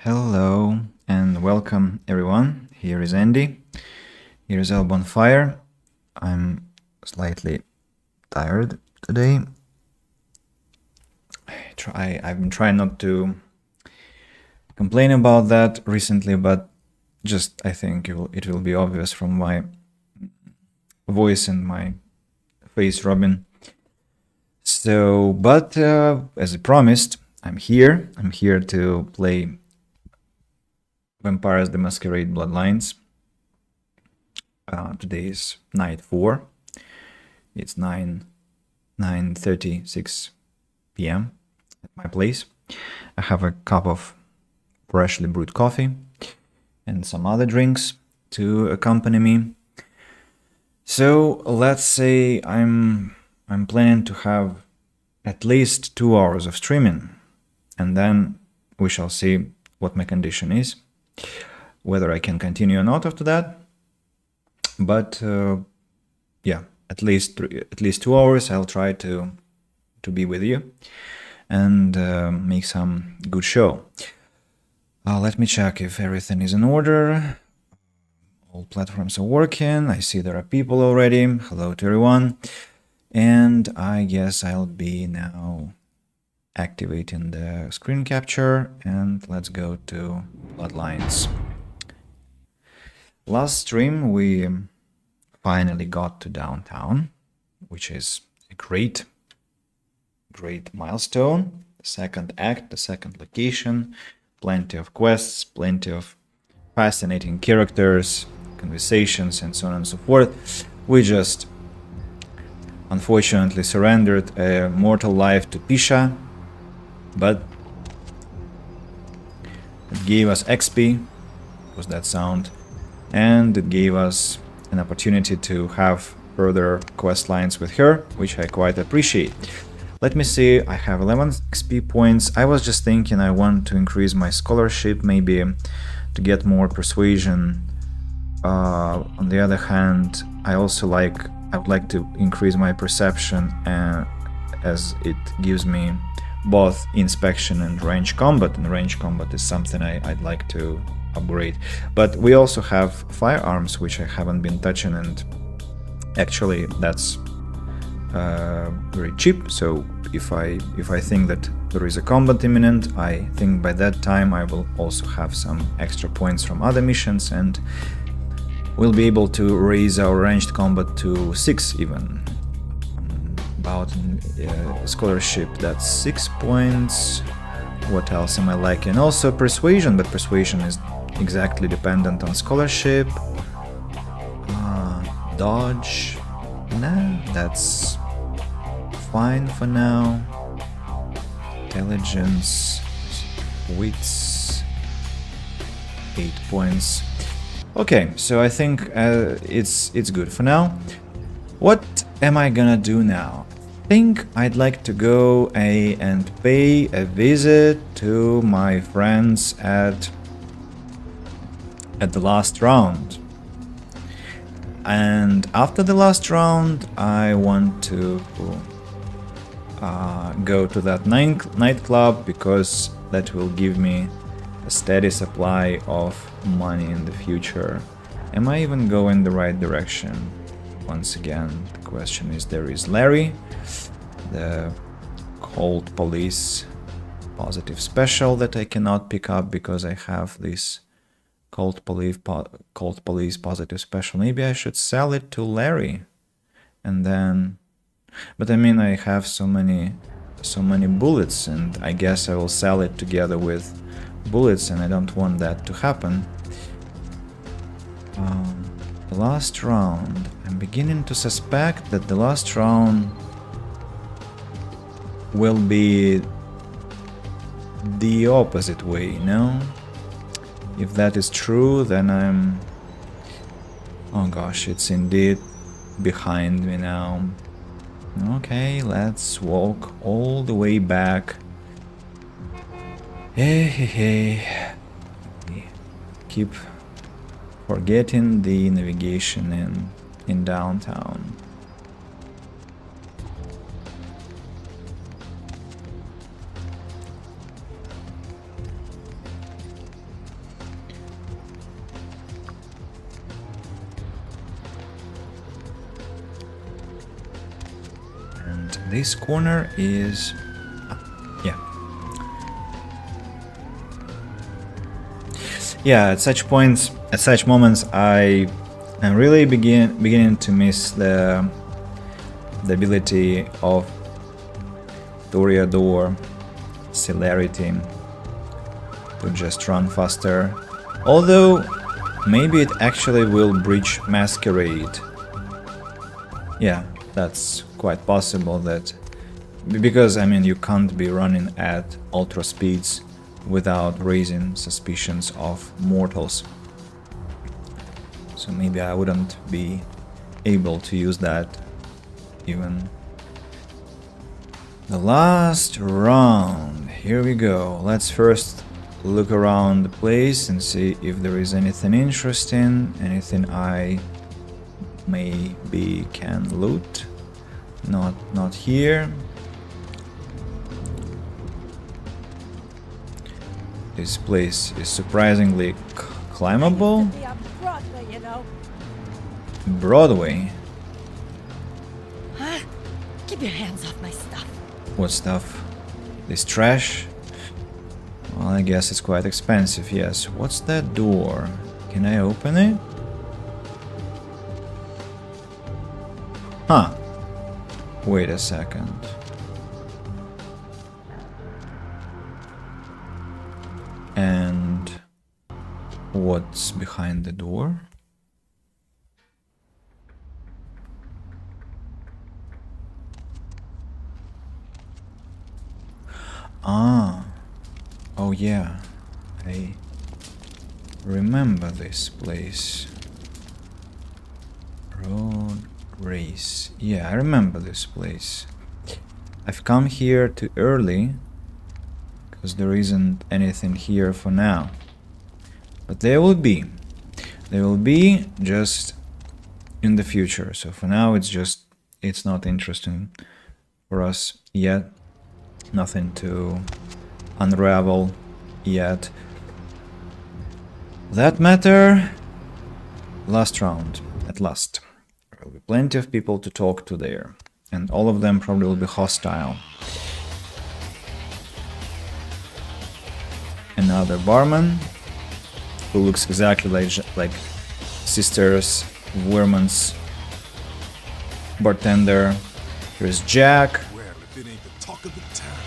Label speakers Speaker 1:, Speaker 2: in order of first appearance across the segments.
Speaker 1: Hello and welcome everyone. Here is Andy. Here is Elb on Fire. I'm slightly tired today. I've been trying not to complain about that recently, but just I think it will be obvious from my voice and my face rubbing. So, but as I promised, I'm here. I'm here to play Vampires the Masquerade Bloodlines. Today is night 4. It's 9:36 p.m. at my place. I have a cup of freshly brewed coffee and some other drinks to accompany me. So let's say I'm planning to have at least 2 hours of streaming, and then we shall see what my condition is, whether I can continue or not after that. But yeah, at least 2 hours. I'll try to be with you and make some good show. Let me check if everything is in order. All platforms are working. I see there are people already. Hello to everyone. And I guess I'll be now activating the screen capture, and let's go to Bloodlines. Last stream we finally got to downtown, which is a great milestone. The second act, the second location, plenty of quests, plenty of fascinating characters, conversations, and so on and so forth. We just unfortunately surrendered a mortal life to Pisha, but it gave us XP, was that sound, and it gave us an opportunity to have further quest lines with her, which I quite appreciate. Let me see, I have 11 XP points. I was just thinking I want to increase my scholarship, maybe to get more persuasion. On the other hand, I would like to increase my perception, as it gives me both inspection and range combat, and range combat is something I'd like to upgrade. But we also have firearms, which I haven't been touching, and actually that's very cheap. So if I think that there is a combat imminent, I think by that time I will also have some extra points from other missions, and we'll be able to raise our ranged combat to 6 even. About scholarship, that's 6 points. What else am I liking? Also persuasion, but persuasion is exactly dependent on scholarship. Dodge, nah, that's fine for now. Intelligence, wits, 8 points. Okay, so I think it's good for now. What am I gonna do now? I think I'd like to go and pay a visit to my friends at the last round. And after the last round, I want to go to that nightclub, because that will give me a steady supply of money in the future. Am I even going the right direction? Once again, the question is, there is Larry, the cold police positive special that I cannot pick up because I have this cold police positive special. Maybe I should sell it to Larry, and then, but I mean, I have so many bullets, and I guess I will sell it together with bullets, and I don't want that to happen. The last round, I'm beginning to suspect that the last round will be the opposite way, no? If that is true, then I'm... Oh gosh, it's indeed behind me now. Okay, let's walk all the way back. Hey. Keep forgetting the navigation in downtown. And this corner is... yeah. Yeah, at such points, at such moments, I am really beginning to miss the ability of Toreador celerity to just run faster. Although, maybe it actually will breach Masquerade. Yeah, that's quite possible that... because, I mean, you can't be running at ultra speeds without raising suspicions of mortals. So maybe I wouldn't be able to use that even. The last round. Here we go. Let's first look around the place and see if there is anything interesting, anything I maybe can loot. Not here. This place is surprisingly climbable.
Speaker 2: Broadway, you know.
Speaker 1: Broadway?
Speaker 2: Huh? Keep your hands off my stuff.
Speaker 1: What stuff? This trash? Well, I guess it's quite expensive, yes. What's that door? Can I open it? Huh. Wait a second. And what's behind the door? Ah. Oh yeah. I remember this place. Road race. Yeah, I remember this place. I've come here too early because there isn't anything here for now. But there will be. There will be, just in the future. So for now it's not interesting for us yet. Nothing to unravel yet. That matter, last round, at last. There will be plenty of people to talk to there. And all of them probably will be hostile. Another barman who looks exactly like Sisters Werman's bartender. Here's Jack.
Speaker 3: Well, if it ain't the talk of the town,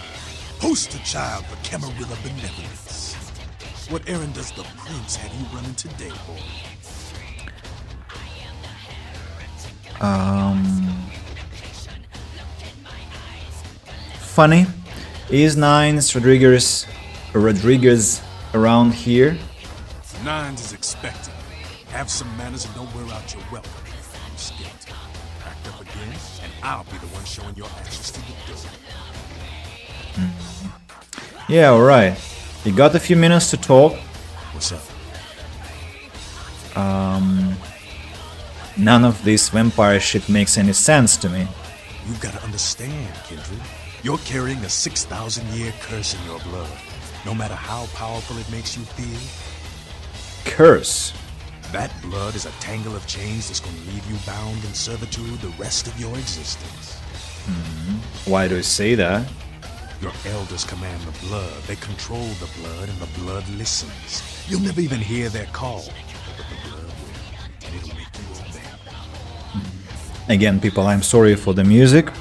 Speaker 3: poster child for Camarilla benevolence. What errand does the prince have you running today, boy?
Speaker 1: Funny. Is Nines Rodriguez around here?
Speaker 3: Nines is expecting. Have some manners and don't wear out your welcome. You skipped. Packed up again, and I'll be the one showing your ashes to the door.
Speaker 1: Yeah, alright. You got a few minutes to talk.
Speaker 3: What's up?
Speaker 1: None of this vampire shit makes any sense to me.
Speaker 3: You've got to understand, Kindred. You're carrying a 6,000-year curse in your blood. No matter how powerful it makes you feel,
Speaker 1: Curse?
Speaker 3: that blood is a tangle of chains that's going to leave you bound in servitude the rest of your existence.
Speaker 1: Why do you say that?
Speaker 3: Your elders command the blood. They control the blood, and the blood listens. You'll never even hear their call, but the blood will, and it'll make you obey.
Speaker 1: Again, people, I'm sorry for the music.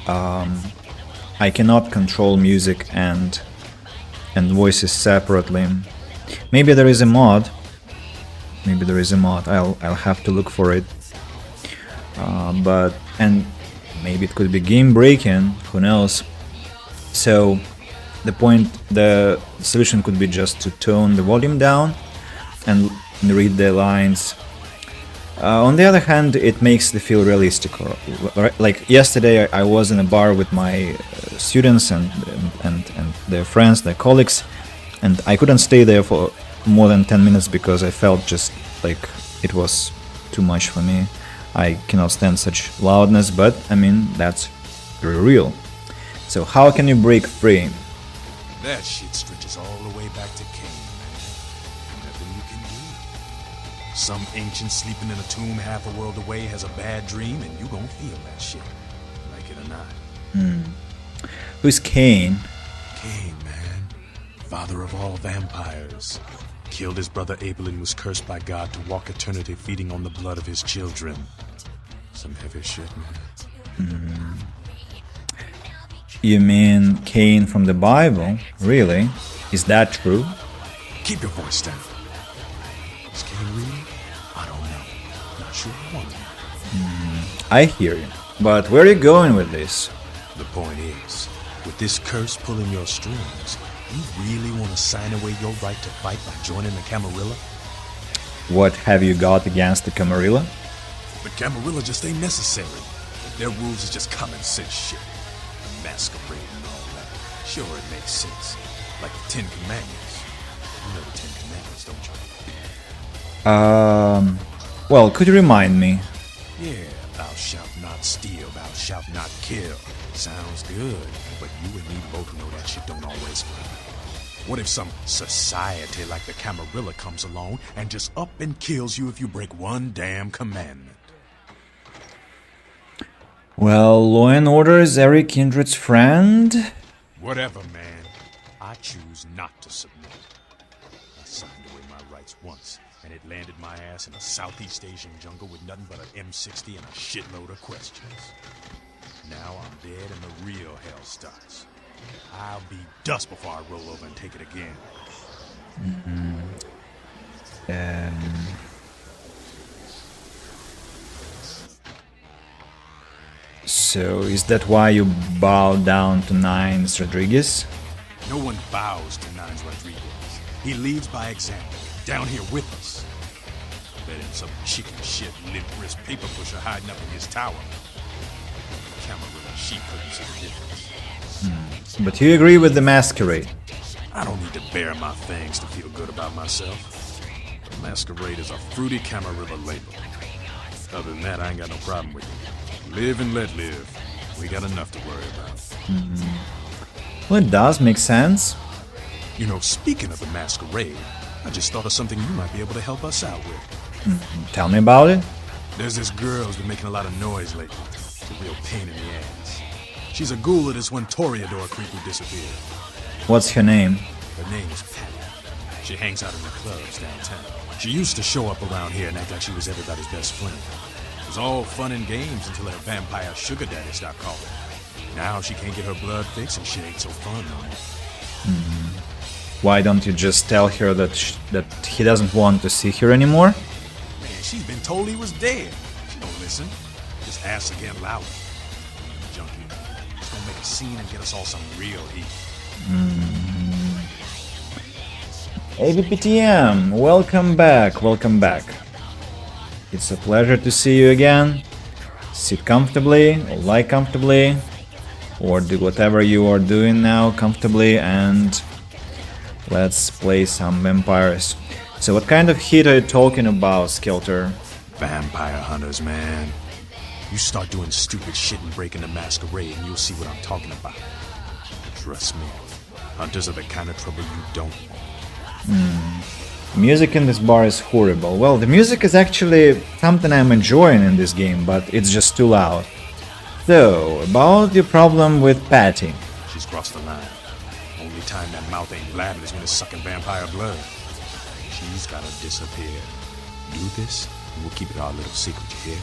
Speaker 1: I cannot control music and voices separately. Maybe there is a mod. I'll have to look for it. And maybe it could be game breaking. Who knows? So the solution could be just to tone the volume down and read the lines. On the other hand, it makes the feel realistic. Like yesterday, I was in a bar with my students and their friends, their colleagues, and I couldn't stay there for more than 10 minutes because I felt just like it was too much for me. I cannot stand such loudness, but I mean, that's very real. So how can you break free?
Speaker 3: That shit stretches all the way back to Cain, man. Nothing you can do. Some ancient sleeping in a tomb half a world away has a bad dream, and you gon' feel that shit. Like it or not.
Speaker 1: Who's Cain?
Speaker 3: Cain, man. Father of all vampires. Killed his brother Abel and was cursed by God to walk eternity feeding on the blood of his children. Some heavy shit, man.
Speaker 1: You mean Cain from the Bible? Really? Is that true?
Speaker 3: Keep your voice down. Is Cain real? I don't know. Not sure I want to.
Speaker 1: I hear you. But where are you going with this?
Speaker 3: The point is, with this curse pulling your strings, you really want to sign away your right to fight by joining the Camarilla?
Speaker 1: What have you got against the Camarilla?
Speaker 3: The Camarilla just ain't necessary. Their rules is just common sense shit. The Masquerade and all that. Sure, it makes sense. Like the Ten Commandments. You know the Ten Commandments, don't you?
Speaker 1: Well, could you remind me?
Speaker 3: Yeah, thou shalt not steal, thou shalt not kill. Sounds good, but you and me both know that shit don't always fly. What if some society like the Camarilla comes along and just up and kills you if you break one damn commandment?
Speaker 1: Well, law and order is every kindred's friend.
Speaker 3: Whatever, man. I choose not to submit. I signed away my rights once, and it landed my ass in a Southeast Asian jungle with nothing but an M60 and a shitload of questions. Now I'm dead and the real hell starts. I'll be dust before I roll over and take it again.
Speaker 1: So, is that why you bow down to Nines Rodriguez?
Speaker 3: No one bows to Nines Rodriguez. He leads by example, down here with us. Bet him some chicken shit, limp wrist paper pusher hiding up in his tower. Camarilla, she couldn't see the difference.
Speaker 1: But you agree with the Masquerade?
Speaker 3: I don't need to bare my fangs to feel good about myself. The Masquerade is a fruity Camarilla label. Other than that, I ain't got no problem with it. Live and let live. We got enough to worry about.
Speaker 1: Well, it does make sense.
Speaker 3: You know, speaking of the Masquerade, I just thought of something you might be able to help us out with.
Speaker 1: Tell me about it.
Speaker 3: There's this girl who's been making a lot of noise lately. It's a real pain in the ass. She's a ghoul of this one Toreador creep who disappeared.
Speaker 1: What's her name?
Speaker 3: Her name is Patty. She hangs out in the clubs downtown. She used to show up around here and act like she was everybody's best friend. It was all fun and games until her vampire sugar daddy stopped calling. Now she can't get her blood fixed and shit ain't so fun no more.
Speaker 1: Why don't you just tell her that he doesn't want to see her anymore?
Speaker 3: Man, she's been told he was dead. She don't listen. Just asks again louder. Junkie. Just gonna make a scene and get us all some real heat.
Speaker 1: ABPTM, welcome back, welcome back. It's a pleasure to see you again. Sit comfortably, or lie comfortably, or do whatever you are doing now comfortably, and let's play some vampires. So what kind of heat are you talking about, Skelter?
Speaker 3: Vampire hunters, man. You start doing stupid shit and breaking the Masquerade and you'll see what I'm talking about. Trust me, hunters are the kind of trouble you don't want.
Speaker 1: Music in this bar is horrible. Well, the music is actually something I'm enjoying in this game, but it's just too loud. So, about your problem with Patty.
Speaker 3: She's crossed the line. Only time that mouth ain't blabbing is when it's sucking vampire blood. She's gotta disappear. Do this, and we'll keep it our little secret, you hear?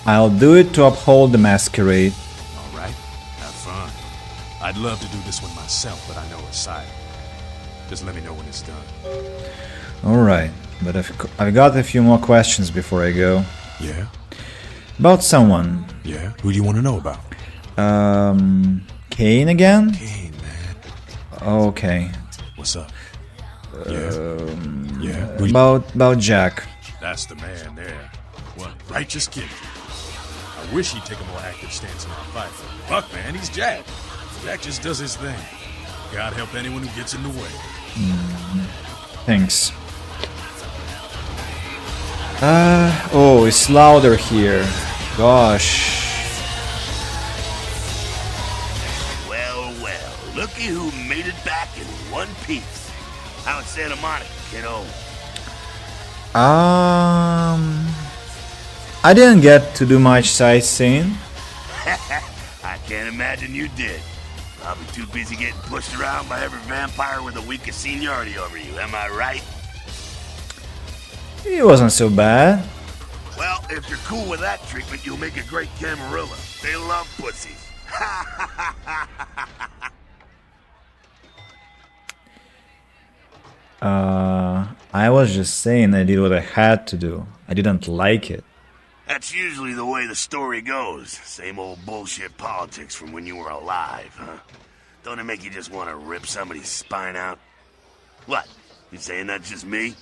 Speaker 1: I'll do it to uphold the Masquerade.
Speaker 3: Alright, have fun. I'd love to do this one myself, but I know it's silent. Just let me know when it's done.
Speaker 1: Alright, but I've got a few more questions before I go.
Speaker 3: Yeah?
Speaker 1: About someone.
Speaker 3: Yeah? Who do you want to know about?
Speaker 1: Cain again?
Speaker 3: Cain, man.
Speaker 1: Okay.
Speaker 3: What's up? Yeah?
Speaker 1: About Jack.
Speaker 3: That's the man there. What righteous kid. I wish he'd take a more active stance in our fight. Fuck, man, he's Jack. Jack just does his thing. God help anyone who gets in the way.
Speaker 1: Thanks. Oh, it's louder here. Gosh.
Speaker 4: Well, looky who made it back in one piece. How in Santa Monica, kiddo?
Speaker 1: I didn't get to do much sightseeing.
Speaker 4: I can't imagine you did. Probably too busy getting pushed around by every vampire with the weakest seniority over you, am I right?
Speaker 1: It wasn't so bad.
Speaker 4: Well, if you're cool with that treatment, you'll make a great Camarilla. They love pussies.
Speaker 1: I was just saying I did what I had to do. I didn't like it.
Speaker 4: That's usually the way the story goes. Same old bullshit politics from when you were alive, huh? Don't it make you just want to rip somebody's spine out? What? You saying that's just me?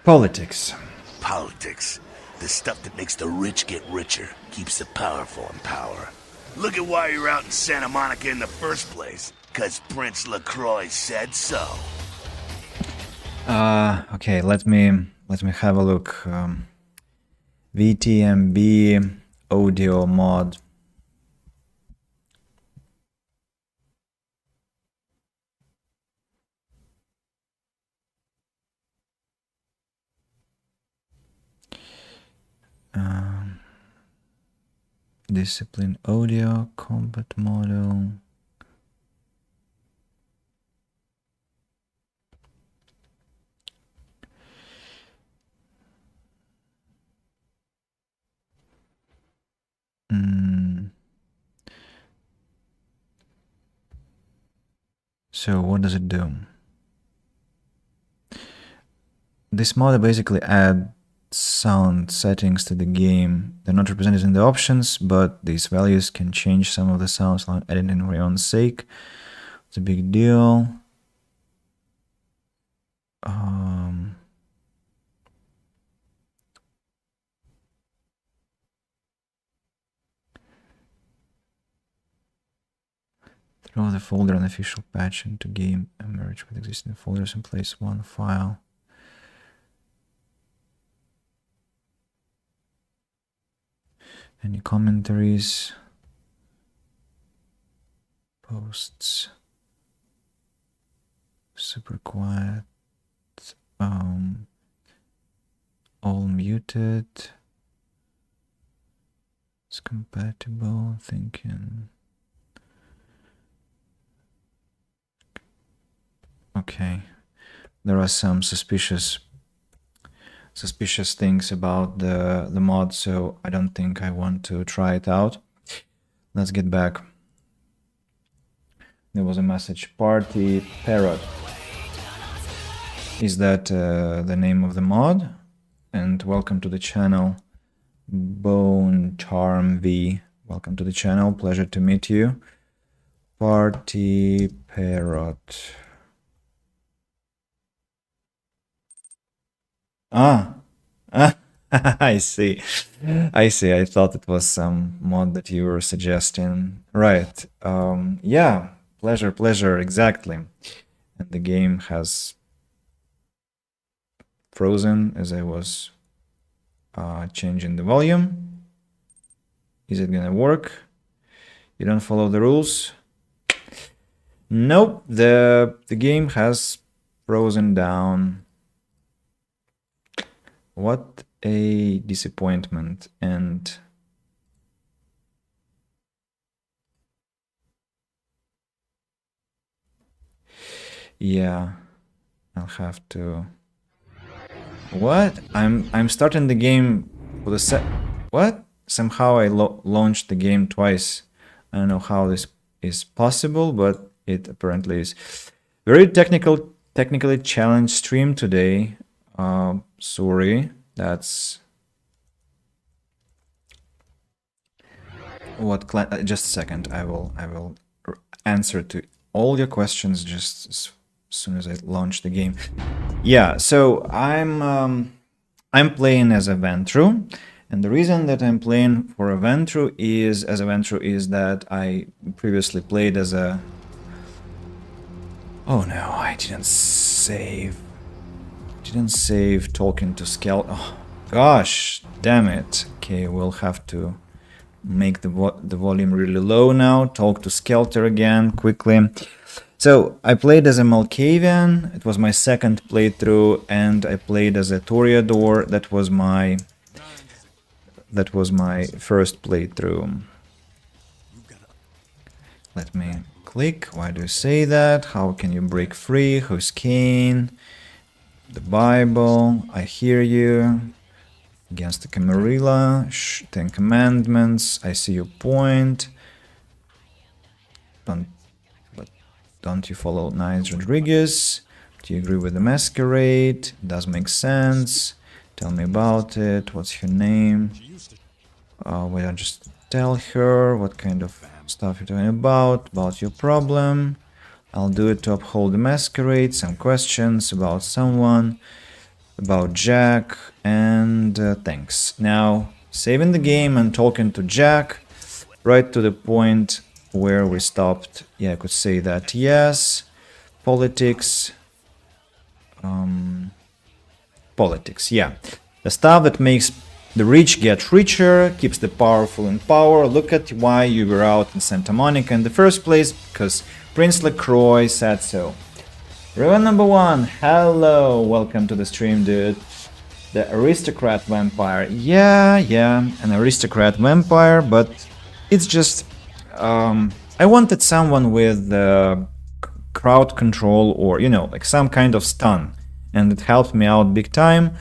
Speaker 1: Politics.
Speaker 4: Politics. The stuff that makes the rich get richer, keeps the powerful in power. Look at why you're out in Santa Monica in the first place. 'Cause Prince LaCroix said so.
Speaker 1: Okay, let me have a look. VTMB audio mod. Discipline audio combat model. So what does it do? This mod basically adds sound settings to the game. They're not represented in the options, but these values can change some of the sounds, like editing for your own sake. It's a big deal. Throw the folder and official patch into game and merge with existing folders and place one file. Any commentaries? Posts. Super quiet. All muted. It's compatible. Thinking. Okay, there are some suspicious things about the mod, so I don't think I want to try it out. Let's get back. There was a message. Party Parrot. Is that the name of the mod? And welcome to the channel. Bone Charm V. Welcome to the channel. Pleasure to meet you. Party Parrot. I see. I thought it was some mod that you were suggesting. Right. Yeah. Pleasure. Exactly. And the game has frozen as I was changing the volume. Is it gonna work? You don't follow the rules? Nope. The game has frozen down. What a disappointment. And yeah, I'll have to. What? I'm starting the game for the set. What? Somehow I launched the game twice. I don't know how this is possible, but it apparently is. Very technically challenged stream today. Sorry, that's what. Just a second. I will answer to all your questions just as soon as I launch the game. Yeah. So I'm playing as a Ventru, and the reason that I'm playing for a Ventru is that I previously played as a. Oh no, I didn't save. Talking to Skel. Oh, gosh, damn it. Okay, we'll have to make the volume really low now. Talk to Skelter again quickly. So I played as a Malkavian. It was my second playthrough, and I played as a Toreador. That was my first playthrough. Let me click. Why do you say that? How can you break free? Who's Cain? The Bible. I hear you. Against the Camarilla. 10 Commandments. I see your point. Don't you follow Nines Rodriguez? Do you agree with the Masquerade? Does make sense. Tell me about it. What's your name? Wait, I'll just tell her what kind of stuff you're talking about your problem. I'll do it to uphold the Masquerade. Some questions about someone, about Jack, and thanks. Now, saving the game and talking to Jack, right to the point where we stopped. Yeah, I could say that. Yes. Politics. Politics, yeah. The stuff that makes the rich get richer, keeps the powerful in power. Look at why you were out in Santa Monica in the first place, because Prince LaCroix said so. Raven number 1, hello, welcome to the stream, dude. The aristocrat vampire. Yeah, an aristocrat vampire, but it's just... I wanted someone with crowd control or, you know, like some kind of stun. And it helped me out big time.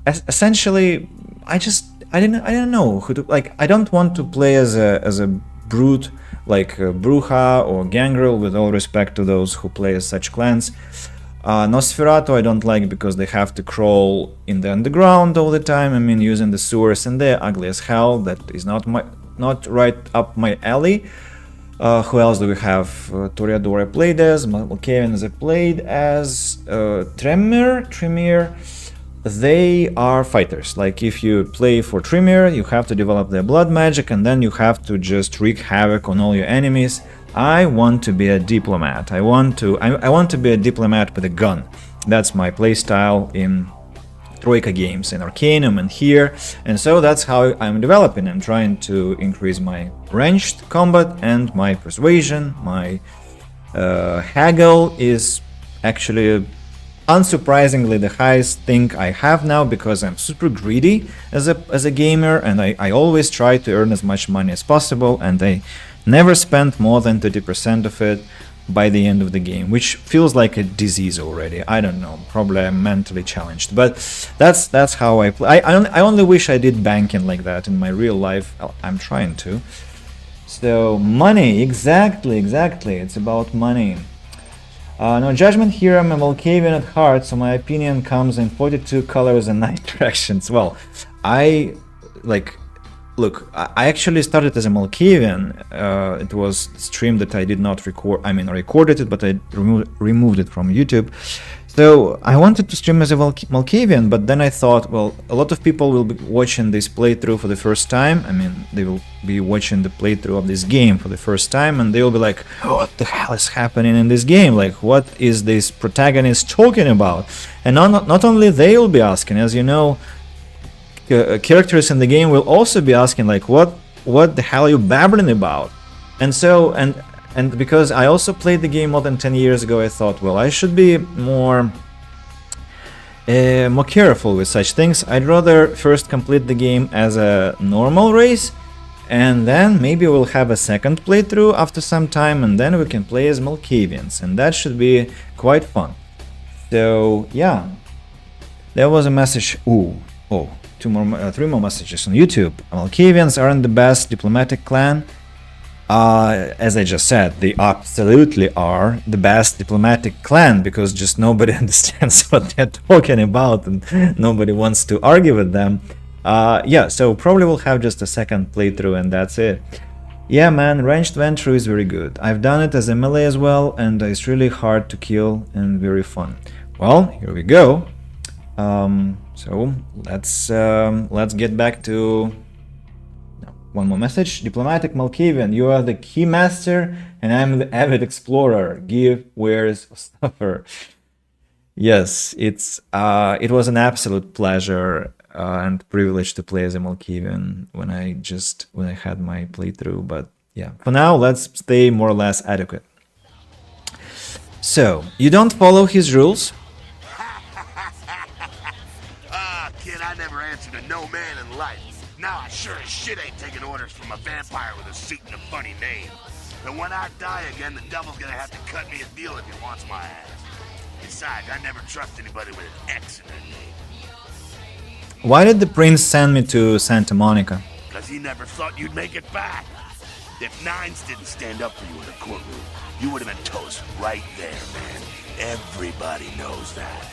Speaker 1: Essentially, I didn't know who to, like, I don't want to play as a brute like Bruja or Gangrel, with all respect to those who play as such clans. Nosferatu I don't like because they have to crawl in the underground all the time. I mean, using the sewers, and they're ugly as hell. That is not right up my alley. Who else do we have? Toreador I played as, Malkavian I played as, Tremere. They are fighters. Like, if you play for Tremere, you have to develop their blood magic, and then you have to just wreak havoc on all your enemies. I want to be a diplomat. I want to be a diplomat with a gun. That's my playstyle in Troika games, in Arcanum and here, and so that's how I'm developing. I'm trying to increase my ranged combat and my persuasion. My haggle is actually unsurprisingly the highest thing I have now, because I'm super greedy as a gamer, and I always try to earn as much money as possible, and I never spend more than 30% of it by the end of the game, which feels like a disease already. I don't know, probably I'm mentally challenged, but that's how I play. I only wish I did banking like that in my real life. I'm trying to. So money, exactly, it's about money. No judgment here, I'm a Malkavian at heart, so my opinion comes in 42 colors and 9 directions. Well, look, I actually started as a Malkavian. It was a stream that I did not record. I mean, I recorded it, but I removed it from YouTube. So I wanted to stream as a Malkavian, but then I thought, well, a lot of people will be watching this playthrough for the first time. I mean, they will be watching the playthrough of this game for the first time, and they will be like, oh, what the hell is happening in this game? Like, what is this protagonist talking about? And not only they will be asking, as you know, characters in the game will also be asking, like, what the hell are you babbling about? And so, and because I also played the game more than 10 years ago, I thought, well, I should be more careful with such things. I'd rather first complete the game as a normal race, and then maybe we'll have a second playthrough after some time, and then we can play as Malkavians, and that should be quite fun. So yeah, there was a message. Three more messages on YouTube. Malkavians aren't the best diplomatic clan. As I just said, they absolutely are the best diplomatic clan, because just nobody understands what they're talking about and nobody wants to argue with them. Yeah, so probably we'll have just a second playthrough and that's it. Yeah, man, ranged Ventru is very good. I've done it as a melee as well, and it's really hard to kill and very fun. Well, here we go. So let's get back to one more message. Diplomatic Malkavian, you are the key master and I'm the avid explorer. Give, wears, suffer. Yes, it was an absolute pleasure and privilege to play as a Malkavian when I had my playthrough. But yeah, for now let's stay more or less adequate. So, you don't follow his rules?
Speaker 4: Ah, kid, I never answered to no man in life. Now I sure as shit ain't taking orders from a vampire with a suit and a funny name. And when I die again, the devil's gonna have to cut me a deal if he wants my ass. Besides, I never trust anybody with an X in their name.
Speaker 1: Why did the prince send me to Santa Monica?
Speaker 4: Because he never thought you'd make it back. If Nines didn't stand up for you in the courtroom, you would have been toast right there, man. Everybody knows that.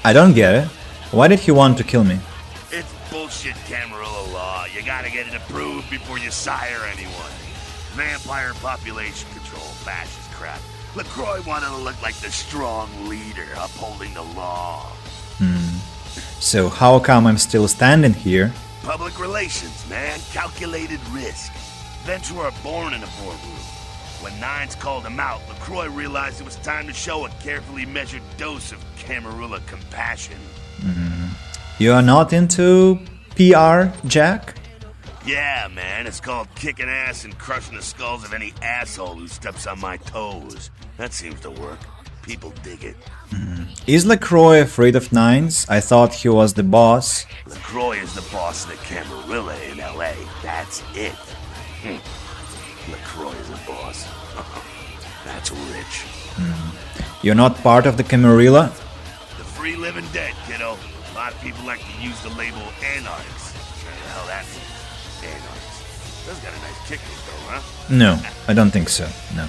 Speaker 1: I don't get it. Why did he want to kill me?
Speaker 4: It's bullshit Camarilla law. You gotta get it approved before you sire anyone. Vampire population control, fascist crap. LaCroix wanted to look like the strong leader upholding the law.
Speaker 1: So how come I'm still standing here?
Speaker 4: Public relations, man. Calculated risk. Vents were born in a boardroom. When Nines called him out, LaCroix realized it was time to show a carefully measured dose of Camarilla compassion.
Speaker 1: You are not into PR, Jack?
Speaker 4: Yeah, man, it's called kicking ass and crushing the skulls of any asshole who steps on my toes. That seems to work. People dig it.
Speaker 1: Is LaCroix afraid of Nines? I thought he was the boss.
Speaker 4: LaCroix is the boss of the Camarilla in L.A. That's it. LaCroix is a boss. That's rich.
Speaker 1: You're not part of the Camarilla?
Speaker 4: The free living dead, kiddo. A lot of people like to use the label anarchs. What the hell that means? Anarchs. That's got a nice kick to it though, huh?
Speaker 1: No, I don't think so, no.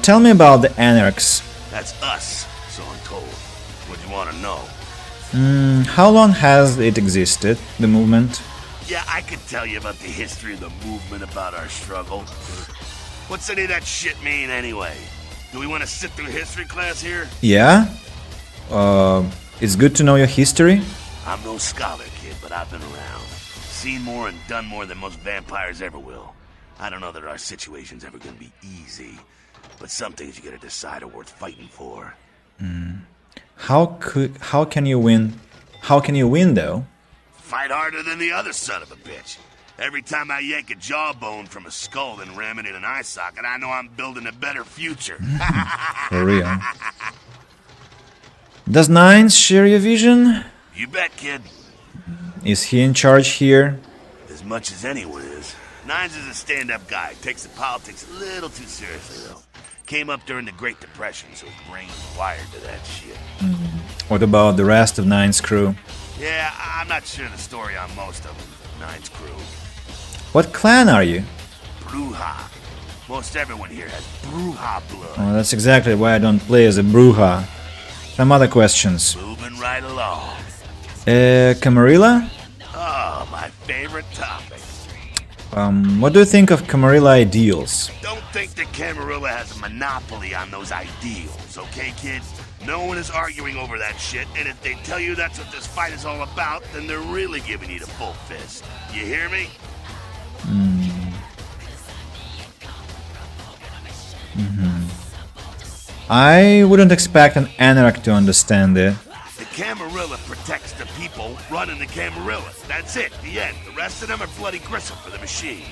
Speaker 1: Tell me about the anarchs.
Speaker 4: That's us, so I'm told. What do you want to know?
Speaker 1: How long has it existed, the movement?
Speaker 4: Yeah, I could tell you about the history of the movement, about our struggle. What's any of that shit mean anyway? Do we want to sit through history class here?
Speaker 1: Yeah? It's good to know your history.
Speaker 4: I'm no scholar, kid, but I've been around. Seen more and done more than most vampires ever will. I don't know that our situation's ever gonna be easy, but some things you gotta decide are worth fighting for.
Speaker 1: How can you win? How can you win though?
Speaker 4: Fight harder than the other son of a bitch. Every time I yank a jawbone from a skull and ram it in an eye socket, I know I'm building a better future.
Speaker 1: For real. Does Nines share your vision?
Speaker 4: You bet, kid.
Speaker 1: Is he in charge here?
Speaker 4: As much as anyone is. Nines is a stand-up guy. Takes the politics a little too seriously, though. Came up during the Great Depression, so his brain's wired to that shit.
Speaker 1: What about the rest of Nines' crew?
Speaker 4: Yeah, I'm not sure the story on most of them. Nines' crew.
Speaker 1: What clan are you?
Speaker 4: Bruja. Most everyone here has Bruja blood.
Speaker 1: Oh, that's exactly why I don't play as a Bruja. Some other questions.
Speaker 4: Moving right along.
Speaker 1: Camarilla?
Speaker 4: Oh, my favorite topic.
Speaker 1: What do you think of Camarilla ideals?
Speaker 4: Don't think that Camarilla has a monopoly on those ideals, okay, kid? No one is arguing over that shit, and if they tell you that's what this fight is all about, then they're really giving you the full fist. You hear me?
Speaker 1: I wouldn't expect an anarch to understand it.
Speaker 4: The Camarilla protects the people running the Camarilla. That's it, the end. The rest of them are bloody gristle for the machine.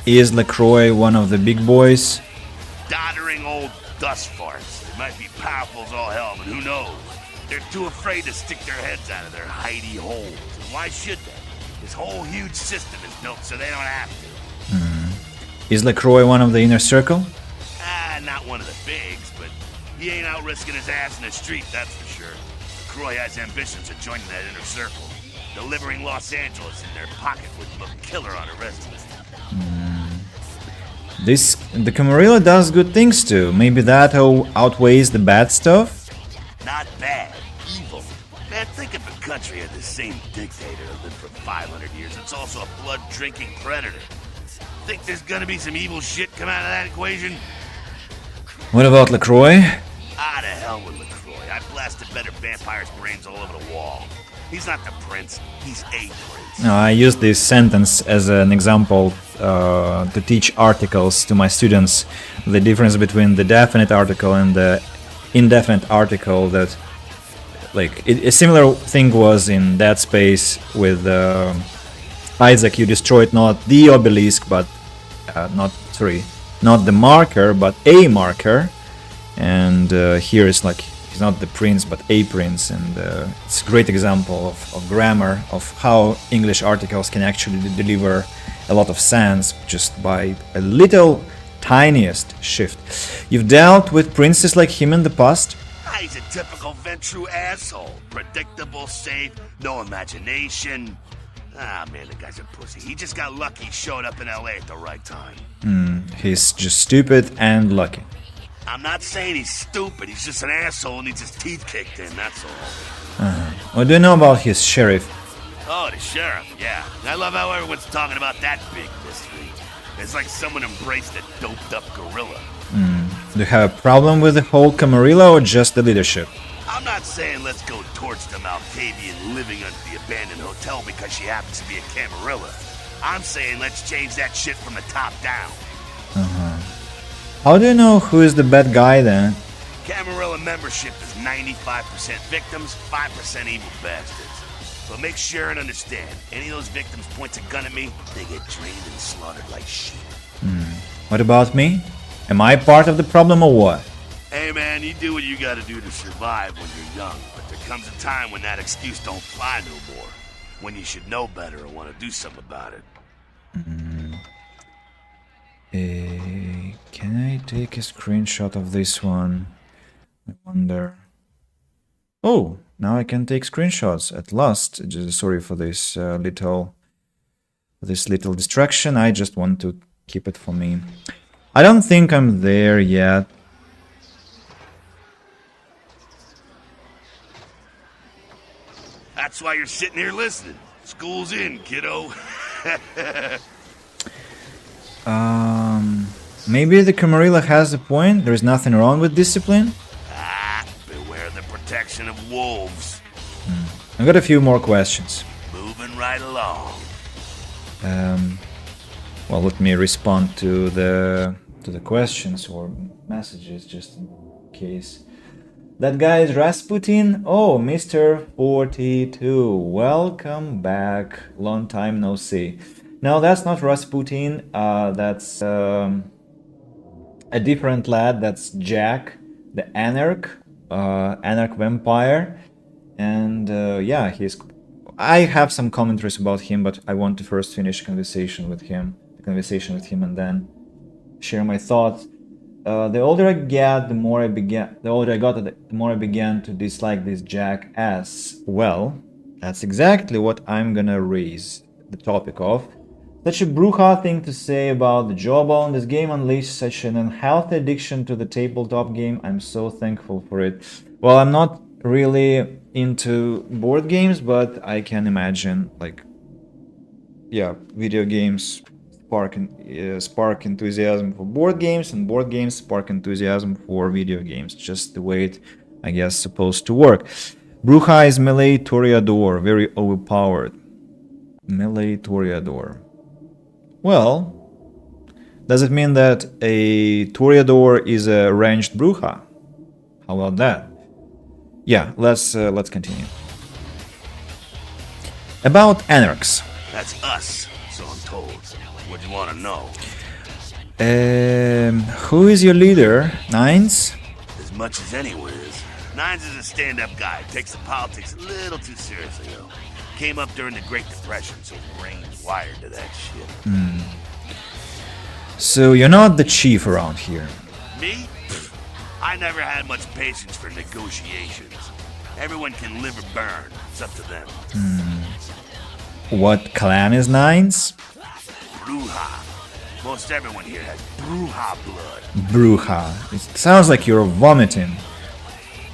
Speaker 1: Is LaCroix one of the big boys?
Speaker 4: Doddering old dust farts. They might be powerful as all hell, but who knows? They're too afraid to stick their heads out of their hidey holes. And why should they? This whole huge system is built so they don't have to.
Speaker 1: Is LaCroix one of the inner circle?
Speaker 4: Not one of the bigs, but he ain't out risking his ass in the street, that's for sure. LaCroix has ambitions of joining that inner circle. Delivering Los Angeles in their pocket would look killer on a resume.
Speaker 1: The Camarilla does good things too. Maybe that outweighs the bad stuff?
Speaker 4: Not bad, evil. Man, think if a country had the same dictator that lived for 500 years. It's also a blood-drinking predator. Think there's gonna be some evil shit come out of that equation?
Speaker 1: What about LaCroix?
Speaker 4: Ah, to hell with LaCroix. I blasted better vampires' brains all over the wall. He's not the prince, he's a prince.
Speaker 1: No, I use this sentence as an example to teach articles to my students. The difference between the definite article and the indefinite article. That, like, a similar thing was in Dead Space with Isaac. You destroyed not the obelisk, but not 3. not the marker, but a marker. And here is like, he's not the prince, but a prince. And it's a great example of grammar, of how English articles can actually deliver a lot of sense just by a little tiniest shift. You've dealt with princes like him in the past?
Speaker 4: He's a typical Ventru asshole. Predictable, safe, no imagination. Ah, man, the guy's a pussy. He just got lucky he showed up in LA at the right time.
Speaker 1: He's just stupid and lucky.
Speaker 4: I'm not saying he's stupid. He's just an asshole and needs his teeth kicked in, that's all.
Speaker 1: What do you know about his sheriff?
Speaker 4: Oh, the sheriff, yeah. I love how everyone's talking about that big mystery. It's like someone embraced a doped-up gorilla.
Speaker 1: Do you have a problem with the whole Camarilla or just the leadership?
Speaker 4: I'm not saying let's go torch the Malkavian living under the abandoned hotel because she happens to be a Camarilla. I'm saying let's change that shit from the top down.
Speaker 1: How do you know who is the bad guy then?
Speaker 4: Camarilla membership is 95% victims, 5% evil bastards. So make sure and understand, any of those victims points a gun at me, they get drained and slaughtered like sheep.
Speaker 1: What about me? Am I part of the problem or what?
Speaker 4: Hey man, you do what you gotta do to survive when you're young, but there comes a time when that excuse don't fly no more. When you should know better or want to do something about it.
Speaker 1: Can I take a screenshot of this one? I wonder. Oh, now I can take screenshots at last. Just sorry for this little distraction. I just want to keep it for me. I don't think I'm there yet.
Speaker 4: That's why you're sitting here listening. School's in, kiddo.
Speaker 1: Maybe the Camarilla has a point. There's nothing wrong with discipline.
Speaker 4: Beware the protection of wolves.
Speaker 1: I've got a few more questions.
Speaker 4: Moving right along.
Speaker 1: Well, let me respond to the questions or messages just in case. That guy is Rasputin? Oh, Mr. 42. Welcome back. Long time no see. No, that's not Rasputin. That's a different lad. That's Jack, the Anarch vampire. And yeah, I have some commentaries about him, but I want to first finish the conversation with him, and then share my thoughts. The older I got, the more I began to dislike this Jack as well. That's exactly what I'm gonna raise the topic of. Such a bruja thing to say about the jawbone. This game unleashed such an unhealthy addiction to the tabletop game. I'm so thankful for it. Well, I'm not really into board games, but I can imagine, like, yeah, video games spark enthusiasm for board games, and board games spark enthusiasm for video games. Just the way it, I guess, supposed to work. Bruja is melee Toreador, very overpowered. Melee Toreador. Well, does it mean that a Toreador is a ranged Bruja? How about that? Yeah, let's continue. About Anarchs.
Speaker 4: That's us, so I'm told. What do you want to know?
Speaker 1: Who is your leader? Nines?
Speaker 4: As much as anyone is. Nines is a stand-up guy. Takes the politics a little too seriously, though. Came up during the Great Depression, so his brain's wired to that shit.
Speaker 1: So you're not the chief around here.
Speaker 4: Me? Pfft. I never had much patience for negotiations. Everyone can live or burn. It's up to them.
Speaker 1: What clan is Nines?
Speaker 4: Bruja. Most everyone here has Bruja blood.
Speaker 1: Bruja. It sounds like you're vomiting.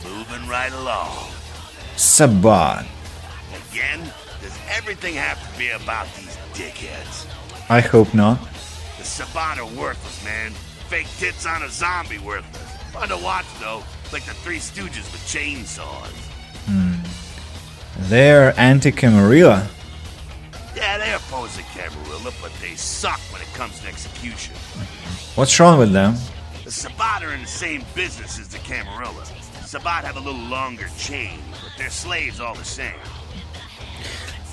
Speaker 4: Moving right along.
Speaker 1: Sabbat.
Speaker 4: Again? Does everything have to be about these dickheads?
Speaker 1: I hope not.
Speaker 4: The Sabbat are worthless, man. Fake tits on a zombie worthless. Fun to watch, though. Like the Three Stooges with chainsaws.
Speaker 1: They're anti-Camarilla.
Speaker 4: Yeah, they oppose the Camarilla, but they suck when it comes to execution.
Speaker 1: What's wrong with them?
Speaker 4: The Sabbat are in the same business as the Camarilla. Sabbat have a little longer chain, but they're slaves all the same.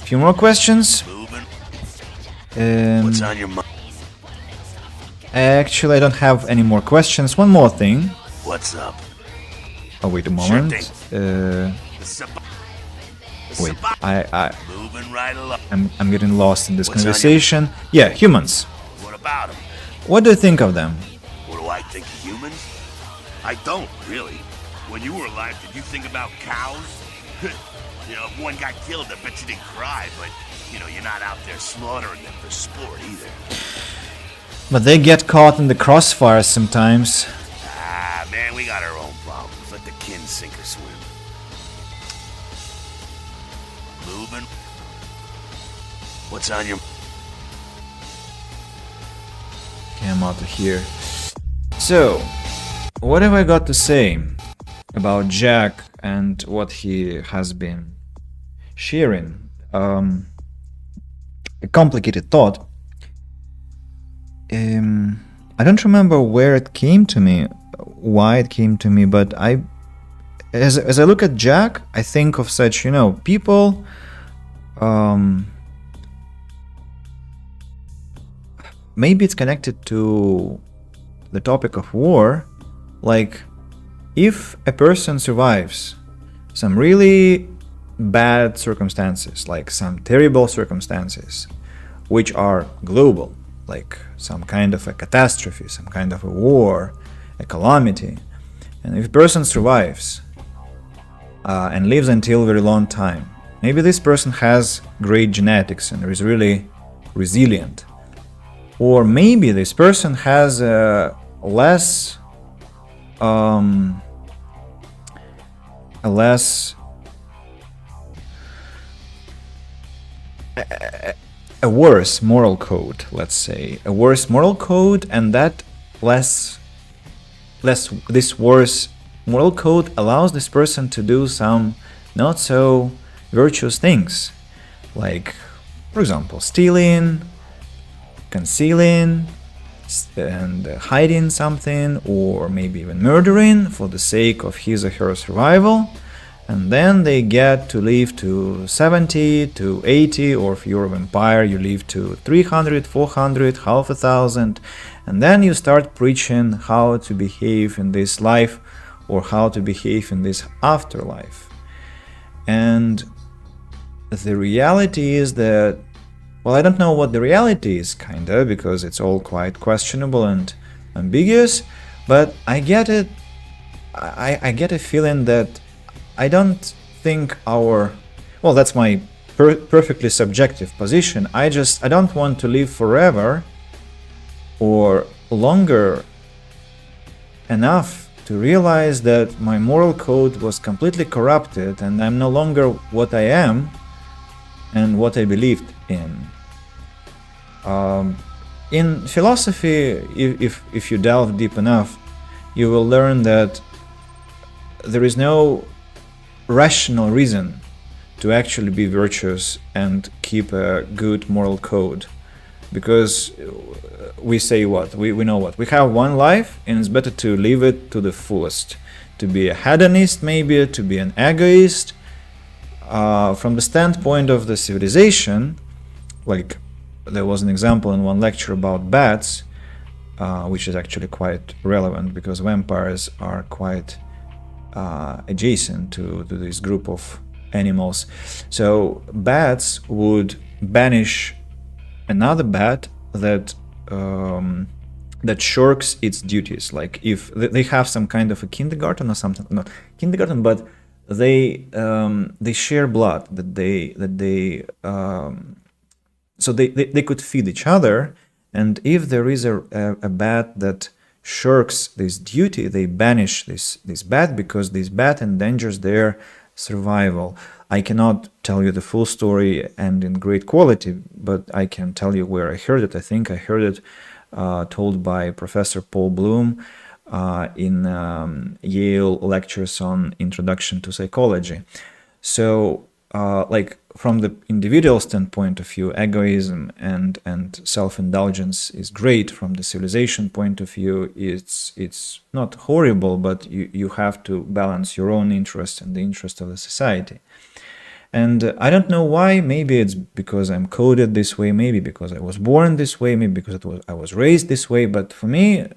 Speaker 1: A few more questions.
Speaker 4: Moving.
Speaker 1: Um,
Speaker 4: What's on your mind?
Speaker 1: Actually, I don't have any more questions. One more thing.
Speaker 4: What's up?
Speaker 1: Oh, wait a
Speaker 4: Sure
Speaker 1: moment.
Speaker 4: thing. The
Speaker 1: Wait,
Speaker 4: moving right along.
Speaker 1: I'm getting lost in this
Speaker 4: What's on your-
Speaker 1: conversation. Yeah, humans.
Speaker 4: What about them?
Speaker 1: What do you think of them?
Speaker 4: What do I think of humans? I don't, really. When you were alive, did you think about cows? You know, if one got killed, I bet you didn't cry, but, you know, you're not out there slaughtering them for sport either.
Speaker 1: But they get caught in the crossfire sometimes.
Speaker 4: Ah, man, we got our own problems. Let the kin sink or swim. Moving. What's on your...
Speaker 1: Okay, I'm out of here. So, what have I got to say about Jack and what he has been sharing? A complicated thought. I don't remember where it came to me, why it came to me, but as I look at Jack, I think of such, people. Maybe it's connected to the topic of war. Like, if a person survives some really bad circumstances, like some terrible circumstances, which are global, like some kind of a catastrophe, some kind of a war, a calamity, and if a person survives and lives until a very long time, maybe this person has great genetics and is really resilient. Or maybe this person has a worse moral code, let's say, a worse moral code, and that this worse moral code allows this person to do some not so virtuous things, like, for example, stealing, concealing, and hiding something, or maybe even murdering for the sake of his or her survival. And then they get to live to 70, to 80, or if you're a vampire, you live to 300, 400, half a thousand. And then you start preaching how to behave in this life or how to behave in this afterlife. And the reality is that, well, I don't know what the reality is, kinda, because it's all quite questionable and ambiguous, but I get it. I get a feeling that I don't think that's my perfectly subjective position. I don't want to live forever or longer enough to realize that my moral code was completely corrupted and I'm no longer what I am and what I believed in. In philosophy, if you delve deep enough, you will learn that there is no rational reason to actually be virtuous and keep a good moral code, because we say what we know what we have one life and it's better to live it to the fullest, to be a hedonist, maybe to be an egoist. From the standpoint of the civilization, like there was an example in one lecture about bats, which is actually quite relevant because vampires are quite adjacent to this group of animals. So bats would banish another bat that shirks its duties. Like if they have some kind of a kindergarten or something, not kindergarten, but they share blood, so they could feed each other, and if there is a bat that shirks this duty, they banish this bat because this bat endangers their survival. I cannot tell you the full story and in great quality, but I can tell you where I heard it. I think I heard it told by Professor Paul Bloom in Yale lectures on Introduction to Psychology. So, like from the individual standpoint of view, egoism and self-indulgence is great. From the civilization point of view, it's not horrible, but you have to balance your own interest and the interest of the society. And I don't know why. Maybe it's because I'm coded this way, maybe because I was born this way, maybe because I was raised this way. But for me,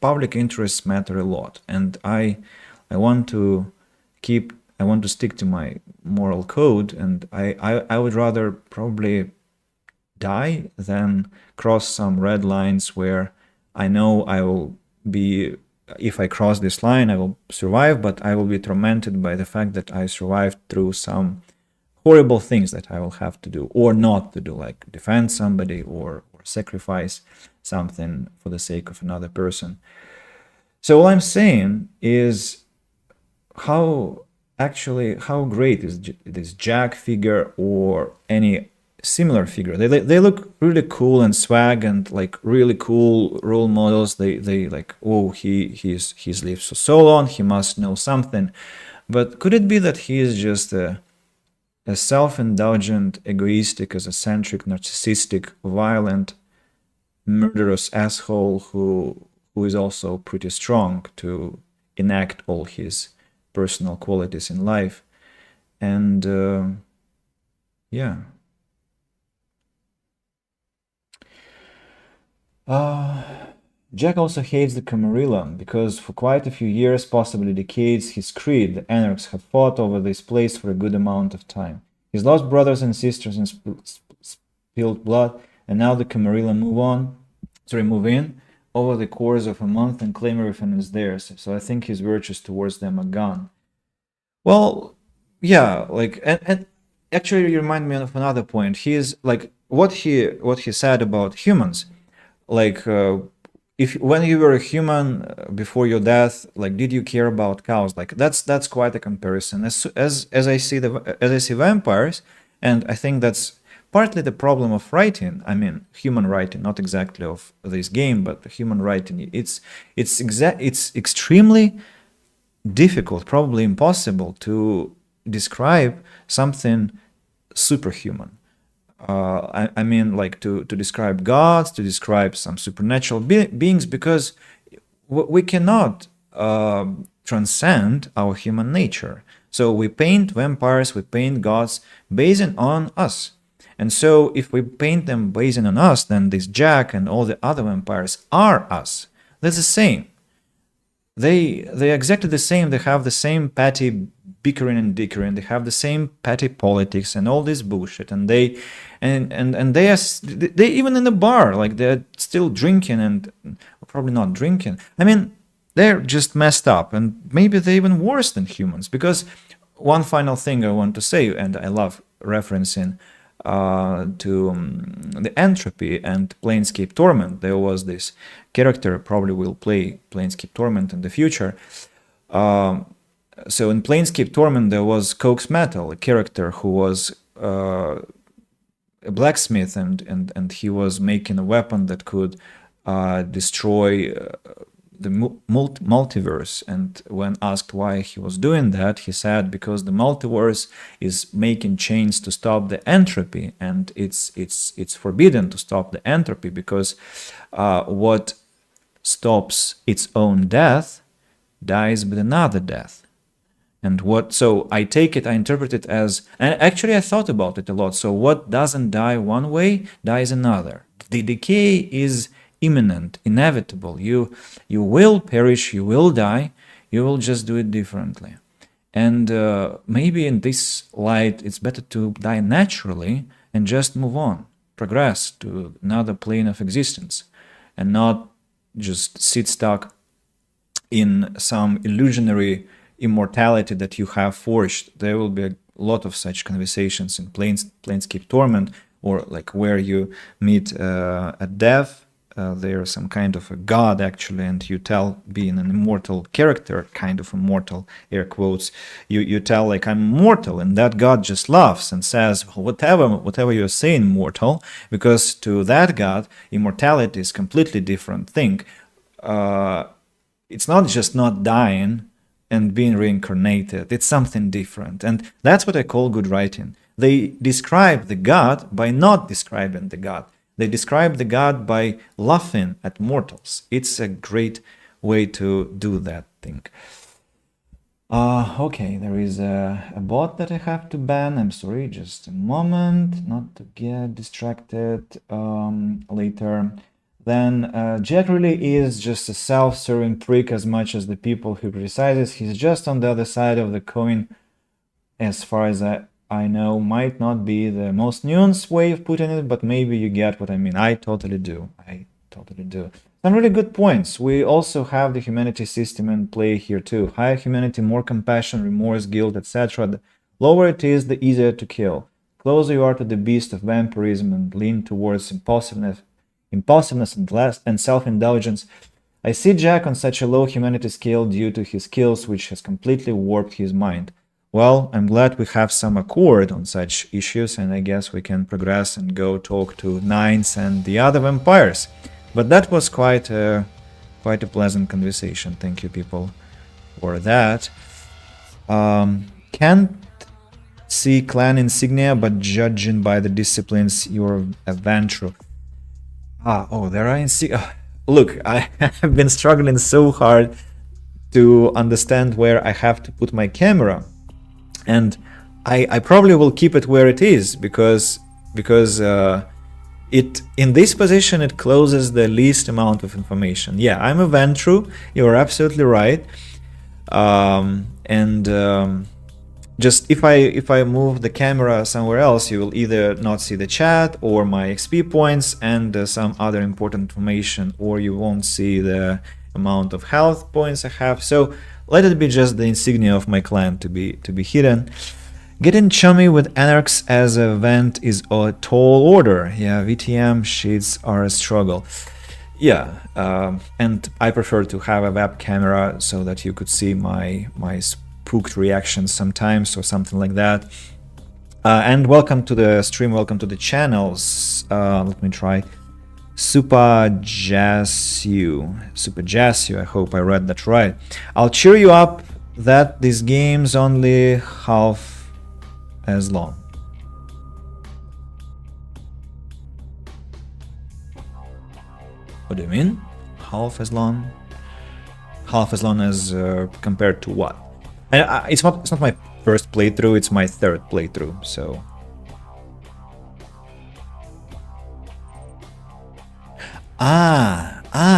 Speaker 1: public interests matter a lot, and I want to I want to stick to my moral code, and I would rather probably die than cross some red lines where I know I will be, if I cross this line, I will survive, but I will be tormented by the fact that I survived through some horrible things that I will have to do or not to do, like defend somebody or sacrifice something for the sake of another person. So all I'm saying is how great is this Jack figure or any similar figure. They look really cool and swag and like really cool role models. They like, oh, he's lived for so long, he must know something. But could it be that he is just a self-indulgent, egoistic, eccentric, narcissistic, violent, murderous asshole who is also pretty strong to enact all his personal qualities in life? And yeah. Jack also hates the Camarilla because for quite a few years, possibly decades, his creed, the Anarchs, have fought over this place for a good amount of time. He's lost brothers and sisters in spilled blood, and now the Camarilla move in over the course of a month and claim everything is theirs. So I think his virtues towards them are gone. Well, yeah, like, and actually you remind me of another point. He is like what he said about humans, like if when you were a human before your death, like did you care about cows? Like that's quite a comparison. As I see vampires, and I think that's partly the problem of writing. I mean, human writing, not exactly of this game, but human writing. It's extremely difficult, probably impossible, to describe something superhuman. I mean, like to describe gods, to describe some supernatural beings, because we cannot transcend our human nature. So we paint vampires, we paint gods based on us. And so if we paint them based on us, then this Jack and all the other vampires are us. That's the same. They're exactly the same. They have the same petty bickering and dickering. They have the same petty politics and all this bullshit. And they even in the bar, like they're still drinking and probably not drinking. I mean, they're just messed up, and maybe they're even worse than humans. Because one final thing I want to say, and I love referencing to the Entropy and Planescape Torment. There was this character, probably will play Planescape Torment in the future. So in Planescape Torment there was Coax Metal, a character who was a blacksmith, and he was making a weapon that could destroy the multiverse. And when asked why he was doing that, he said because the multiverse is making chains to stop the entropy, and it's forbidden to stop the entropy, because what stops its own death dies with another death. And so I interpret it as, and actually I thought about it a lot. So what doesn't die one way dies another. The decay is imminent, inevitable. You will perish, you will die, you will just do it differently. And maybe in this light, it's better to die naturally and just move on, progress to another plane of existence, and not just sit stuck in some illusionary immortality that you have forged. There will be a lot of such conversations in Planescape Torment, or like where you meet a death. There's some kind of a god actually, and you tell, being an immortal character, kind of immortal, air quotes, you tell like I'm immortal, and that god just laughs and says whatever you're saying, mortal, because to that god immortality is completely different thing. It's not just not dying and being reincarnated, it's something different. And that's what I call good writing. They describe the god by not describing the god. They describe the god by laughing at mortals. It's a great way to do that thing. Okay, there is a bot that I have to ban. I'm sorry, just a moment, not to get distracted later. Then Jack really is just a self-serving prick as much as the people who criticizes. He's just on the other side of the coin, as far as I know. Might not be the most nuanced way of putting it, but maybe you get what I mean. I totally do. I totally do. Some really good points. We also have the humanity system in play here too. Higher humanity, more compassion, remorse, guilt, etc. The lower it is, the easier to kill. Closer you are to the beast of vampirism and lean towards impulsiveness and self-indulgence. I see Jack on such a low humanity scale due to his skills, which has completely warped his mind. Well, I'm glad we have some accord on such issues, and I guess we can progress and go talk to Nines and the other vampires. But that was quite a pleasant conversation. Thank you, people, for that. Can't see clan insignia, but judging by the disciplines, you're a Vantru. There are insignia. Look, I have been struggling so hard to understand where I have to put my camera, and I probably will keep it where it is because it in this position it closes the least amount of information. Yeah, I'm a Vantru. You're absolutely right. Just if I move the camera somewhere else, you will either not see the chat or my XP points and some other important information, or you won't see the amount of health points I have. So let it be just the insignia of my clan to be hidden. Getting chummy with anarchs as a vent is a tall order. Yeah, VTM shades are a struggle. Yeah, and I prefer to have a web camera so that you could see my spooked reactions sometimes or something like that. And welcome to the stream, welcome to the channels. Let me try. Super Jassu, I hope I read that right. I'll cheer you up that this game's only half as long. What do you mean? Half as long? Half as long as compared to what? And it's not my first playthrough, it's my third playthrough, so.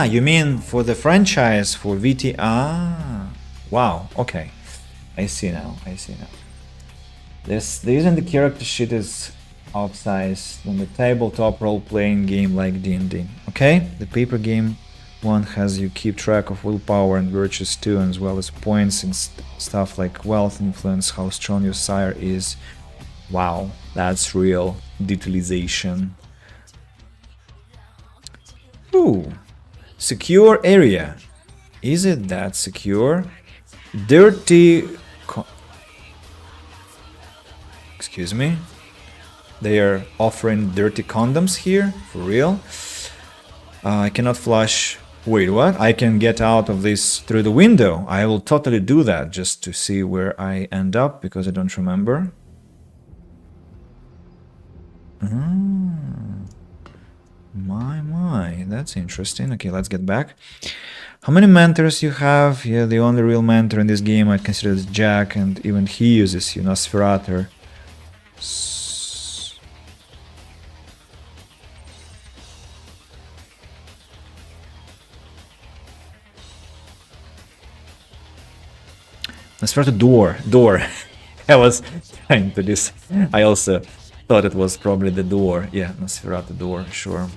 Speaker 1: You mean for the franchise, for VT? Wow, okay. I see now. The using the character sheet is upsized on the tabletop role-playing game like D&D. Okay, the paper game one has you keep track of willpower and virtues too, as well as points and stuff like wealth, influence, how strong your sire is. Wow, that's real detalization. Ooh, secure area. Is it that secure? Dirty. Excuse me. They are offering dirty condoms here? For real? I cannot flush. Wait, what? I can get out of this through the window. I will totally do that just to see where I end up because I don't remember. My, that's interesting. Okay, let's get back. How many mentors you have? Yeah, the only real mentor in this game I consider is Jack, and even he uses you, Nosferatu. Nosferatu door. I was trying to this. I also thought it was probably the door. Yeah, Nosferatu door, sure.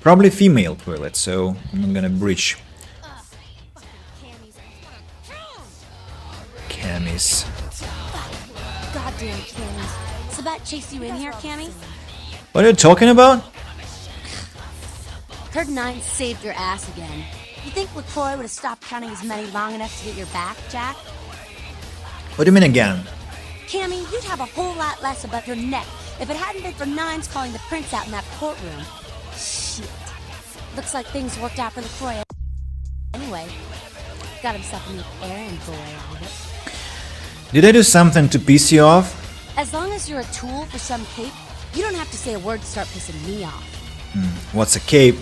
Speaker 1: Probably female toilet, so I'm not gonna breach. Camis.
Speaker 5: Goddamn Cammy. Sabat chased you in here, Cammy?
Speaker 1: What are you talking about?
Speaker 5: Heard Nine saved your ass again. You think LaCroix would have stopped counting his money long enough to get your back, Jack?
Speaker 1: What do you mean again?
Speaker 5: Cammy, you'd have a whole lot less above your neck if it hadn't been for Nines calling the prince out in that courtroom. Shit. Looks like things worked out for LaCroix. Anyway, got himself a new errand boy out of it.
Speaker 1: Did I do something to piss you off?
Speaker 5: As long as you're a tool for some cape, you don't have to say a word to start pissing me off.
Speaker 1: What's a cape?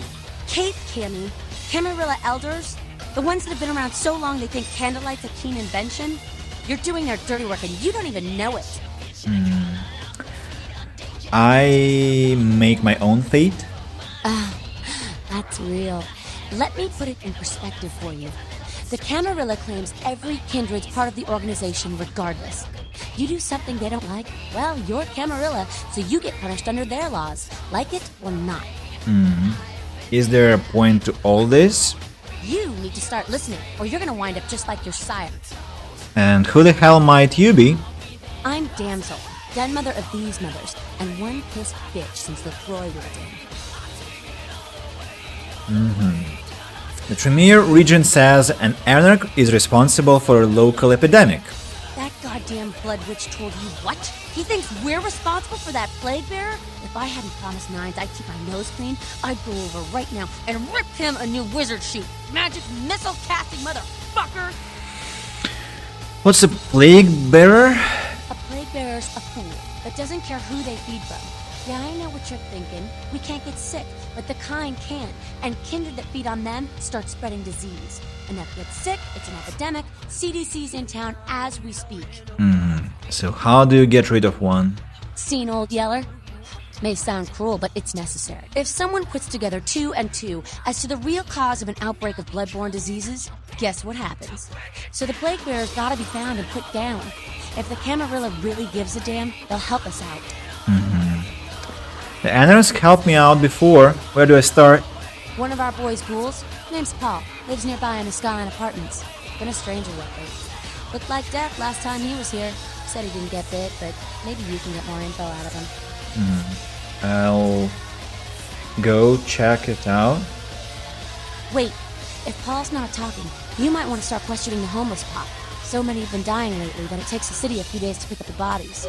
Speaker 5: Cape, Cammy. Camarilla elders, the ones that have been around so long they think candlelight's a keen invention, you're doing their dirty work and you don't even know it.
Speaker 1: I make my own fate?
Speaker 5: That's real. Let me put it in perspective for you. The Camarilla claims every kindred's part of the organization regardless. You do something they don't like, well, you're Camarilla, so you get punished under their laws, like it or not.
Speaker 1: Is there a point to all this?
Speaker 5: You need to start listening, or you're gonna wind up just like your sire.
Speaker 1: And who the hell might you be?
Speaker 5: I'm Damsel, den mother of these mothers, and one pissed bitch since the Croy went in.
Speaker 1: The Tremere region says an anarch is responsible for a local epidemic.
Speaker 5: That goddamn blood witch told you what? He thinks we're responsible for that plague bearer? If I hadn't promised Nines I'd keep my nose clean, I'd go over right now and rip him a new wizard shoot. Magic missile casting motherfucker!
Speaker 1: What's a plague bearer?
Speaker 5: A plague bearer's a fool that doesn't care who they feed from. Yeah, I know what you're thinking. We can't get sick, but the kind can. And kindred that feed on them start spreading disease. Enough gets sick, it's an epidemic. CDC's in town as we speak.
Speaker 1: So how do you get rid of one?
Speaker 5: Seen old Yeller? May sound cruel, but it's necessary. If someone puts together 2 and 2 as to the real cause of an outbreak of bloodborne diseases, guess what happens? So the plague bearers gotta be found and put down. If the Camarilla really gives a damn, they'll help us out.
Speaker 1: The anarchs helped me out before. Where do I start?
Speaker 5: One of our boys' ghouls, name's Paul, lives nearby in the Skyline Apartments. Been a stranger lately. Looked like death last time he was here. Said he didn't get bit, but maybe you can get more info out of him.
Speaker 1: I'll go check it out.
Speaker 5: Wait, if Paul's not talking, you might want to start questioning the homeless pop. So many have been dying lately that it takes the city a few days to pick up the bodies.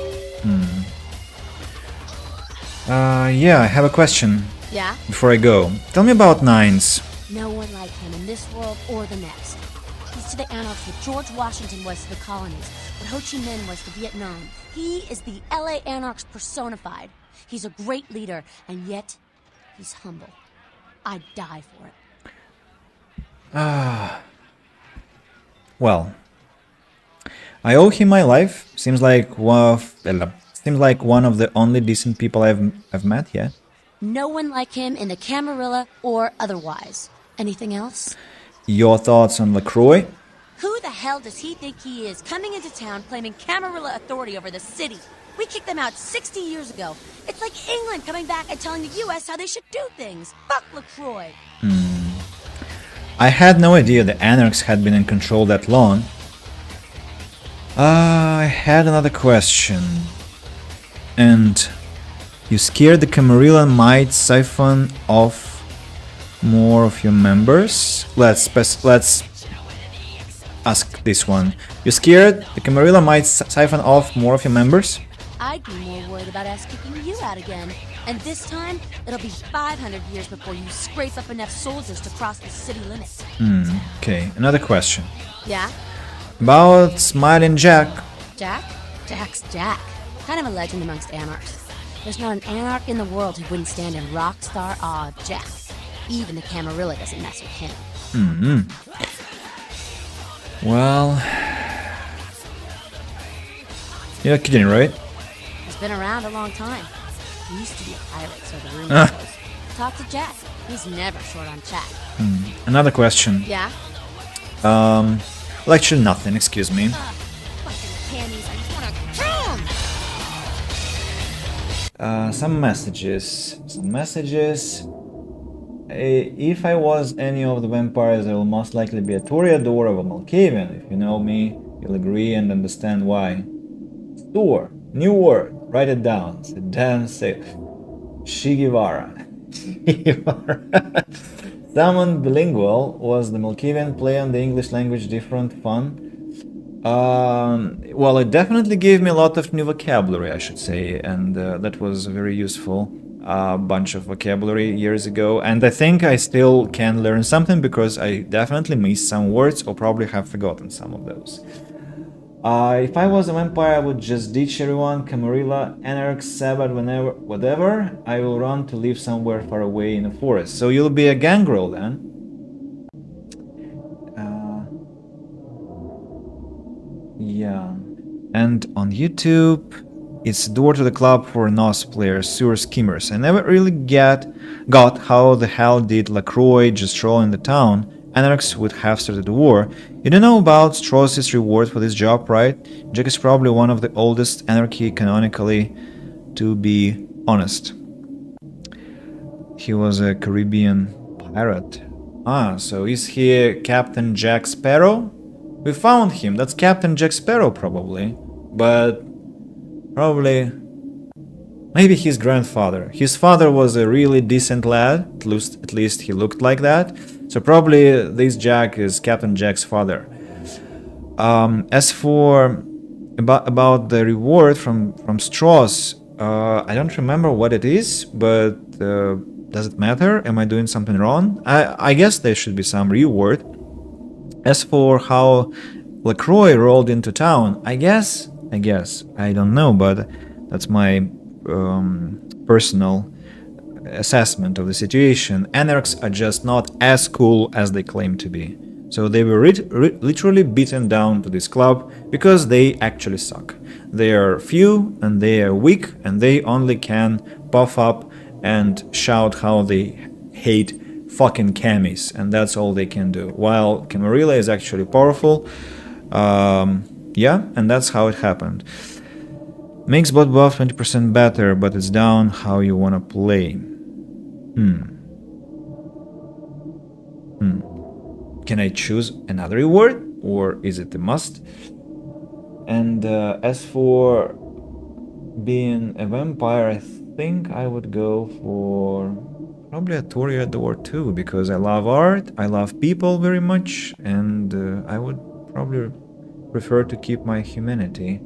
Speaker 1: Yeah, I have a question
Speaker 5: Yeah?
Speaker 1: before I go. Tell me about Nines.
Speaker 5: No one like him in this world or the next. He's to the anarchs what George Washington was to the colonies, what Ho Chi Minh was to Vietnam. He is the LA anarchs personified. He's a great leader, and yet he's humble. I'd die for it.
Speaker 1: Well, I owe him my life. Seems like one of the only decent people I've met yet.
Speaker 5: No one like him in the Camarilla or otherwise. Anything else?
Speaker 1: Your thoughts on LaCroix?
Speaker 5: Who the hell does he think he is, coming into town claiming Camarilla authority over the city? We kicked them out 60 years ago. It's like England coming back and telling the U.S. how they should do things. Fuck LaCroix.
Speaker 1: I had no idea the anarchs had been in control that long. I had another question. And you scared the Camarilla might siphon off more of your members? Let's ask this one. You scared the Camarilla might siphon off more of your members?
Speaker 5: I'd be more worried about us kicking you out again. And this time, it'll be 500 years before you scrape up enough soldiers to cross the city limits.
Speaker 1: Okay, another question.
Speaker 5: Yeah?
Speaker 1: About Smiling Jack.
Speaker 5: Jack? Jack's Jack. Kind of a legend amongst anarchs. There's not an anarch in the world who wouldn't stand in rock star awe of Jack. Even the Camarilla doesn't mess with him.
Speaker 1: Well... You're kidding, right?
Speaker 5: He's been around a long time. He used to be a pirate, so the rumor goes. Talk to Jack. He's never short on chat.
Speaker 1: Another question.
Speaker 5: Yeah?
Speaker 1: Lecture nothing, excuse me.
Speaker 5: Fucking panties, I just wanna kill him!
Speaker 1: Some messages. If I was any of the vampires, I will most likely be a Toreador of a Malkavian. If you know me, you'll agree and understand why. Store, new word, write it down. Sedan say Shigivara. Someone bilingual, was the Malkavian play on the English language different, fun? Well, it definitely gave me a lot of new vocabulary, I should say, and that was very useful. Bunch of vocabulary years ago, and I think I still can learn something because I definitely missed some words or probably have forgotten some of those. If I was a vampire, I would just ditch everyone, Camarilla, Anarchs, Sabbath, whatever. I will run to live somewhere far away in the forest. So you'll be a gangrel then? comment on YouTube. It's a door to the club for NOS players, sewer schemers. I never really got how the hell did LaCroix just roll in the town. Anarchs would have started a war. You don't know about Strauss's reward for this job, right? Jack is probably one of the oldest anarchy canonically, to be honest. He was a Caribbean pirate. Ah, so is he Captain Jack Sparrow? We found him. That's Captain Jack Sparrow, probably. But probably maybe his grandfather. His father was a really decent lad. At least he looked like that. So probably this Jack is Captain Jack's father. As for about the reward from Strauss, I don't remember what it is, but does it matter? Am I doing something wrong? I guess there should be some reward. As for how LaCroix rolled into town, I guess, I don't know, but that's my personal assessment of the situation. Anarchs are just not as cool as they claim to be. So they were literally beaten down to this club because they actually suck. They are few and they are weak and they only can puff up and shout how they hate fucking camis, and that's all they can do. While Camarilla is actually powerful. Yeah, and that's how it happened. Makes bot buff 20% better, but it's down how you wanna play. Can I choose another reward, or is it a must? And as for being a vampire, I think I would go for probably a Toreador too, because I love art, I love people very much, and I would probably prefer to keep my humanity.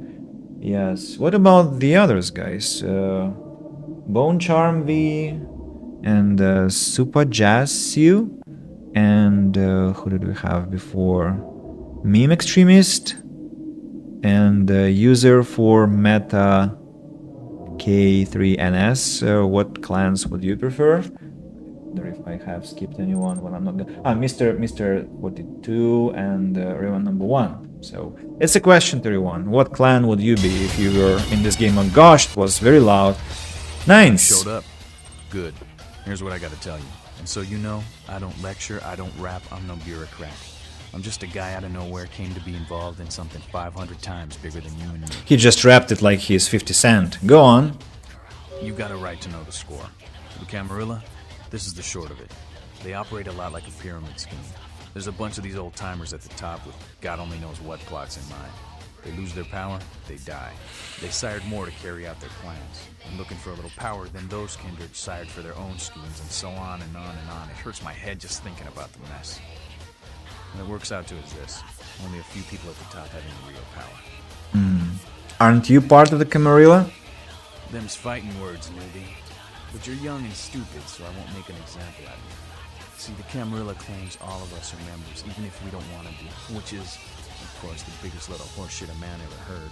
Speaker 1: Yes. What about the others, guys? Bone Charm V and Super Jazz Sue, and who did we have before? Meme Extremist and user for Meta K3NS. What clans would you prefer? I wonder if I have skipped anyone when I'm not gonna... Mr. 42 and Raven number 1. So it's a question to everyone. What clan would you be if you were in this game? Oh gosh, it was very loud. Nice.
Speaker 6: Showed up. Good. Here's what I gotta tell you. And so you know, I don't lecture, I don't rap, I'm no bureaucrat. I'm just a guy out of nowhere came to be involved in something 500 times bigger than you and me.
Speaker 1: He just rapped it like he's 50 Cent. Go on.
Speaker 6: You got a right to know the score. The Camarilla, this is the short of it. They operate a lot like a pyramid scheme. There's a bunch of these old timers at the top with God only knows what plots in mind. They lose their power, they die. They sired more to carry out their plans. And looking for a little power, then those kindred sired for their own schemes, and so on and on and on. It hurts my head just thinking about the mess. And it works out to is this. Only a few people at the top having the real power.
Speaker 1: Aren't you part of the Camarilla?
Speaker 6: Them's fighting words, newbie. But you're young and stupid, so I won't make an example out of you. See, the Camarilla claims all of us are members, even if we don't want to be, which is, of course, the biggest little horseshit a man ever heard.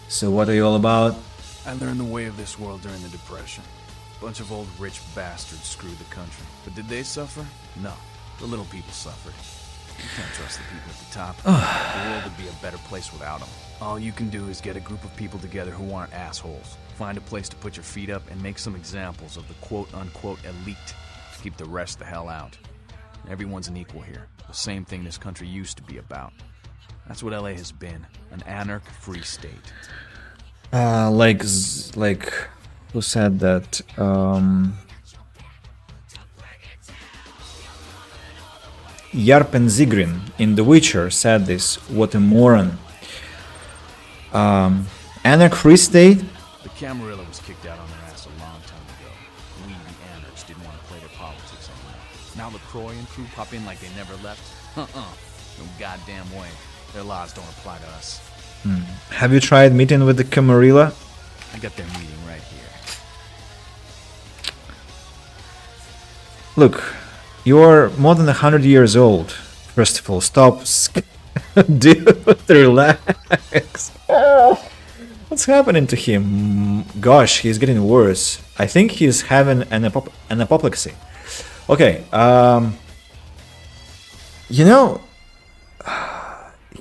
Speaker 1: So what are you all about?
Speaker 6: I learned the way of this world during the Depression. Bunch of old rich bastards screwed the country. But did they suffer? No. The little people suffered. You can't trust the people at the top. The world would be a better place without them. All you can do is get a group of people together who aren't assholes. Find a place to put your feet up and make some examples of the quote-unquote elite. Keep the rest the hell out. Everyone's an equal here. The same thing this country used to be about. That's what LA has been. An anarch-free state.
Speaker 1: Like who said that? Yarpen Zigrin in The Witcher said this. What a moron. Anarch-free state?
Speaker 6: The Camarilla was kicked out on their ass a long time ago. We, the anarchs, didn't want to play their politics anymore. Now LaCroix and crew pop in like they never left? No goddamn way. Their laws don't apply to us.
Speaker 1: Have you tried meeting with the Camarilla?
Speaker 6: I got their meeting right here.
Speaker 1: Look, you're more than 100 years old. First of all, stop. Dude, relax. What's happening to him? Gosh, he's getting worse. I think he's having an apoplexy. Okay, you know,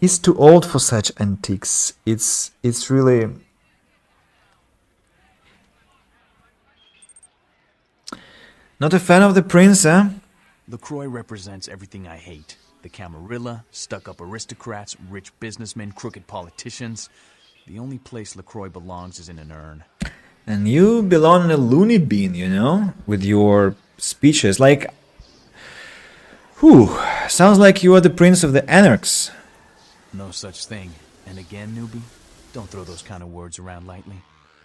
Speaker 1: He's too old for such antiques. It's really... Not a fan of the prince, huh?
Speaker 6: LaCroix represents everything I hate. The Camarilla, stuck-up aristocrats, rich businessmen, crooked politicians. The only place LaCroix belongs is in an urn.
Speaker 1: And you belong in a loony bin, you know? With your speeches. Like... Whew. Sounds like you are the prince of the anarchs.
Speaker 6: No such thing. And again, newbie, don't throw those kind of words around lightly.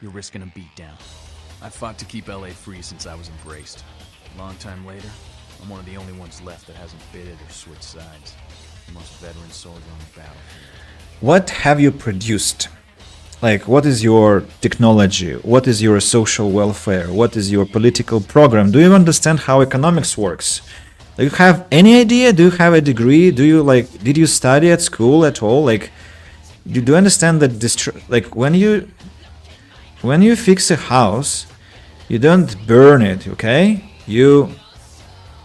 Speaker 6: You're risking a beatdown. I fought to keep LA free since I was embraced. A long time later, I'm one of the only ones left that hasn't bit it or switched sides. The most veteran soldier on the battlefield.
Speaker 1: What have you produced? Like, what is your technology? What is your social welfare? What is your political program? Do you understand how economics works? Do you have any idea? Do you have a degree? Do you, like, did you study at school at all? Like, you do understand that like, when you fix a house, you don't burn it, okay? You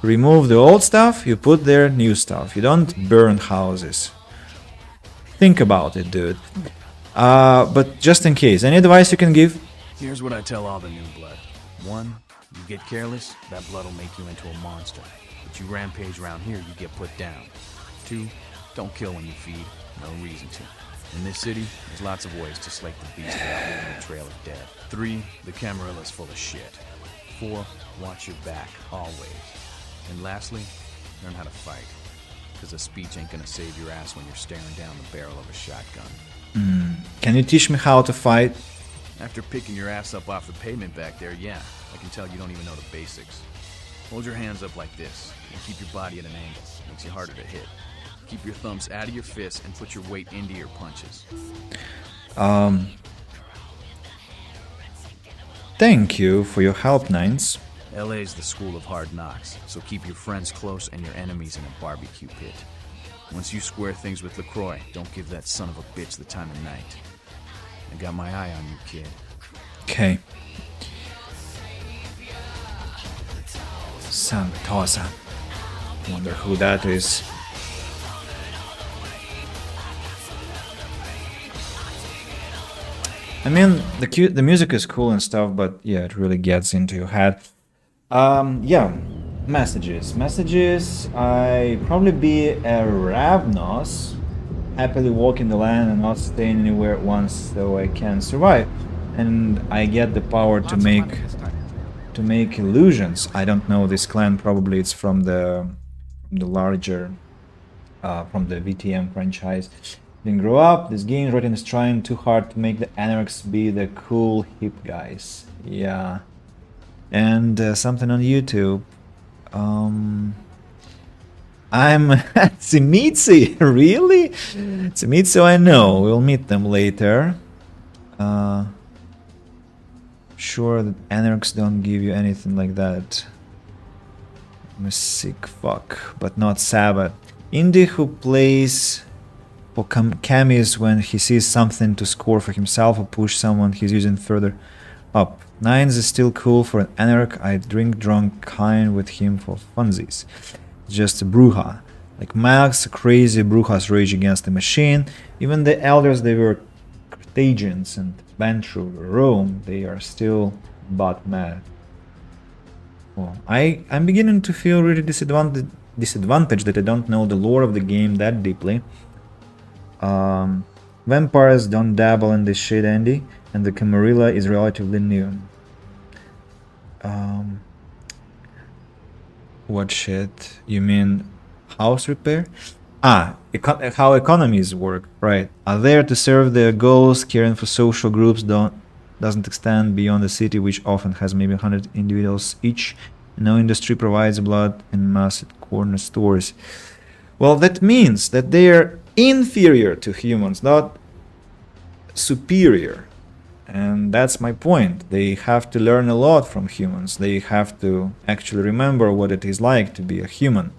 Speaker 1: remove the old stuff, you put there new stuff. You don't burn houses. Think about it, dude. But just in case, any advice you can give?
Speaker 6: Here's what I tell all the new blood. 1, you get careless, that blood will make you into a monster. But you rampage around here, you get put down. 2, don't kill when you feed. No reason to. In this city, there's lots of ways to slake the beast without leaving a trail of death. 3, the Camarilla's full of shit. 4, watch your back, always. And lastly, learn how to fight. Because a speech ain't gonna save your ass when you're staring down the barrel of a shotgun.
Speaker 1: Can you teach me how to fight?
Speaker 6: After picking your ass up off the pavement back there, yeah, I can tell you don't even know the basics. Hold your hands up like this, and keep your body at an angle. Makes you harder to hit. Keep your thumbs out of your fists and put your weight into your punches.
Speaker 1: Thank you for your help, Nines.
Speaker 6: LA's the school of hard knocks, so keep your friends close and your enemies in a barbecue pit. Once you square things with LaCroix, don't give that son of a bitch the time of night. I got my eye on you, kid.
Speaker 1: Okay. Santosa. Wonder who that is. I mean, the music is cool and stuff, but yeah, it really gets into your head. Yeah, messages. I probably be a Ravnos, happily walking the land and not staying anywhere at once, so I can survive. And I get the power to make illusions. I don't know this clan. Probably it's from the larger, from the VTM franchise. Didn't grow up. This game written is trying too hard to make the anarchs be the cool hip guys. Yeah. And something on YouTube. I'm Tsimitsi. Really? Tsimitsi, I know. We'll meet them later. Sure that anarchs don't give you anything like that. I'm a sick fuck, but not Sabbath. Indie who plays for camis when he sees something to score for himself or push someone he's using further up. Nines is still cool for an anarch. I drink drunk kind with him for funsies. Just a bruja. Like Max, crazy brujas rage against the machine. Even the elders, they were Carthaginians and went through Rome. They are still but mad. Oh, I'm beginning to feel really disadvantaged that I don't know the lore of the game that deeply. Vampires don't dabble in this shit, Andy, and the Camarilla is relatively new. What shit? You mean house repair? How economies work, right? Are there to serve their goals, caring for social groups doesn't extend beyond the city, which often has maybe 100 individuals each. No industry provides blood in mass at corner stores. Well, that means that they are inferior to humans, not superior. And that's my point. They have to learn a lot from humans. They have to actually remember what it is like to be a human.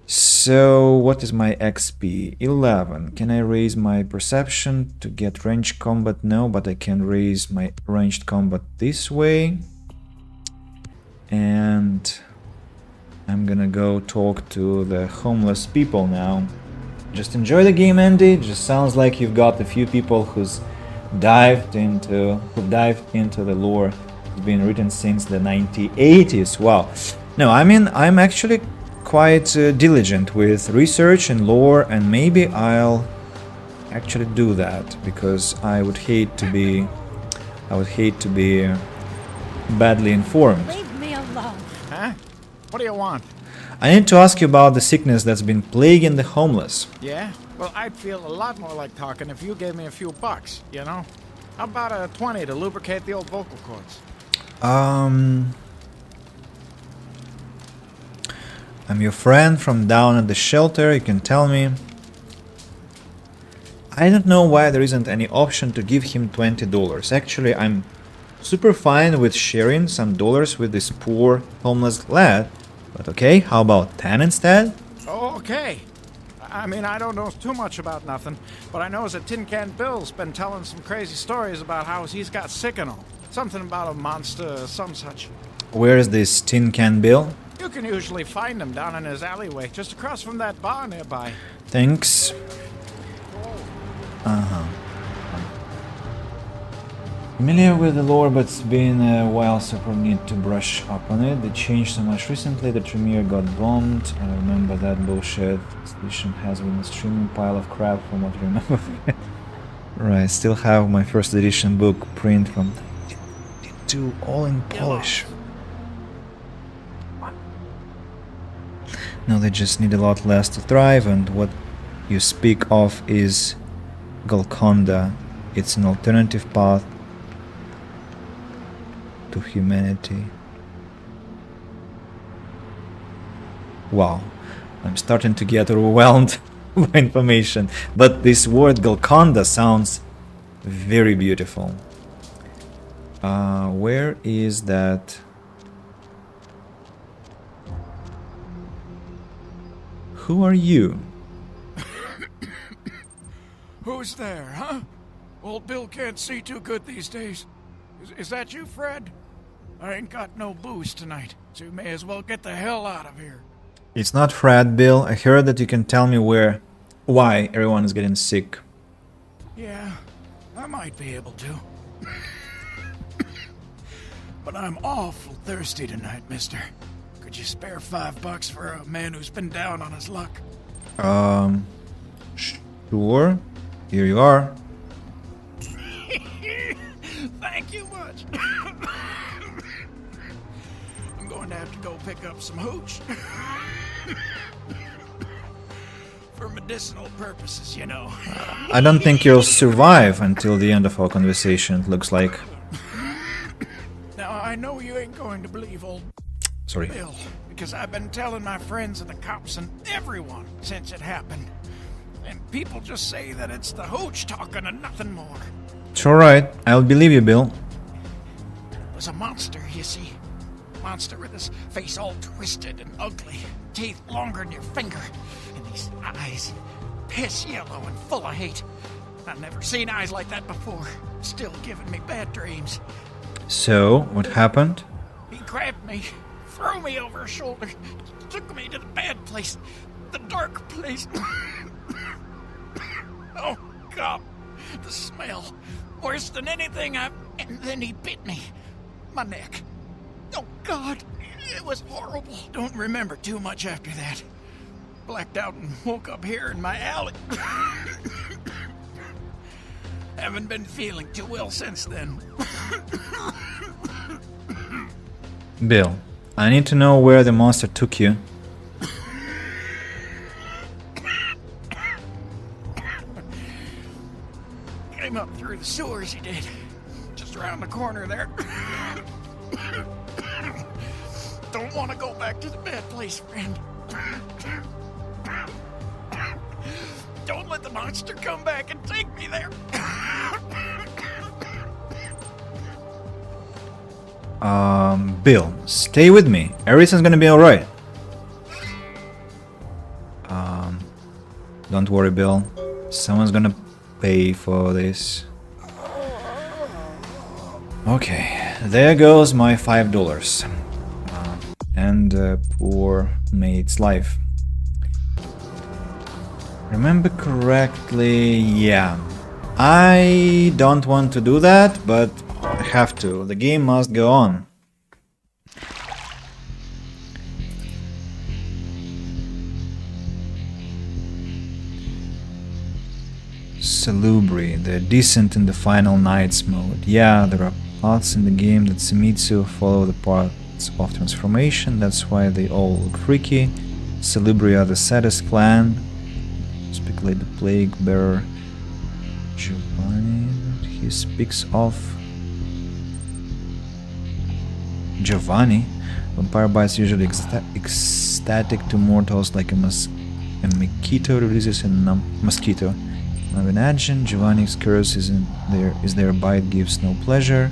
Speaker 1: So, what is my XP? 11. Can I raise my perception to get ranged combat? No, but I can raise my ranged combat this way. And I'm gonna go talk to the homeless people now. just enjoy the game, Andy. It just sounds like you've got a few people who dived into the lore. It's been written since the 1980s. Wow. No, I mean, I'm actually quite diligent with research and lore, and maybe I'll actually do that, because I would hate to be badly informed.
Speaker 2: Leave me alone.
Speaker 7: Huh? What do you want?
Speaker 1: I need to ask you about the sickness that's been plaguing the homeless.
Speaker 7: Yeah? Well, I'd feel a lot more like talking if you gave me a few bucks, you know? How about a 20 to lubricate the old vocal cords?
Speaker 1: I'm your friend from down at the shelter, you can tell me. I don't know why there isn't any option to give him $20. Actually, I'm super fine with sharing some dollars with this poor homeless lad. But okay, how about 10 instead?
Speaker 7: Oh, okay. I mean, I don't know too much about nothing, but I know that Tin Can Bill's been telling some crazy stories about how he's got sick and all. Something about a monster, some such.
Speaker 1: Where is this Tin Can Bill?
Speaker 7: You can usually find him down in his alleyway, just across from that bar nearby.
Speaker 1: Thanks. Familiar with the lore, but it's been a while, so probably need to brush up on it. They changed so much recently. The Tremere got bombed. I remember that bullshit. This edition has been a streaming pile of crap from what I remember. Right, still have my first edition book print from 1992, all in Polish. No, they just need a lot less to thrive, and what you speak of is Golconda. It's an alternative path to humanity. Wow, I'm starting to get overwhelmed by information, but this word Golconda sounds very beautiful. Where is that? Who are you?
Speaker 7: Who's there, huh? Old Bill can't see too good these days. Is that you, Fred? I ain't got no booze tonight, so you may as well get the hell out of here.
Speaker 1: It's not Fred, Bill. I heard that you can tell me why everyone is getting sick.
Speaker 7: Yeah, I might be able to. But I'm awful thirsty tonight, mister. Could you spare $5 for a man who's been down on his luck?
Speaker 1: Sure. Here you are.
Speaker 7: Thank you much. I'm going to have to go pick up some hooch. For medicinal purposes, you know.
Speaker 1: I don't think you'll survive until the end of our conversation, it looks like.
Speaker 7: Now, I know you ain't going to believe old
Speaker 1: Sorry.
Speaker 7: Bill, because I've been telling my friends and the cops and everyone since it happened. And people just say that it's the hooch talking and nothing more.
Speaker 1: It's alright, I'll believe you, Bill.
Speaker 7: It was a monster, you see. Monster with his face all twisted and ugly, teeth longer than your finger, and these eyes piss yellow and full of hate. I've never seen eyes like that before. Still giving me bad dreams.
Speaker 1: So, what happened?
Speaker 7: He grabbed me, threw me over his shoulder, took me to the bad place, the dark place. Oh, God, the smell. Worse than anything I've... And then he bit me. My neck. Oh, God, it was horrible. Don't remember too much after that. Blacked out and woke up here in my alley. Haven't been feeling too well since then.
Speaker 1: Bill, I need to know where the monster took you.
Speaker 7: Came up through the sewers, he did. Just around the corner there. Don't want to go back to the bad place, friend. Don't let the monster come back and take me there.
Speaker 1: Bill, stay with me. Everything's gonna be alright. Don't worry, Bill. Someone's gonna pay for this. Okay, there goes my $5. And poor mate's life. Remember correctly, yeah. I don't want to do that, but I have to. The game must go on. Salubri, they're decent in the final Knights mode. Yeah, there are paths in the game that Zenitsu follow the paths of transformation, that's why they all look freaky. Salubri are the saddest clan. Speculate the plague bearer Giovanni, he speaks of Giovanni. Vampire bites usually ecstatic to mortals like a mosquito releases a mosquito. Now imagine Giovanni's curse is their bite gives no pleasure.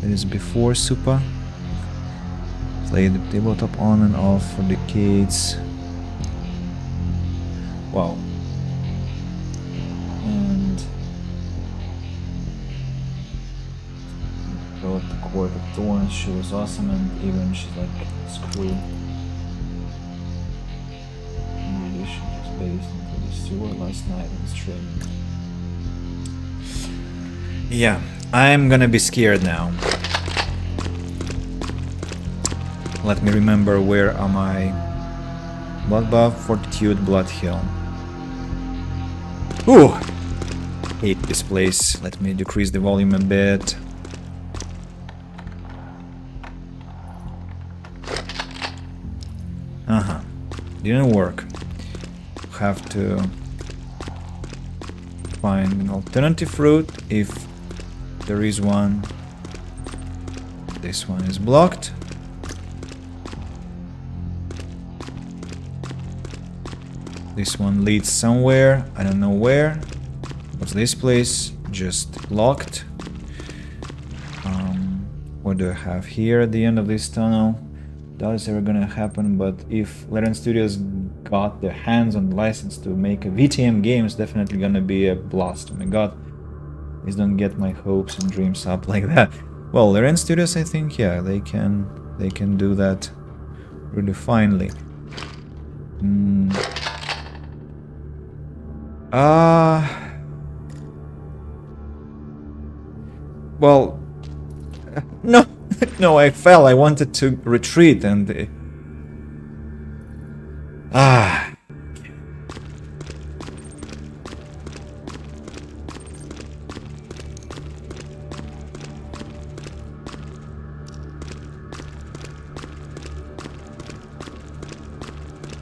Speaker 1: It is before Supa. Played the tabletop on and off for decades. Wow. And wrote the Court of Thorns. She was awesome, and even she's like, screw. New edition was based on the sewer last night in the stream. Yeah, I'm gonna be scared now. Let me remember, where am I? Bloodbath, Fortitude, Blood Hill. Ooh! Hate this place. Let me decrease the volume a bit. Didn't work. Have to find an alternative route if there is one. This one is blocked. This one leads somewhere, I don't know where. What's this place? Just locked. What do I have here at the end of this tunnel? That is ever gonna happen, but if Larian Studios got their hands on the license to make a VTM game, it's definitely gonna be a blast. Oh my god. Please don't get my hopes and dreams up like that. Well, Larian Studios, I think, yeah, they can do that really finely. Well, no, no, I fell. I wanted to retreat and...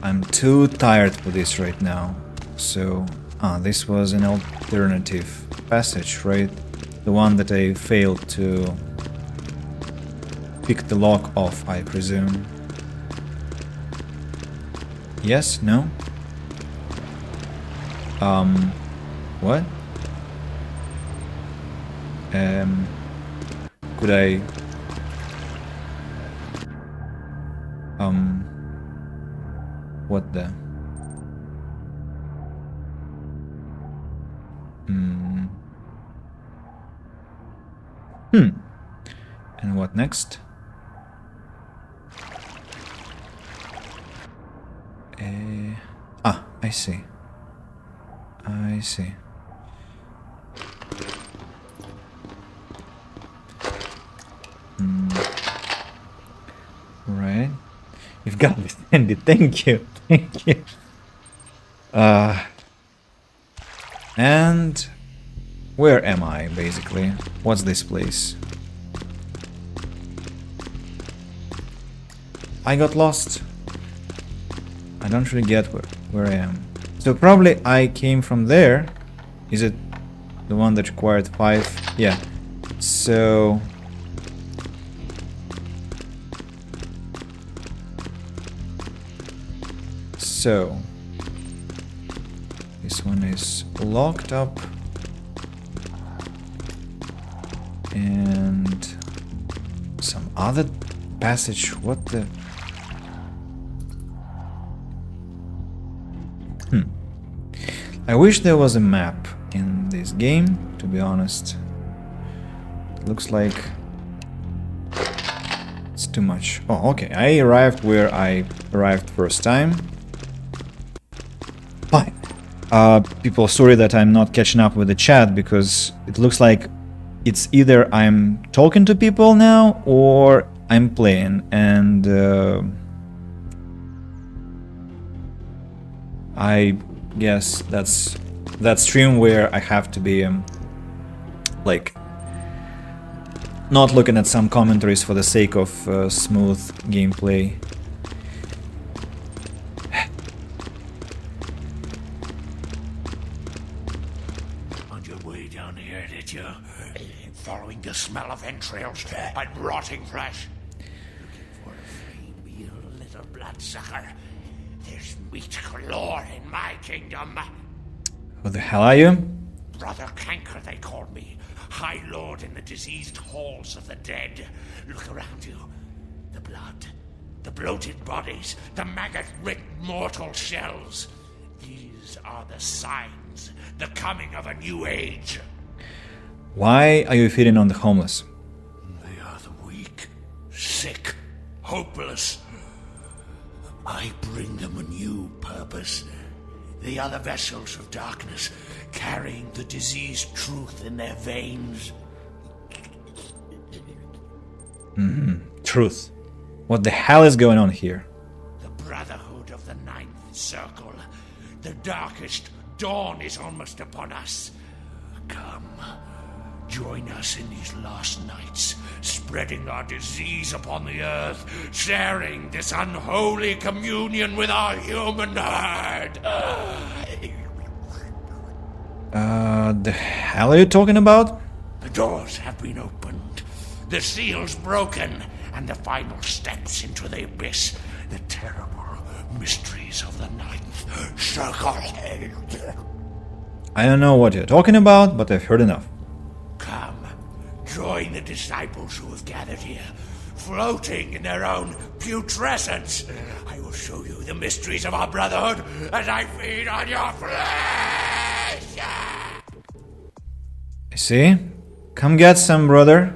Speaker 1: I'm too tired for this right now. So, this was an alternative passage, right? The one that I failed to pick the lock off, I presume. Yes? No? What? Could I... What the... And what next? I see. I see. Right. You've got this, Andy. Thank you. Thank you. And where am I, basically? What's this place? I got lost. I don't really get where I am. So probably I came from there. Is it the one that required 5? Yeah. So... this one is locked up. And some other passage. What the... I wish there was a map in this game, to be honest. It looks like it's too much. Oh, okay. I arrived where I arrived first time. Fine. people, sorry that I'm not catching up with the chat, because it looks like it's either I'm talking to people now or I'm playing, and I guess that's that stream where I have to be like not looking at some commentaries for the sake of smooth gameplay.
Speaker 7: On your way down here, did you? Following the smell of entrails and rotting flesh. Looking for a free meal, little bloodsucker. There's meat galore in my kingdom.
Speaker 1: Who the hell are you?
Speaker 7: Brother Canker, they called me. High Lord in the diseased halls of the dead. Look around you. The blood, the bloated bodies, the maggot-rid mortal shells. These are the signs, the coming of a new age.
Speaker 1: Why are you feeding on the homeless?
Speaker 7: They are the weak, sick, hopeless. I bring them a new purpose. They are the vessels of darkness, carrying the diseased truth in their veins.
Speaker 1: Truth. What the hell is going on here?
Speaker 7: The brotherhood of the Ninth Circle. The darkest dawn is almost upon us. Come, join us in these last nights, spreading our disease upon the earth, sharing this unholy communion with our human herd.
Speaker 1: The hell are you talking about?
Speaker 7: The doors have been opened, the seals broken, and the final steps into the abyss, the terrible mysteries of the Ninth Circle.
Speaker 1: I don't know what you're talking about, but I've heard enough.
Speaker 7: Come, join the disciples who have gathered here, floating in their own putrescence. I will show you the mysteries of our brotherhood as I feed on your flesh.
Speaker 1: I see. Come get some, brother.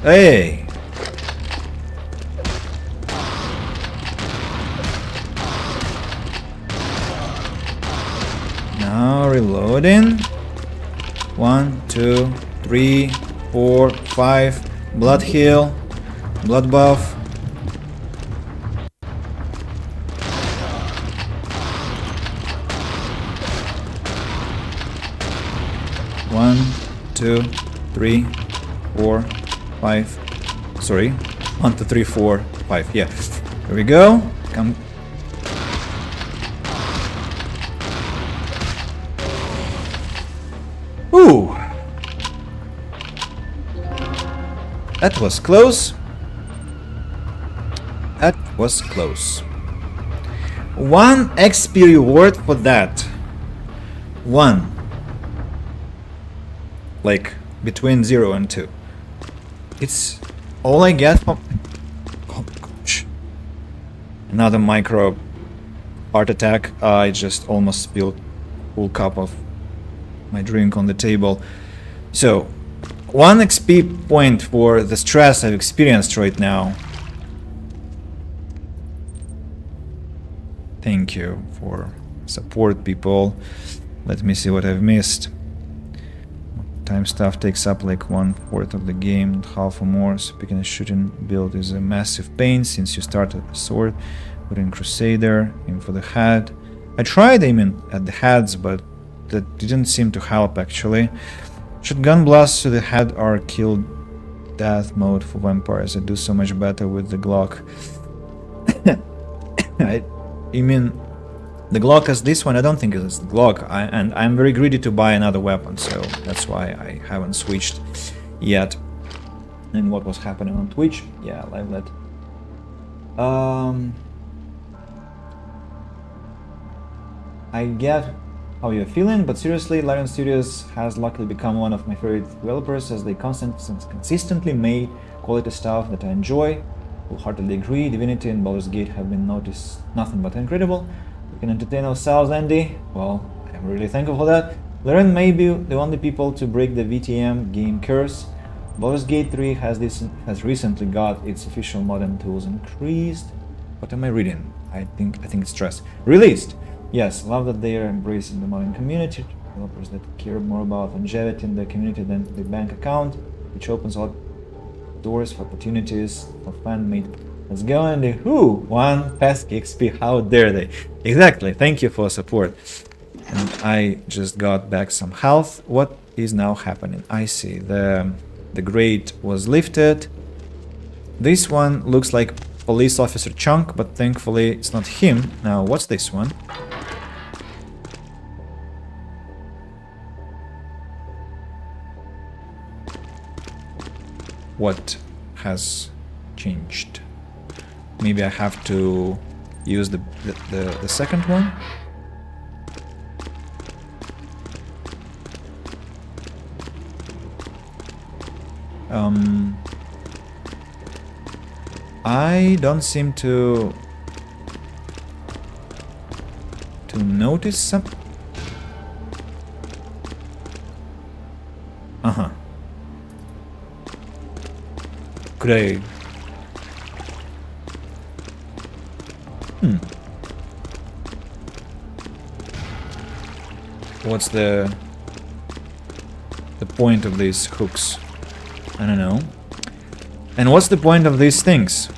Speaker 1: Hey! Now reloading. 1, 2, 3, 4, 5. Blood heal. Blood buff. One, 2, 3, 4, 5. Sorry. 1, 2, 3, 4, 5. Yeah. Here we go. Come. Ooh. That was close. That was close. 1 XP reward for that. 1. Like between 0 and 2. It's all I get from. Oh gosh. Another micro heart attack. I just almost spilled full cup of my drink on the table. So 1 XP point for the stress I've experienced right now. Thank you for support, people. Let me see what I've missed. Time stuff takes up like 1/4 of the game, half or more. So picking a shooting build is a massive pain since you start at the sword, putting Crusader, aim for the head. I tried aiming at the heads, but that didn't seem to help actually. Shotgun blasts to the head are kill death mode for vampires. I do so much better with the Glock. You mean the Glock as this one? I don't think it's the Glock, and I'm very greedy to buy another weapon, so that's why I haven't switched yet. And what was happening on Twitch? Yeah, live let. I get how you're feeling, but seriously, Larian Studios has luckily become one of my favorite developers, as they consistently made quality stuff that I enjoy. Wholeheartedly agree. Divinity and Baldur's Gate have been noticed nothing but incredible. We can entertain ourselves, Andy. Well, I'm really thankful for that. Larian may be the only people to break the VTM game curse. Baldur's Gate 3 has recently got its official modern tools increased. What am I reading? I think it's stress. Released. Yes, love that they are embracing the modern community. Developers that care more about longevity in the community than the bank account, which opens a lot of doors for opportunities for fan-made. Let's go and the who? One pesky XP. How dare they? Exactly. Thank you for support. And I just got back some health. What is now happening? I see. The grate was lifted. This one looks like police officer Chunk, but thankfully it's not him. Now, what's this one? What has changed? Maybe I have to use the second one? I don't seem to notice some. Could I? What's the point of these hooks? I don't know. And what's the point of these things?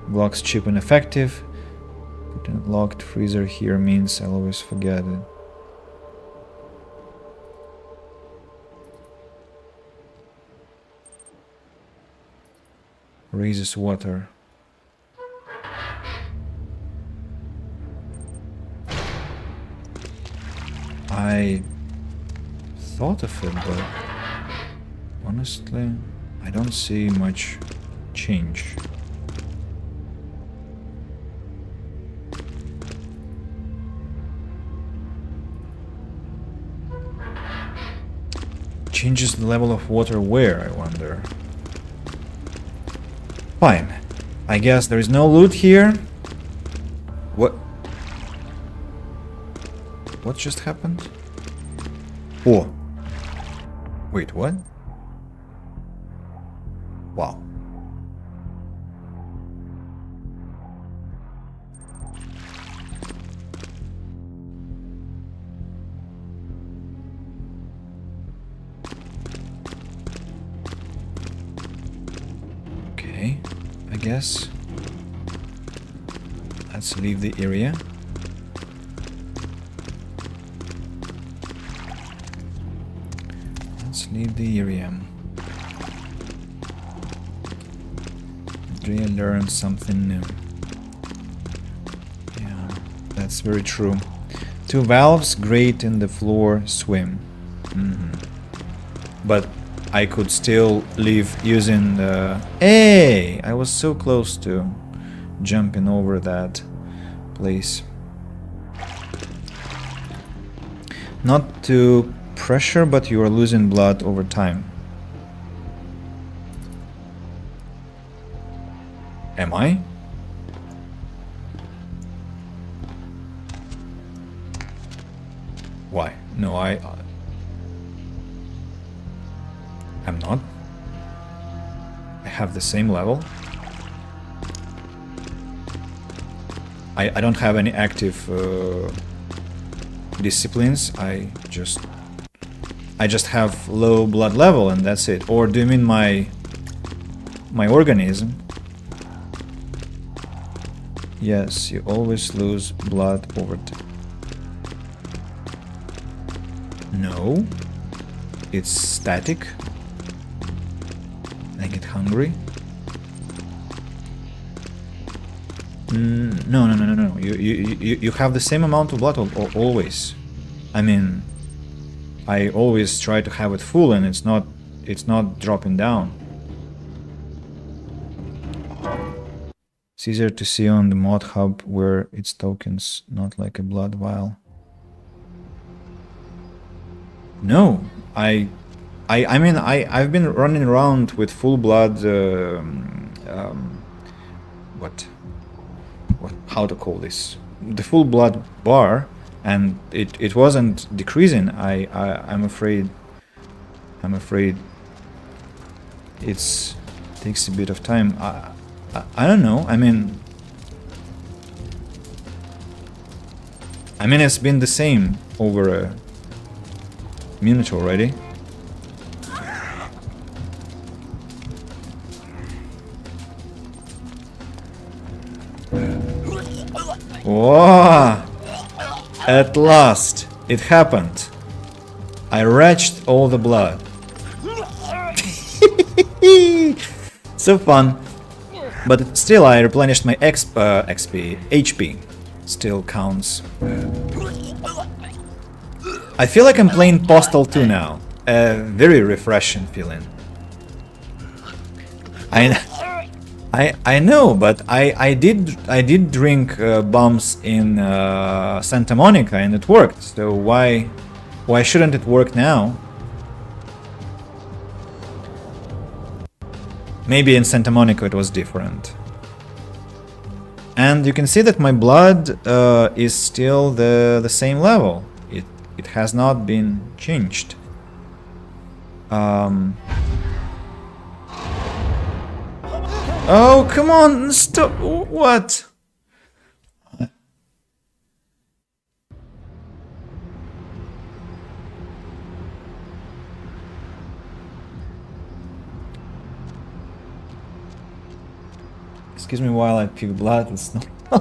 Speaker 1: Blocks cheap and effective. Put a locked freezer here means I'll always forget it. Raises water. I thought of it, but honestly, I don't see much change. Changes the level of water where, I wonder. Fine. I guess there is no loot here. What? What just happened? Oh. Wait, what? Wow. Okay, I guess. Let's leave the area. Let's leave the area. Did I learn something new? Yeah, that's very true. 2 valves, grate in the floor, swim. But I could still leave using the... Hey! I was so close to jumping over that place. Not to pressure, but you are losing blood over time. Am I? Why? No, I'm not. I have the same level. I don't have any active disciplines. I just have low blood level and that's it. Or do you mean my organism? Yes, you always lose blood over time. No, it's static. I get hungry. No. You have the same amount of blood always. I mean, I always try to have it full, and it's not dropping down. It's easier to see on the mod hub where its tokens, not like a blood vial. No, I mean, I've been running around with full blood, what? how to call this, the full blood bar, and it wasn't decreasing. I'm afraid it takes a bit of time. I don't know. I mean it's been the same over a minute already. Whoa! At last, it happened. I retched all the blood. So fun. But still, I replenished my XP. HP still counts. I feel like I'm playing Postal 2 now. A very refreshing feeling. I know, but I did drink bombs in Santa Monica and it worked. So why shouldn't it work now? Maybe in Santa Monica it was different. And you can see that my blood is still the same level. It has not been changed. Oh, come on, stop. What? Excuse me while I pick blood. It's not I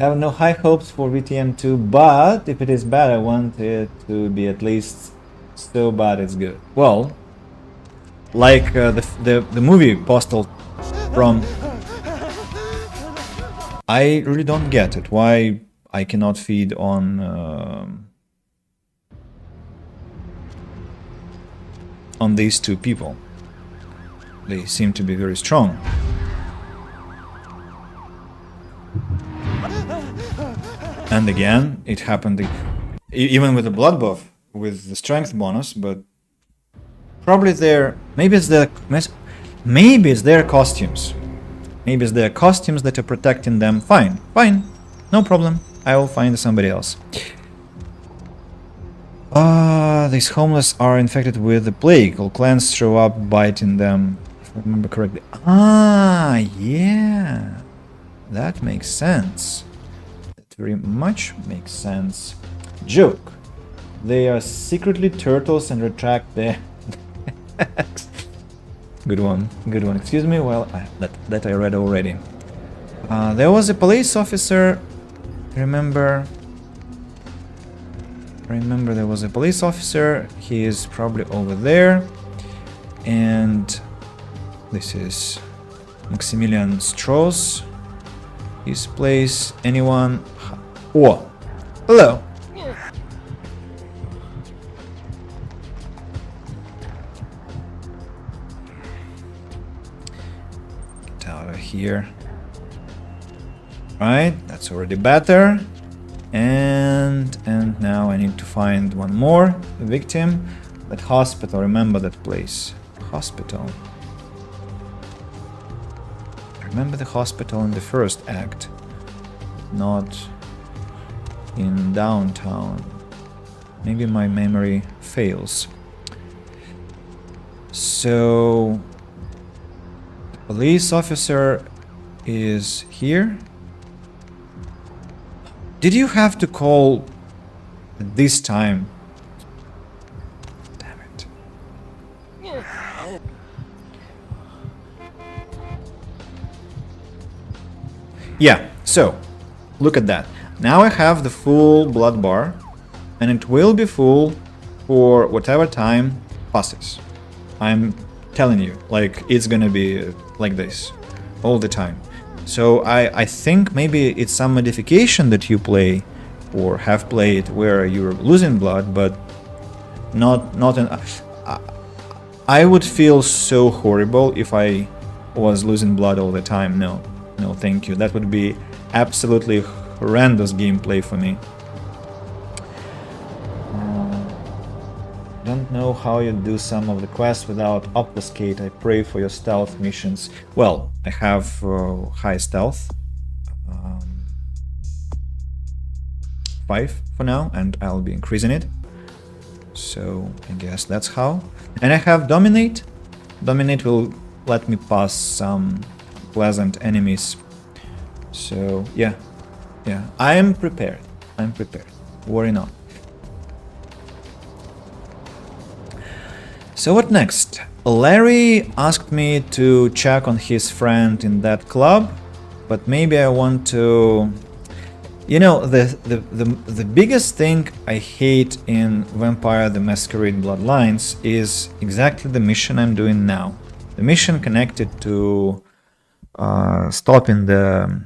Speaker 1: have no high hopes for VTM2, but if it is bad, I want it to be at least so bad it's good. Well, like the movie Postal from... I really don't get it. Why I cannot feed on these two people. They seem to be very strong. And again, it happened even with the blood buff, with the strength bonus, but probably maybe it's their costumes. Maybe it's their costumes that are protecting them. Fine, no problem. I will find somebody else. These homeless are infected with the plague. All clans show up biting them, if I remember correctly. Yeah, that makes sense. Very much makes sense. Joke. They are secretly turtles and retract their... Good one. Excuse me, well, that I read already. There was a police officer. Remember there was a police officer. He is probably over there. And this is Maximilian Strauss. His place. Anyone? Oh, hello. Get out of here. Right, that's already better. And now I need to find one more victim. That hospital. Remember that place. Hospital. Remember the hospital in the first act, not in downtown. Maybe my memory fails. So, the police officer is here. Did you have to call this time? Damn it. Yeah, so, look at that. Now I have the full blood bar, and it will be full for whatever time passes. I'm telling you, like, it's gonna be like this all the time. So I think maybe it's some modification that you play or have played where you're losing blood, but not an... I would feel so horrible if I was losing blood all the time. No, thank you. That would be absolutely horrendous gameplay for me. Don't know how you do some of the quests without obfuscate. I pray for your stealth missions. Well, I have high stealth. 5 for now, and I'll be increasing it. So I guess that's how. And I have Dominate. Dominate will let me pass some pleasant enemies. So yeah, I am prepared. I'm prepared. Worry not. So what next? Larry asked me to check on his friend in that club, but maybe I want to... You know, the biggest thing I hate in Vampire the Masquerade Bloodlines is exactly the mission I'm doing now. The mission connected to stopping the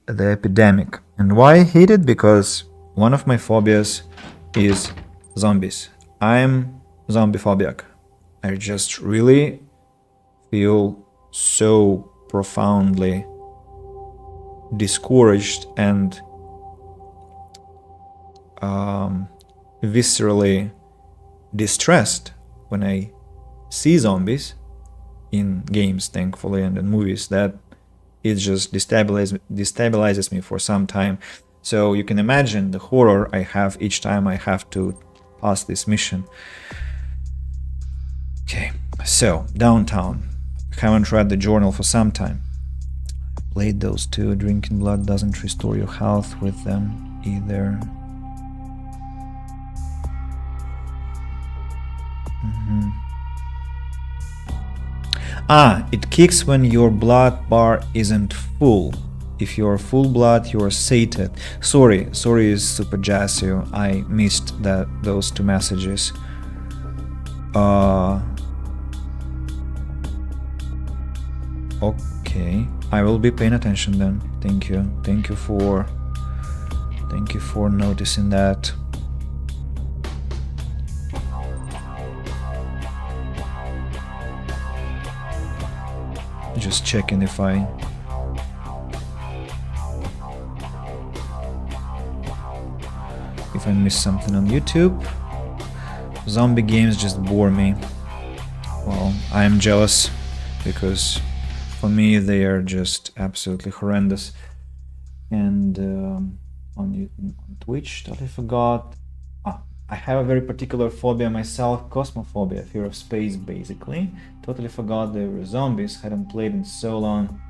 Speaker 1: epidemic. And why I hate it? Because one of my phobias is zombies. I'm zombie phobic. I just really feel so profoundly discouraged and viscerally distressed when I see zombies in games, thankfully, and in movies, that it just destabilizes me for some time. So you can imagine the horror I have each time I have to pass this mission. Okay, so downtown. Haven't read the journal for some time. Played those two. Drinking blood doesn't restore your health with them either. It kicks when your blood bar isn't full. If you're full blood, you're sated. Sorry, Super Jassio. I missed those two messages. Okay, I will be paying attention then. Thank you for noticing that. Just checking if I missed something on YouTube. Zombie games just bore me. Well, I am jealous because for me they are just absolutely horrendous. And on Twitch, totally forgot. I have a very particular phobia myself, cosmophobia, fear of space basically. Totally forgot there were zombies, hadn't played in so long.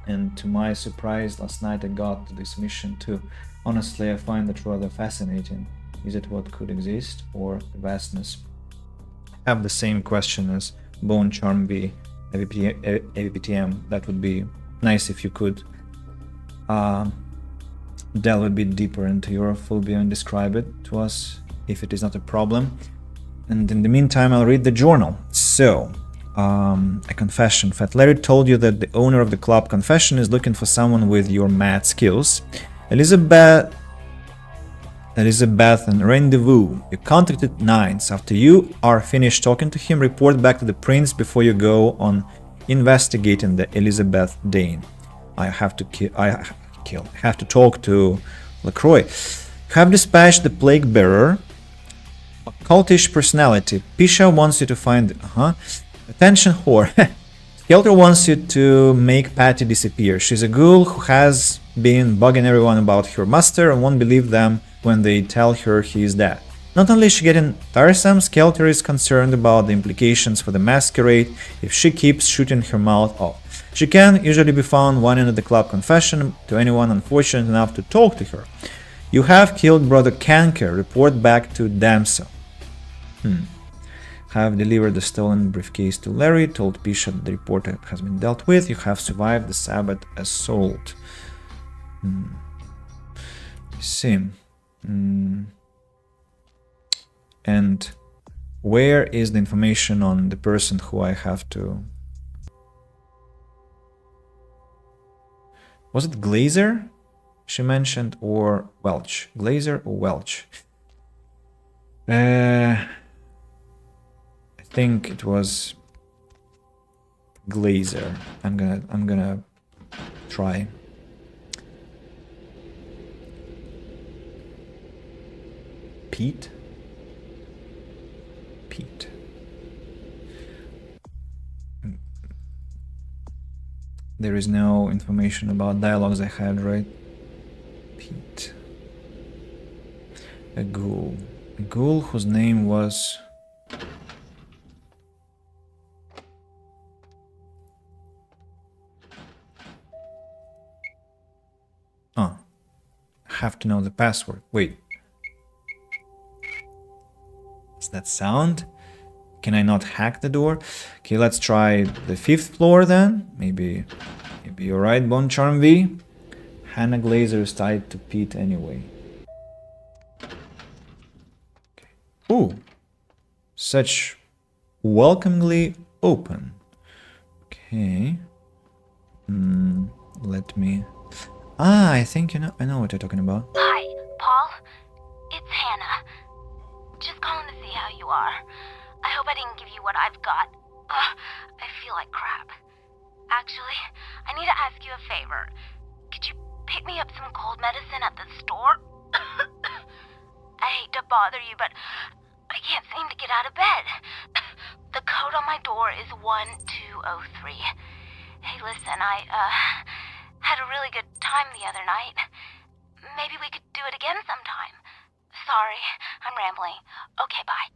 Speaker 1: And to my surprise, last night I got to this mission too. Honestly, I find that rather fascinating. Is it what could exist, or the vastness? I have the same question as Bone Charm B, AVPTM. That would be nice if you could delve a bit deeper into your phobia and describe it to us, if it is not a problem. And in the meantime, I'll read the journal. So, a confession. Fat Larry told you that the owner of the club Confession is looking for someone with your mad skills. Elizabeth and Rendezvous. You contacted Nines. After you are finished talking to him, report back to the prince before you go on investigating the Elizabeth Dane. I have to talk to LaCroix. You have dispatched the Plague Bearer, a cultish personality. Pisha wants you to find... Attention, whore. Skelter wants you to make Patty disappear. She's a ghoul who has been bugging everyone about her master and won't believe them when they tell her he is dead. Not only is she getting tiresome, Skelter is concerned about the implications for the Masquerade if she keeps shooting her mouth off. She can usually be found whining at the club Confession to anyone unfortunate enough to talk to her. You have killed Brother Canker. Report back to Damsel. Have delivered the stolen briefcase to Larry. Told Pisha that the report has been dealt with. You have survived the Sabbath assault. See. And where is the information on the person who I have to... Was it Glazer she mentioned, or Welch? Glazer or Welch? I think it was Glazer. I'm gonna try. Pete. there is no information about dialogues I had, right? Pete. A ghoul. A ghoul whose name was... Oh. I have to know the password. Wait. What's that sound? Can I not hack the door? Okay, let's try the 5th floor then. Maybe you're right, Bone Charm V. Hannah Glazer is tied to Pete anyway. Okay. Ooh. Such welcomingly open. Okay. Let me... I think I know what you're talking about.
Speaker 8: Hi, Paul. It's Hannah. Just calling to see how you are. I hope I didn't give you what I've got. I feel like crap. Actually, I need to ask you a favor. Could you pick me up some cold medicine at the store? I hate to bother you, but I can't seem to get out of bed. The code on my door is 1203. Hey, listen, I had a really good time the other night. Maybe we could do it again sometime. Sorry, I'm rambling. Okay, bye.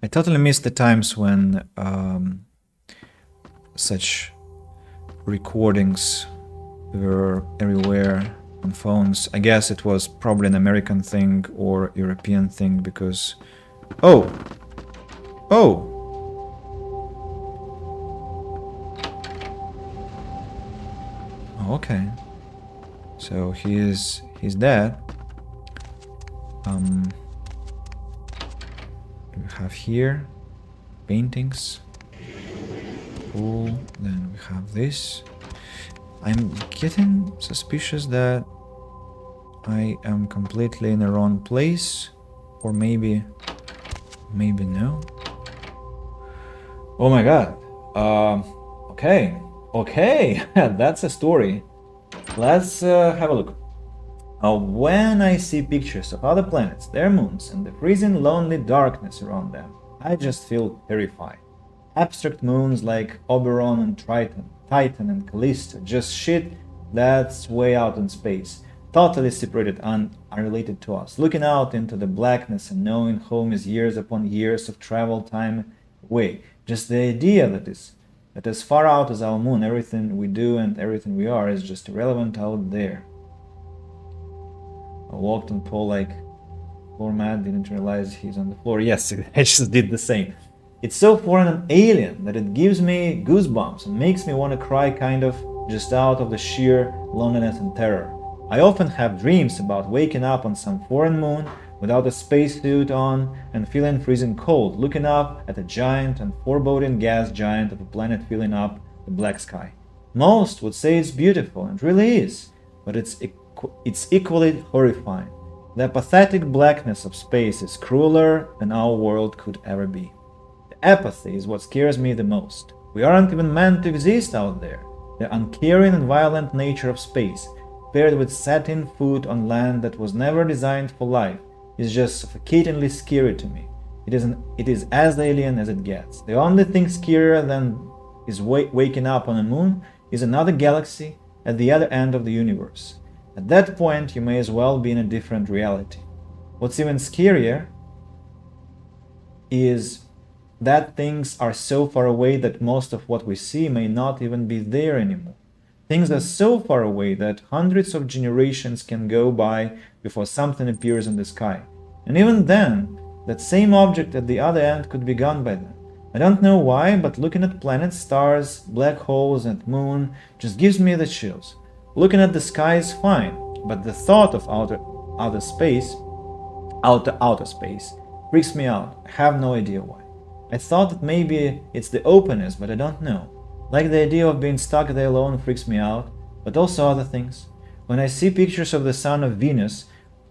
Speaker 1: I totally missed the times when such recordings were everywhere on phones. I guess it was probably an American thing or European thing because... Oh! Oh! Okay. So he's dead. We have here paintings. Cool. Then we have this. I'm getting suspicious that I am completely in the wrong place, or maybe no. Oh my god. Okay, that's a story. Let's have a look. When I see pictures of other planets, their moons, and the freezing lonely darkness around them, I just feel terrified. Abstract moons like Oberon and Titan and Callisto, just shit that's way out in space, totally separated and unrelated to us, looking out into the blackness and knowing home is years upon years of travel time away. Just the idea that as far out as our moon, everything we do and everything we are is just irrelevant out there. I walked on Paul like floor mat, didn't realize he's on the floor. Yes, I just did the same. It's so foreign and alien that it gives me goosebumps and makes me want to cry kind of just out of the sheer loneliness and terror. I often have dreams about waking up on some foreign moon without a spacesuit on and feeling freezing cold, looking up at a giant and foreboding gas giant of a planet filling up the black sky. Most would say it's beautiful, and it really is, but it's equally horrifying. The apathetic blackness of space is crueler than our world could ever be. The apathy is what scares me the most. We aren't even meant to exist out there. The uncaring and violent nature of space, paired with setting foot on land that was never designed for life, is just suffocatingly scary to me. It is as alien as it gets. The only thing scarier than is waking up on a moon is another galaxy at the other end of the universe. At that point, you may as well be in a different reality. What's even scarier is that things are so far away that most of what we see may not even be there anymore. Things are so far away that hundreds of generations can go by before something appears in the sky. And even then, that same object at the other end could be gone by then. I don't know why, but looking at planets, stars, black holes, and moon just gives me the chills. Looking at the sky is fine, but the thought of outer space freaks me out. I have no idea why. I thought that maybe it's the openness, but I don't know. Like the idea of being stuck there alone freaks me out, but also other things. When I see pictures of the sun of Venus,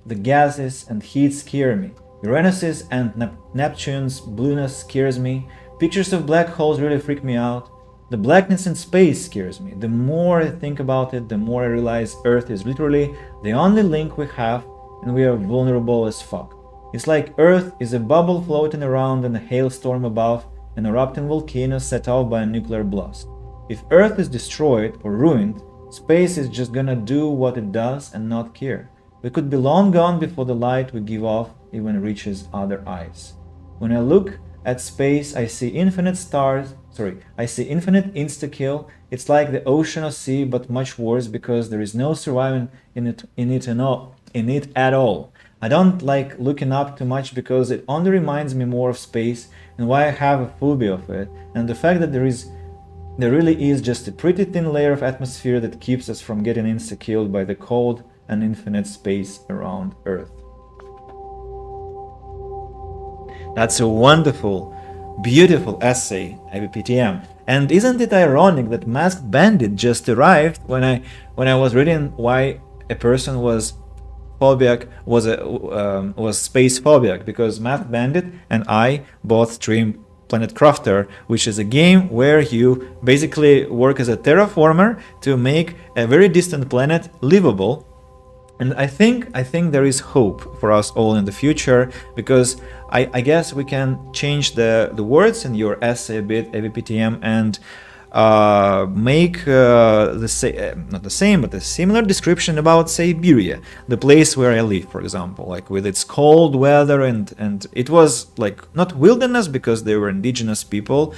Speaker 1: the gases and heat scare me. Uranus's and Neptune's blueness scares me. Pictures of black holes really freak me out. The blackness in space scares me. The more I think about it, the more I realize Earth is literally the only link we have, and we are vulnerable as fuck. It's like Earth is a bubble floating around in a hailstorm above an erupting volcano set off by a nuclear blast. If Earth is destroyed or ruined, space is just gonna do what it does and not care. We could be long gone before the light we give off even reaches other eyes. When I look at space, I see infinite stars. I see infinite insta-kill. It's like the ocean or sea, but much worse because there is no surviving in it at all. I don't like looking up too much because it only reminds me more of space and why I have a phobia of it, and the fact that there really is just a pretty thin layer of atmosphere that keeps us from getting insta-killed by the cold and infinite space around Earth. That's a wonderful, beautiful essay, IBPTM. And isn't it ironic that Masked Bandit just arrived when I was reading why a person was space phobic, because Masked Bandit and I both stream Planet Crafter, which is a game where you basically work as a terraformer to make a very distant planet livable. And I think there is hope for us all in the future, because I guess we can change the words in your essay a bit, AVPTM, and make not the same, but a similar description about Siberia, the place where I live, for example, like with its cold weather, and it was like not wilderness because they were indigenous people,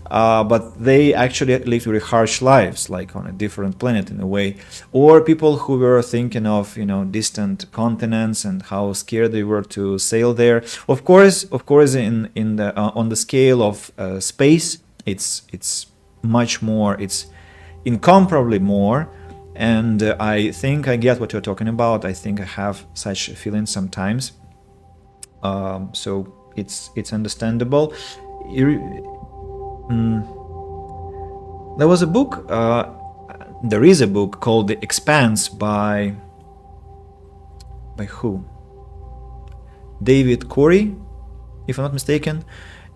Speaker 1: but they actually lived very harsh lives, like on a different planet in a way, or people who were thinking of, distant continents and how scared they were to sail there. Of course, in the on the scale of space, it's much more, it's incomparably more, and I think I get what you're talking about. I think I have such a feeling sometimes, so it's understandable. There was a book, there is a book called The Expanse by who? David Corey, if I'm not mistaken.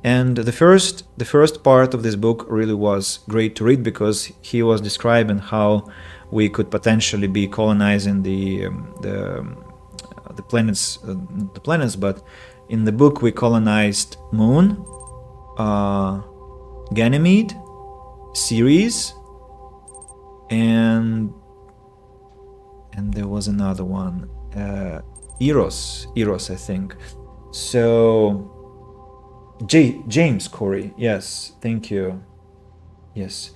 Speaker 1: And the first part of this book really was great to read, because he was describing how we could potentially be colonizing the planets, but in the book we colonized Moon, Ganymede, Ceres, and there was another one, Eros, I think. So James Corey, yes, thank you. Yes.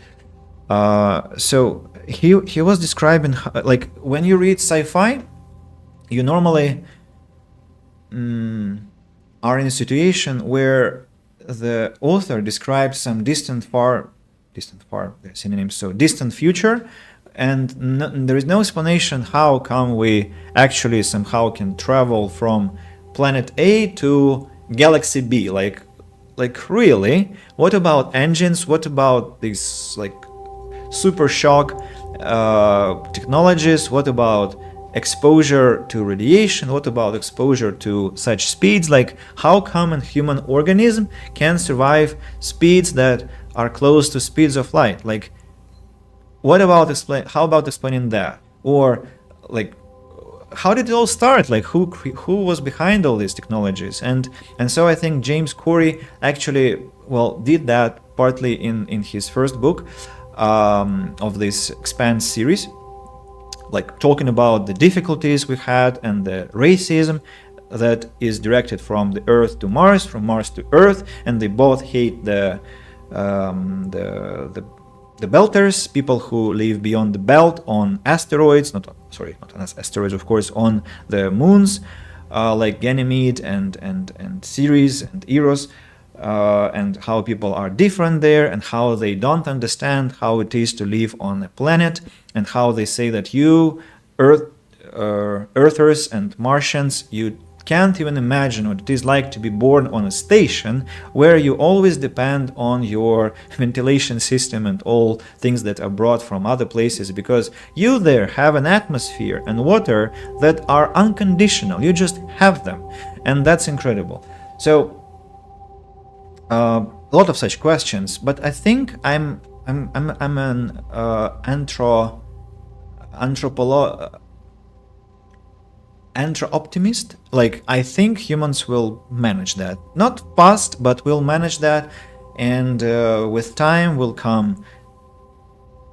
Speaker 1: So he was describing how, like, when you read sci-fi, you normally are in a situation where the author describes some distant far, synonyms, so distant future, and there is no explanation how come we actually somehow can travel from planet A to galaxy B, like really, what about engines, what about these like super shock technologies, what about exposure to radiation, what about exposure to such speeds, like how come a human organism can survive speeds that are close to speeds of light, like how about explaining that, or like how did it all start, like who was behind all these technologies, and so I think James Corey actually did that partly in his first book of this Expanse series, like talking about the difficulties we had and the racism that is directed from the Earth to Mars, from Mars to Earth, and they both hate the belters, people who live beyond the belt on asteroids, not on asteroids, of course, on the moons, like Ganymede and Ceres and Eros, and how people are different there, and how they don't understand how it is to live on a planet, and how they say that you, Earthers and Martians, you can't even imagine what it is like to be born on a station where you always depend on your ventilation system and all things that are brought from other places, because you there have an atmosphere and water that are unconditional. You just have them, and that's incredible. So a lot of such questions, but I think I'm an anthro-optimist. Like, I think humans will manage that, not fast, but we'll manage that, and with time will come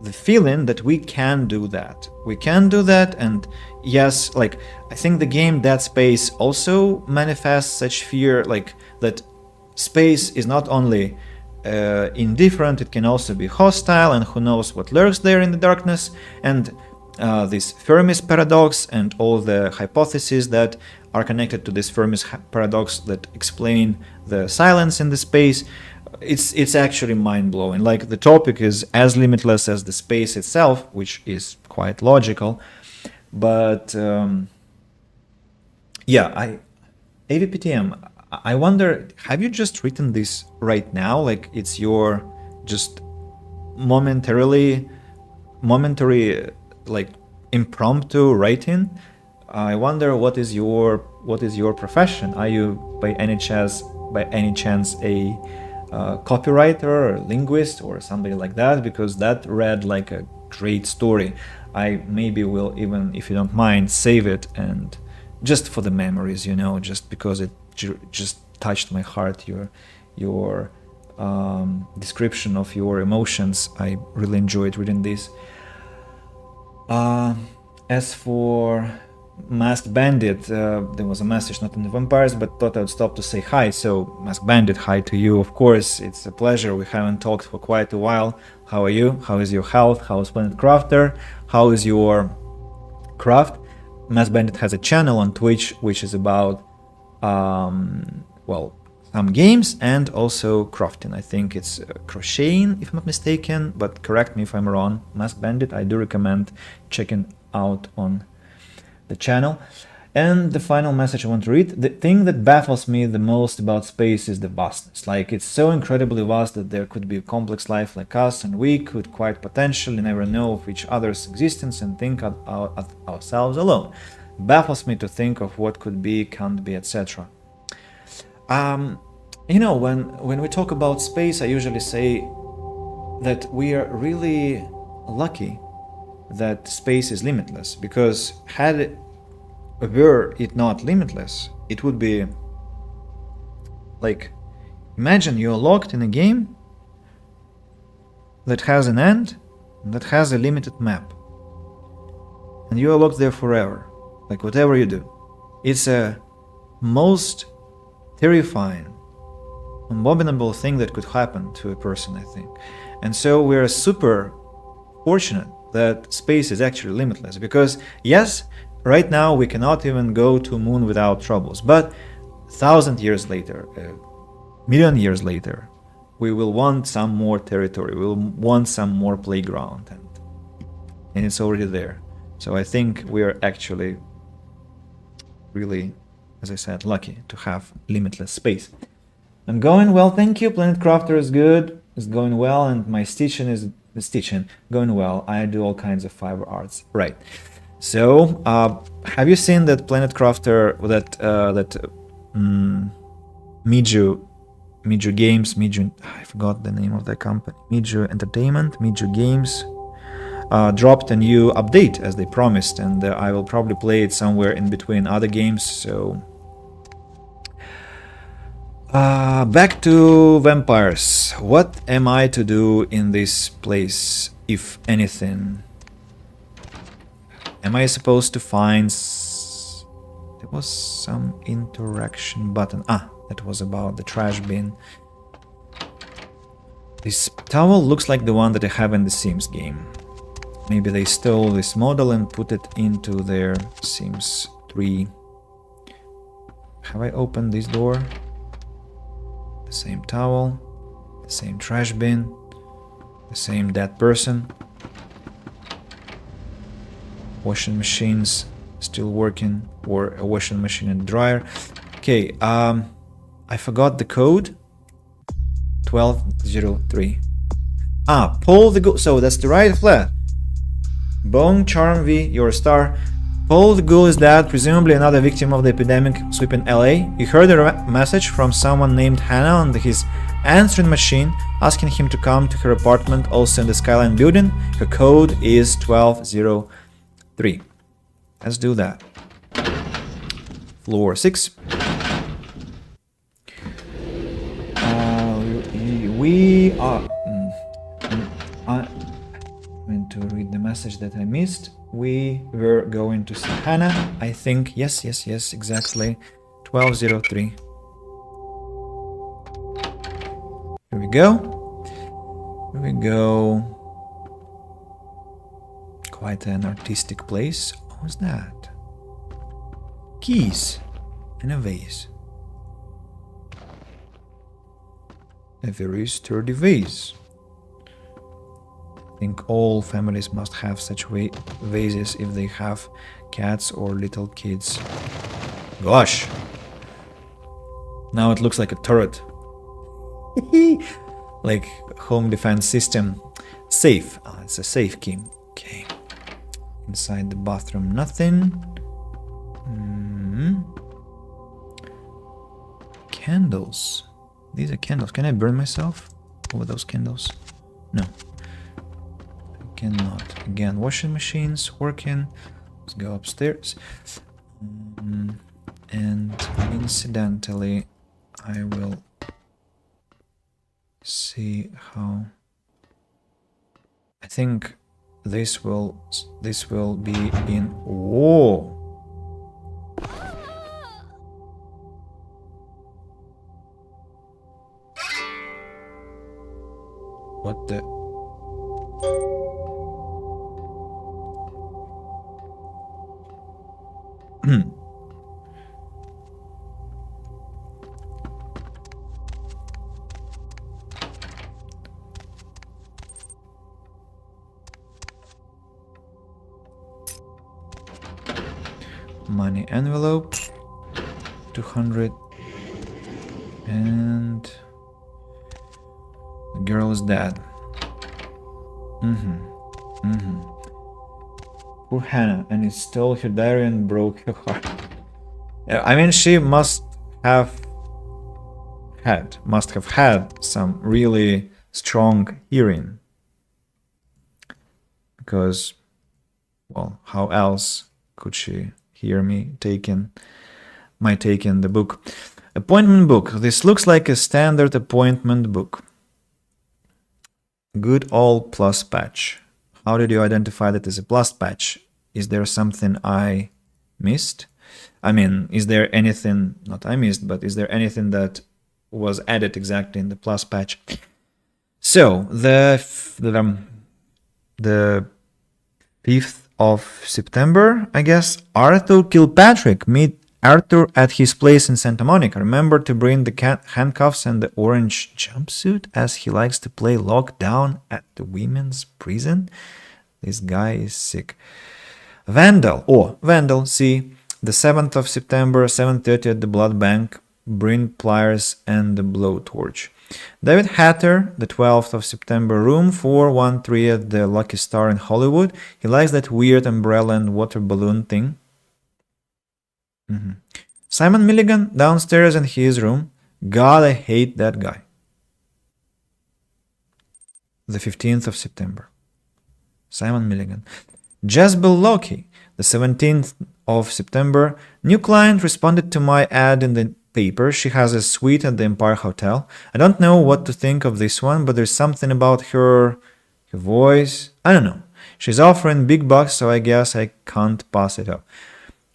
Speaker 1: the feeling that we can do that. We can do that, and yes, like I think the game Dead Space also manifests such fear, like that space is not only indifferent, it can also be hostile, and who knows what lurks there in the darkness. And this Fermi's paradox and all the hypotheses that are connected to this Fermi's paradox that explain the silence in the space, it's actually mind-blowing. Like the topic is as limitless as the space itself, which is quite logical. But yeah, AVPTM, I wonder, have you just written this right now? Like it's your just momentary like impromptu writing? I wonder what is your profession? Are you by any chance a copywriter or linguist or somebody like that? Because that read like a great story. I maybe will, even if you don't mind, save it, and just for the memories, you know, just because it just touched my heart. Your description of your emotions, I really enjoyed reading this. As for Masked Bandit, there was a message not in the vampires, but thought I would stop to say hi. So Masked Bandit, hi to you, of course. It's a pleasure. We haven't talked for quite a while. How are you? How is your health? How is Planet Crafter? How is your craft? Masked Bandit has a channel on Twitch which is about well, some games and also crafting. I think it's crocheting, if I'm not mistaken, but correct me if I'm wrong. Masked Bandit, I do recommend checking out on the channel. And the final message I want to read: the thing that baffles me the most about space is the vastness. Like, it's so incredibly vast that there could be a complex life like us, and we could quite potentially never know of each other's existence and think of ourselves alone. Baffles me to think of what could be, can't be, etc. You know, when we talk about space, I usually say that we are really lucky that space is limitless, because were it not limitless, it would be like, imagine you're locked in a game that has an end, that has a limited map, and you are locked there forever. Like, whatever you do, it's a most terrifying, abominable thing that could happen to a person, I think. And so we're super fortunate that space is actually limitless, because yes, right now we cannot even go to moon without troubles, but 1,000 years later, a million years later, we will want some more territory, we will want some more playground, and it's already there. So I think we are actually really, as I said, lucky to have limitless space. I'm going well, thank you. Planet Crafter is good, it's going well, and my stitching is going well. I do all kinds of fiber arts, right? So, have you seen that Planet Crafter, that Miju Games, I forgot the name of the company, Miju Entertainment, Miju Games, dropped a new update as they promised, and I will probably play it somewhere in between other games. So back to vampires. What am I to do in this place, if anything? Am I supposed to find... There was some interaction button. That was about the trash bin. This towel looks like the one that I have in the Sims game. Maybe they stole this model and put it into their Sims 3. Have I opened this door? The same towel, the same trash bin, the same dead person. Washing machines still working, or a washing machine and dryer. Okay, I forgot the code. 1203. Paul the Ghoul. So that's the right flat. Bone Charm V, you're a star. Paul the Ghoul is dead, presumably another victim of the epidemic sweeping LA. He heard a message from someone named Hannah on his answering machine, asking him to come to her apartment, also in the Skyline building. Her code is 1203. Let's do that. Floor 6. We are... want to read the message that I missed. We were going to see Hannah, I think. Yes, exactly. 1203. Here we go. Here we go. Quite an artistic place. What was that? Keys and a vase. A very sturdy vase. I think all families must have such vases if they have cats or little kids. Gosh! Now it looks like a turret. Like home defense system. Safe. Oh, it's a safe key. Okay. Inside the bathroom, nothing. Candles. These are candles. Can I burn myself over those candles? No. Cannot. Again, washing machines working. Let's go upstairs. And incidentally, I will see how. I think this will be in. Whoa! What the? Money envelope 200 and the girl is dead. Poor Hannah, and it stole her diary and broke her heart. I mean, she must have had some really strong hearing, because, well, how else could she hear me taking the book? Appointment book. This looks like a standard appointment book. Good old plus patch. How did you identify that as a plus patch? Is there something I missed? I mean, is there anything, not I missed, but is there anything that was added exactly in the plus patch? So, the 5th of September, I guess, Arthur Kilpatrick. Meet Arthur at his place in Santa Monica. Remember to bring the handcuffs and the orange jumpsuit, as he likes to play lockdown at the women's prison. This guy is sick. Vandal, see, the 7th of September, 7:30 at the blood bank. Bring pliers and the blowtorch. David Hatter, the 12th of September, room 413 at the Lucky Star in Hollywood. He likes that weird umbrella and water balloon thing. Simon Milligan, downstairs in his room. God, I hate that guy. The 15th of September. Simon Milligan. Jezebel Loki, the 17th of September. New client responded to my ad in the paper. She has a suite at the Empire Hotel. I don't know what to think of this one, but there's something about her voice. I don't know. She's offering big bucks, so I guess I can't pass it up.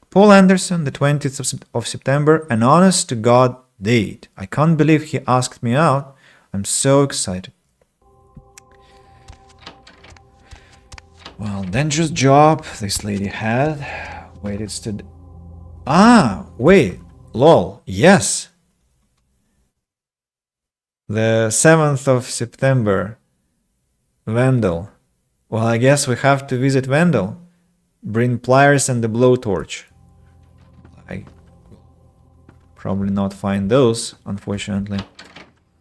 Speaker 1: Paul Anderson, the 20th of September, an honest to God date. I can't believe he asked me out. I'm so excited. Well, dangerous job this lady had. Wait, it's to... wait. Lol. Yes. The 7th of September. Vandal. Well, I guess we have to visit Vandal. Bring pliers and the blowtorch. I will probably not find those, unfortunately.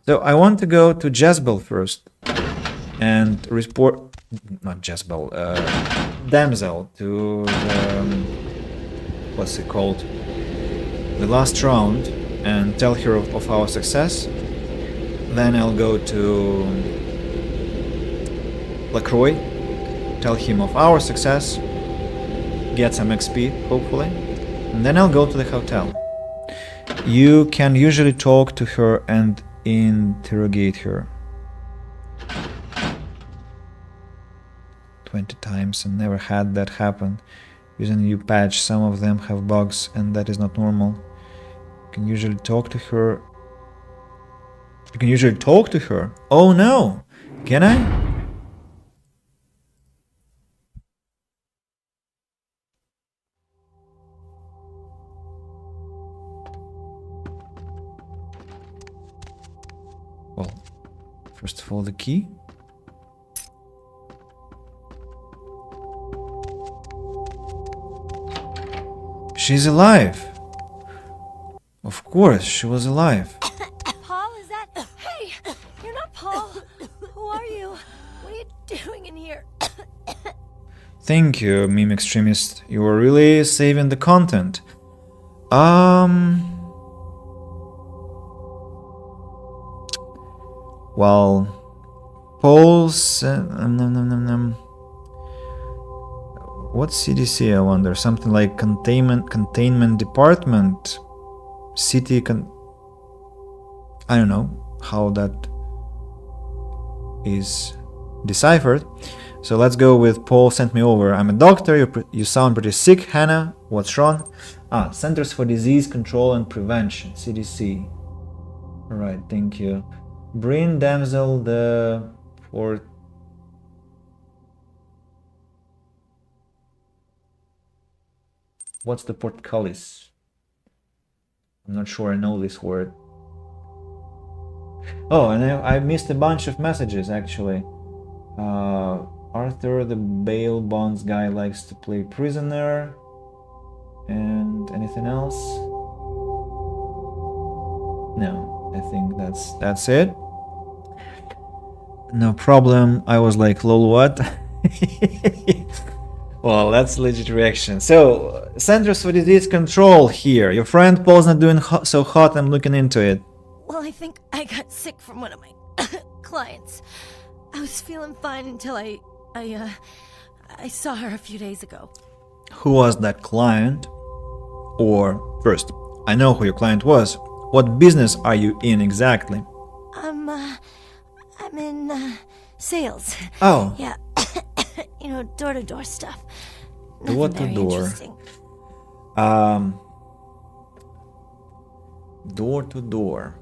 Speaker 1: So I want to go to Jezebel first and report... Not Jezebel, Damsel to the... what's it called? The last round, and tell her of our success. Then I'll go to LaCroix, tell him of our success, get some XP, hopefully, and then I'll go to the hotel. You can usually talk to her and interrogate her. 20 times and never had that happen. Using a new patch, some of them have bugs and that is not normal. You can usually talk to her. You can usually talk to her? Oh no! Can I? Well, first of all, the key. She's alive. Of course, she was alive.
Speaker 2: Paul, is that? Hey, you're not Paul. Who are you? What are you doing in here?
Speaker 1: Thank you, meme extremist. You were really saving the content. Well, Paul's. What's CDC? I wonder. Something like containment department, I don't know how that is deciphered. So let's go with Paul sent me over. I'm a doctor. You sound pretty sick, Hannah. What's wrong? Centers for Disease Control and Prevention, CDC. All right, thank you. Bring damsel the port. What's the portcullis? I'm not sure I know this word. Oh, and I missed a bunch of messages actually. Arthur, the bail bonds guy, likes to play prisoner. And anything else? No, I think that's it. No problem. I was like, lol, what? Well, that's a legit reaction. So, Centers for Disease Control here. Your friend Paul's not doing so hot. I'm looking into it.
Speaker 2: Well, I think I got sick from one of my clients. I was feeling fine until I saw her a few days ago.
Speaker 1: Who was that client? Or, first, I know who your client was. What business are you in exactly?
Speaker 2: I'm in sales.
Speaker 1: Oh.
Speaker 2: Yeah. You know, door-to-door stuff.
Speaker 1: Door-to-door. Door-to-door.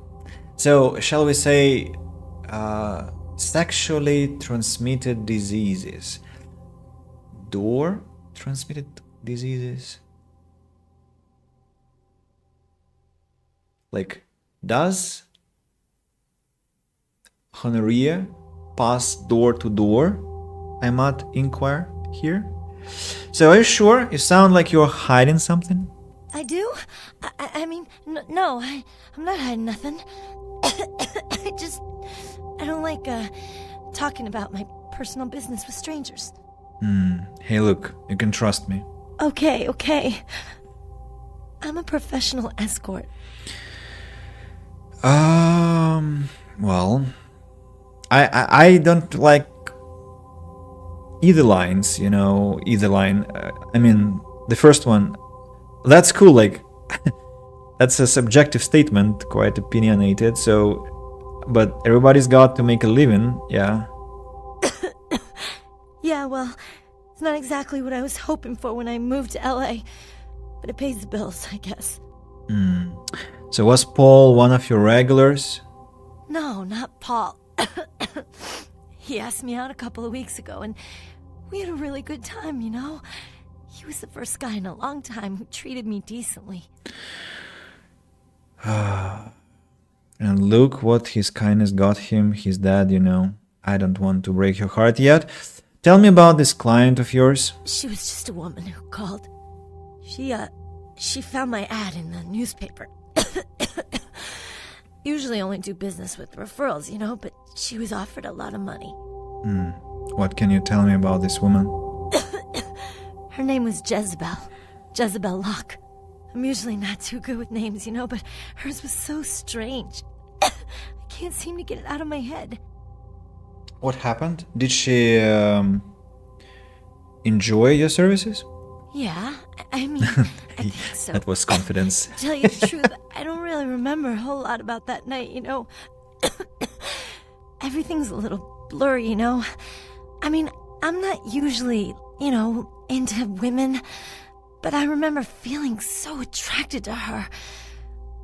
Speaker 1: So, shall we say, sexually transmitted diseases. Door-transmitted diseases? Like, does gonorrhea pass door to door? I might inquire here. So, are you sure? You sound like you're hiding something.
Speaker 2: I do? I mean, no, I'm not hiding nothing. I don't like talking about my personal business with strangers.
Speaker 1: Hey, look, you can trust me.
Speaker 2: Okay. I'm a professional escort.
Speaker 1: Well, I don't like either lines, you know, either line. I mean, the first one, that's cool, like, that's a subjective statement, quite opinionated, so, but everybody's got to make a living, yeah.
Speaker 2: Yeah, well, it's not exactly what I was hoping for when I moved to LA, but it pays the bills, I guess.
Speaker 1: So was Paul one of your regulars?
Speaker 2: No, not Paul. He asked me out a couple of weeks ago, and we had a really good time, you know? He was the first guy in a long time who treated me decently.
Speaker 1: And look what his kindness got him, his dad, you know. I don't want to break your heart yet. Tell me about this client of yours.
Speaker 2: She was just a woman who called. She found my ad in the newspaper. Usually only do business with referrals, you know, but she was offered a lot of money.
Speaker 1: What can you tell me about this woman?
Speaker 2: Her name was Jezebel Locke. I'm usually not too good with names, you know, but hers was so strange. I can't seem to get it out of my head.
Speaker 1: What happened? Did she enjoy your services?
Speaker 2: Yeah, I mean, I think so.
Speaker 1: That was confidence.
Speaker 2: To tell you the truth, I don't really remember a whole lot about that night, you know. Everything's a little blurry, you know. I mean, I'm not usually, you know, into women, but I remember feeling so attracted to her.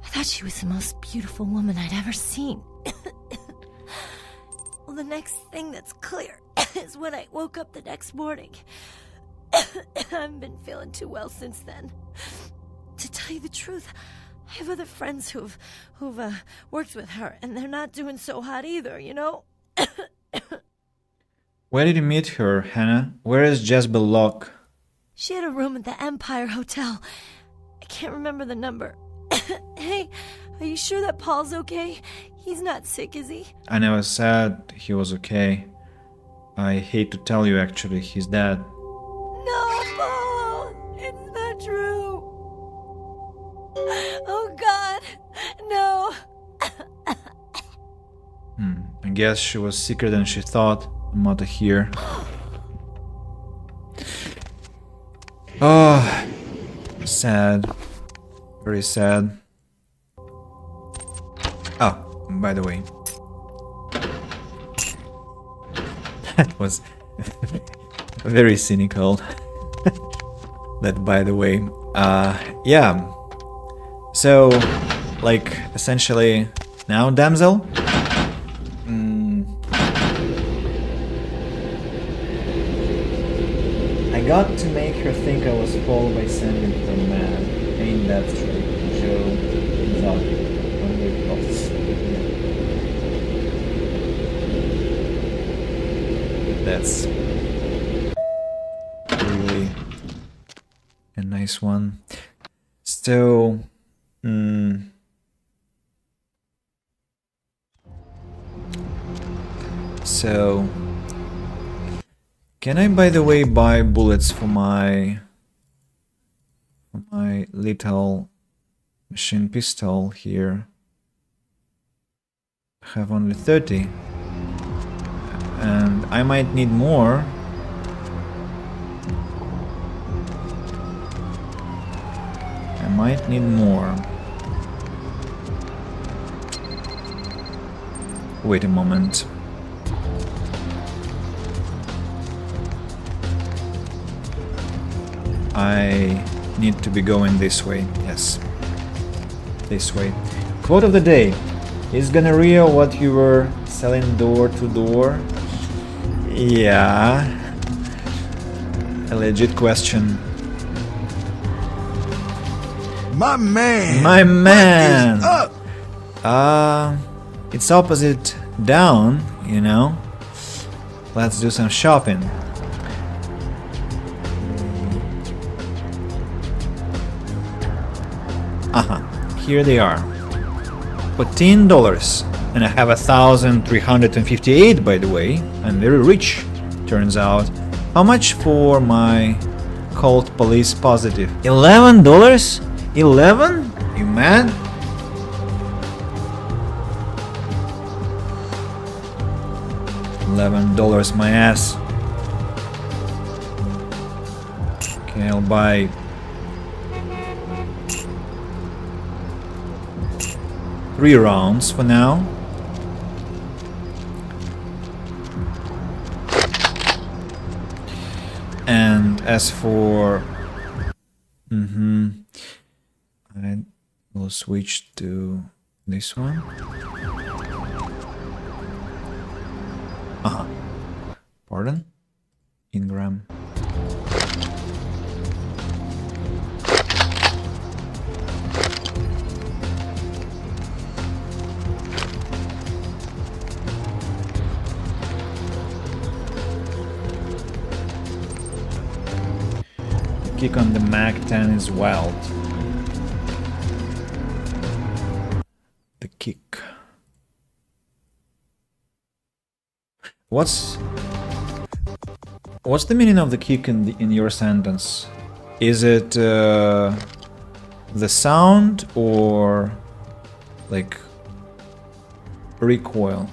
Speaker 2: I thought she was the most beautiful woman I'd ever seen. Well, the next thing that's clear is when I woke up the next morning. I haven't been feeling too well since then. To tell you the truth, I have other friends who've worked with her, and they're not doing so hot either, you know?
Speaker 1: Where did you meet her, Hannah? Where is Jezebel Locke?
Speaker 2: She had a room at the Empire Hotel. I can't remember the number. Hey, are you sure that Paul's okay? He's not sick, is he?
Speaker 1: I never said he was okay. I hate to tell you, actually, he's dead.
Speaker 2: No, Paul! It's not true! Oh, God! No!
Speaker 1: I guess she was sicker than she thought. I'm out of here. Oh, sad. Very sad. Oh, by the way. That was very cynical. That, by the way. Yeah. So, like, essentially, now, damsel? I got to make her think I was Paul by sending her mad. Ain't that straight, Joe? Not on the cross. That's really a nice one. So, so, can I, by the way, buy bullets for my little machine pistol here? I have only 30, and I might need more. I might need more. Wait a moment. I need to be going this way. Yes. This way. Quote of the day. Is gonorrhea what you were selling door to door? Yeah. A legit question.
Speaker 3: My man!
Speaker 1: My man!
Speaker 3: What is up?
Speaker 1: It's opposite down, you know? Let's do some shopping. Here they are. $14. And I have 1,358, by the way. I'm very rich, turns out. How much for my cult police positive? $11? 11? You mad? $11 my ass. Okay, I'll buy 3 rounds for now. And as for I will switch to this one. Pardon? Ingram. Kick on the Mac 10 is wild. The kick. What's the meaning of the kick in your sentence? Is it the sound or like recoil?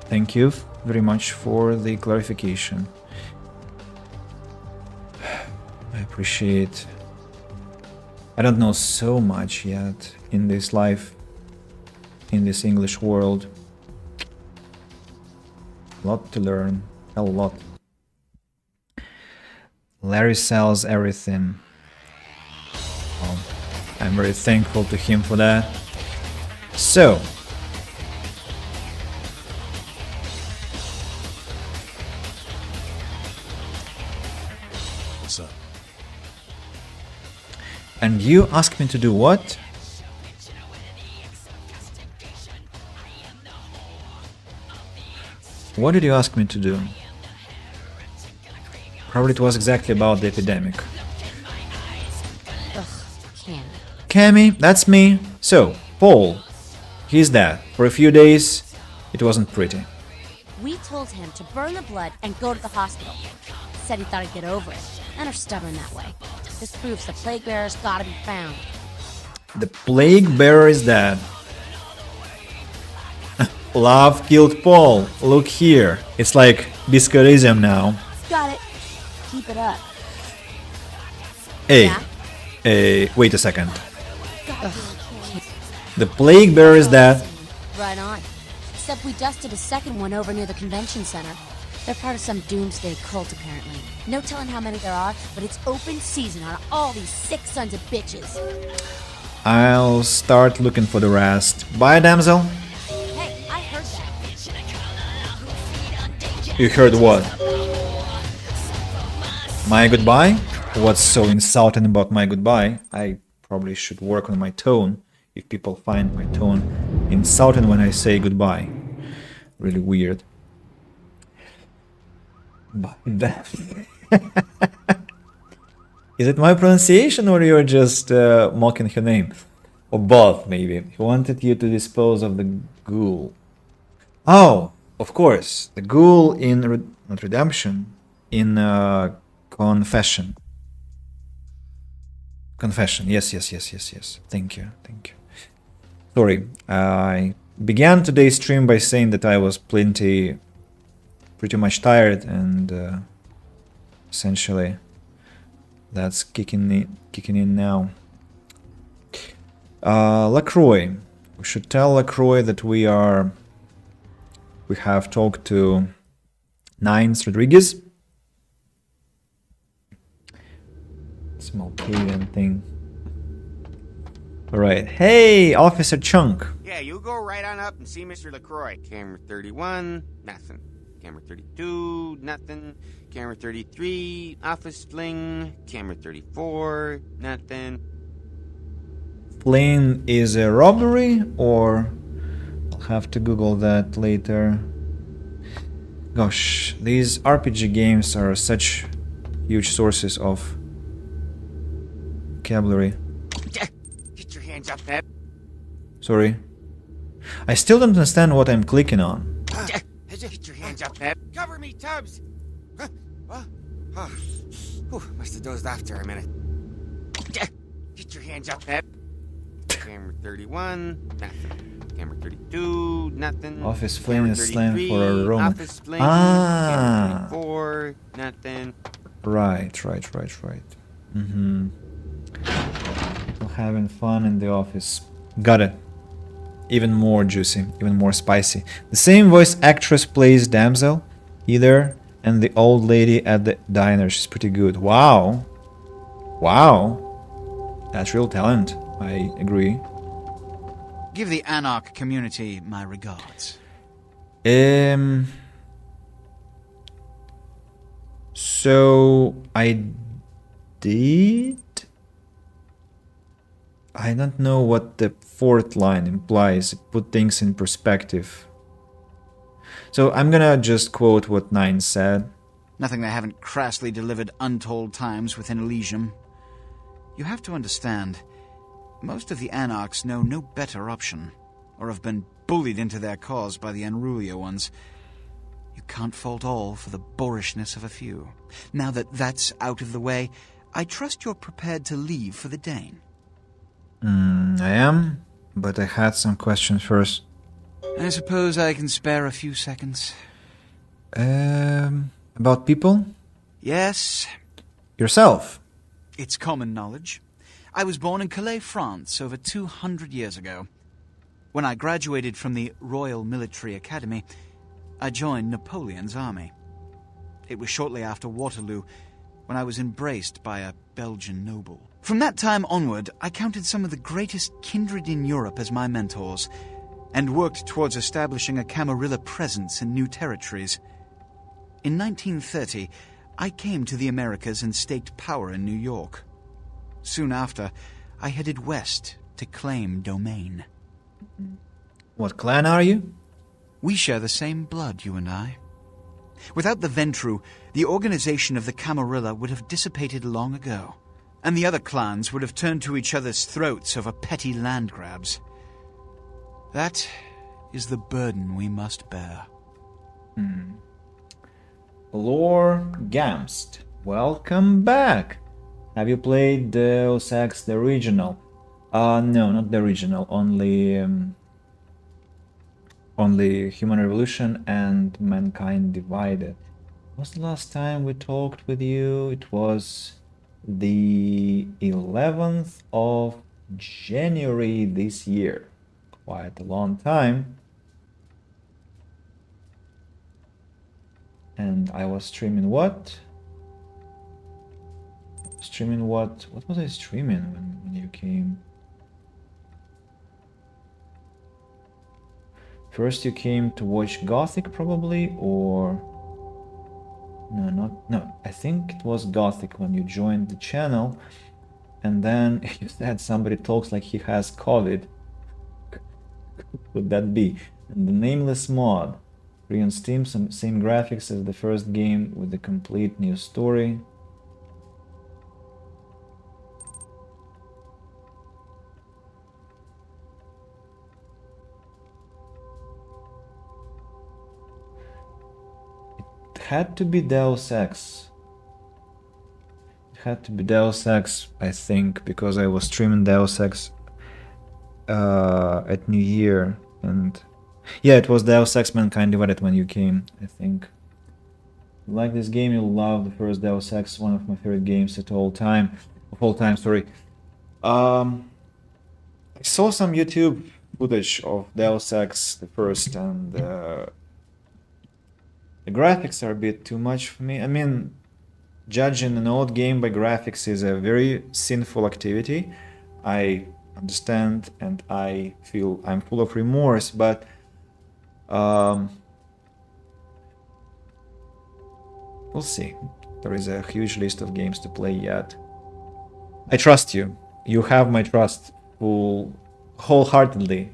Speaker 1: Thank you very much for the clarification. I appreciate. I don't know so much yet in this life, in this English world. A lot to learn, a lot. Larry sells everything. Well, I'm very thankful to him for that. So,
Speaker 3: What's up?
Speaker 1: and you asked me to do what? What did you ask me to do? Probably it was exactly about the epidemic.
Speaker 5: Ugh, Cammy.
Speaker 1: Cammy, that's me. So, Paul, he's dead. For a few days, it wasn't pretty.
Speaker 5: We told him to burn the blood and go to the hospital. Said he thought he'd get over it, and are stubborn that way. This proves the plague bearer's gotta be found.
Speaker 1: The plague bearer is dead. Love killed Paul. Look here. It's like Biscuitism now.
Speaker 5: Got it. Keep it up.
Speaker 1: Hey,
Speaker 5: Yeah?
Speaker 1: wait a second. The plague bearer is dead.
Speaker 5: Right on. Except we dusted a second one over near the convention center. They're part of some doomsday cult, apparently. No telling how many there are, but it's open season on all these sick sons of bitches.
Speaker 1: I'll start looking for the rest. Bye, damsel.
Speaker 5: Hey, I heard that.
Speaker 1: You heard what? My goodbye? What's so insulting about my goodbye? I probably should work on my tone if people find my tone insulting when I say goodbye. Really weird. But that... Is it my pronunciation or you're just mocking her name? Or both, maybe. He wanted you to dispose of the ghoul. Oh, of course. The ghoul in... not Redemption. In Confession. Confession. Yes. Thank you. Sorry. I began today's stream by saying that I was pretty much tired, and essentially that's kicking in now. LaCroix. We should tell LaCroix that we have talked to Nines Rodriguez. Small alien thing. Alright. Hey, Officer Chunk.
Speaker 9: Yeah, you go right on up and see Mr. LaCroix. Camera 31, nothing. Camera 32, nothing. Camera 33, office fling. Camera 34, nothing.
Speaker 1: Fling is a robbery, or I'll have to Google that later. Gosh, these RPG games are such huge sources of vocabulary.
Speaker 9: Get your hands up, Pep.
Speaker 1: Sorry. I still don't understand what I'm clicking on.
Speaker 9: Get your hands up, Pep. Cover me, Tubbs. Huh? What? Oh. Whew, must have dozed off there a minute. Get your hands up, Pep. Camera 31, nothing. Camera 32, nothing.
Speaker 1: Office fling is slang for a room.
Speaker 9: Office fling.
Speaker 1: Ah.
Speaker 9: Camera 34, nothing.
Speaker 1: Right. Mm-hmm. People having fun in the office. Got it. Even more juicy, even more spicy. The same voice actress plays Damsel, Heather, and the old lady at the diner. She's pretty good. Wow. That's real talent. I agree.
Speaker 7: Give the Anarch community my regards.
Speaker 1: So I did. I don't know what the fourth line implies. It put things in perspective. So I'm gonna just quote what Nine said.
Speaker 7: Nothing they haven't crassly delivered untold times within Elysium. You have to understand, most of the Anarchs know no better option, or have been bullied into their cause by the unrulier ones. You can't fault all for the boorishness of a few. Now that that's out of the way, I trust you're prepared to leave for the Dane.
Speaker 1: I am, but I had some questions first.
Speaker 7: I suppose I can spare a few seconds.
Speaker 1: About people?
Speaker 7: Yes.
Speaker 1: Yourself?
Speaker 7: It's common knowledge. I was born in Calais, France, over 200 years ago. When I graduated from the Royal Military Academy, I joined Napoleon's army. It was shortly after Waterloo,
Speaker 6: when I was embraced by a Belgian noble. From that time onward, I counted some of the greatest kindred in Europe as my mentors, and worked towards establishing a Camarilla presence in new territories. In 1930, I came to the Americas and staked power in New York. Soon after, I headed west to claim domain.
Speaker 1: What clan are you?
Speaker 6: We share the same blood, you and I. Without the Ventru, the organization of the Camarilla would have dissipated long ago, and the other clans would have turned to each other's throats over petty land grabs. That is the burden we must bear.
Speaker 1: Lord Gamst, welcome back. Have you played Deus Ex the original? No, not the original. Only Human Revolution and Mankind Divided. When was the last time we talked with you? It was the 11th of January this year. Quite a long time. And I was streaming what? Streaming what? What was I streaming when you came? First you came to watch Gothic probably, or... No, I think it was Gothic when you joined the channel. And then you said somebody talks like he has COVID. Could that be? And the Nameless mod. Free on Steam, same graphics as the first game with a complete new story. It had to be Deus Ex. It had to be Deus Ex, I think, because I was streaming Deus Ex at New Year, and yeah, it was Deus Ex Mankind Divided when you came, I think. If you like this game, you'll love the first Deus Ex, one of my favorite games of all time. I saw some YouTube footage of Deus Ex, the first, and the graphics are a bit too much for me. I mean, judging an old game by graphics is a very sinful activity. I understand, and I feel I'm full of remorse, but we'll see. There is a huge list of games to play yet. I trust you. You have my trust, wholehearted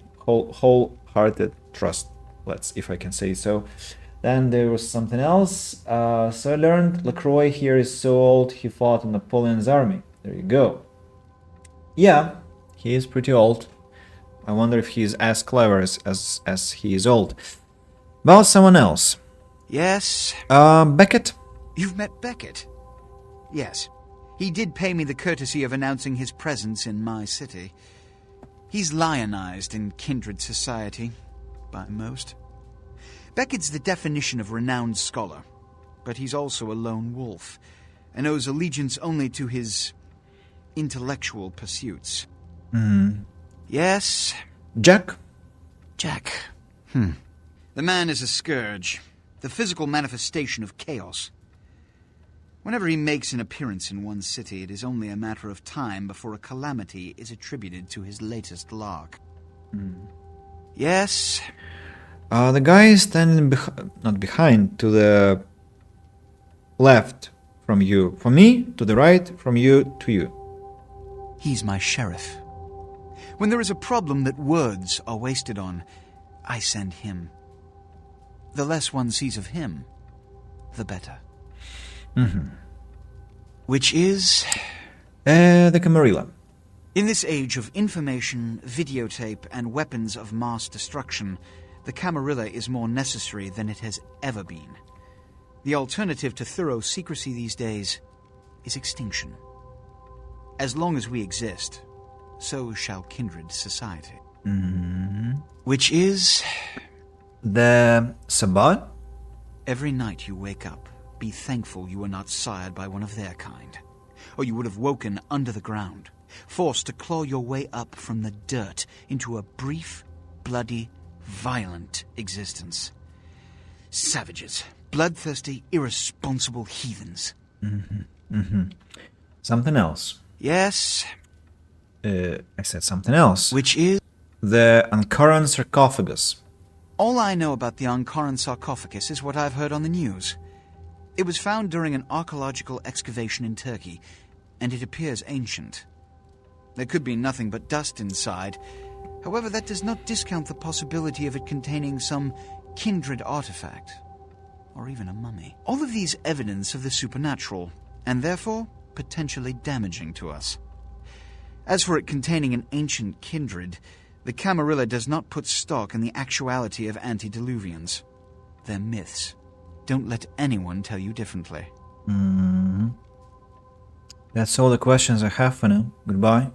Speaker 1: trust. If I can say so. Then there was something else. So I learned LaCroix here is so old he fought in Napoleon's army. There you go. Yeah, he is pretty old. I wonder if he's as clever as he is old. About someone else.
Speaker 6: Yes?
Speaker 1: Beckett?
Speaker 6: You've met Beckett? Yes. He did pay me the courtesy of announcing his presence in my city. He's lionized in kindred society, by most. Beckett's the definition of renowned scholar, but he's also a lone wolf, and owes allegiance only to his intellectual pursuits. Yes?
Speaker 1: Jack?
Speaker 6: Jack. The man is a scourge, the physical manifestation of chaos. Whenever he makes an appearance in one city, it is only a matter of time before a calamity is attributed to his latest lark. Yes?
Speaker 1: The guy standing not behind, to the left from you. From me, to the right, from you to you.
Speaker 6: He's my sheriff. When there is a problem that words are wasted on, I send him. The less one sees of him, the better. Which is...
Speaker 1: the Camarilla.
Speaker 6: In this age of information, videotape, and weapons of mass destruction, the Camarilla is more necessary than it has ever been. The alternative to thorough secrecy these days is extinction. As long as we exist, so shall kindred society. Which is...
Speaker 1: the Sabbat?
Speaker 6: Every night you wake up, be thankful you were not sired by one of their kind, or you would have woken under the ground, forced to claw your way up from the dirt into a brief, bloody, violent existence. Savages, bloodthirsty, irresponsible heathens.
Speaker 1: Something else.
Speaker 6: Yes?
Speaker 1: I said something else.
Speaker 6: Which is?
Speaker 1: The Ankaran sarcophagus.
Speaker 6: All I know about the Ankaran sarcophagus is what I've heard on the news. It was found during an archaeological excavation in Turkey, and it appears ancient. There could be nothing but dust inside. However, that does not discount the possibility of it containing some kindred artifact, or even a mummy. All of these evidence of the supernatural, and therefore potentially damaging to us. As for it containing an ancient kindred, the Camarilla does not put stock in the actuality of antediluvians. They're myths. Don't let anyone tell you differently.
Speaker 1: That's all the questions I have for now. Goodbye.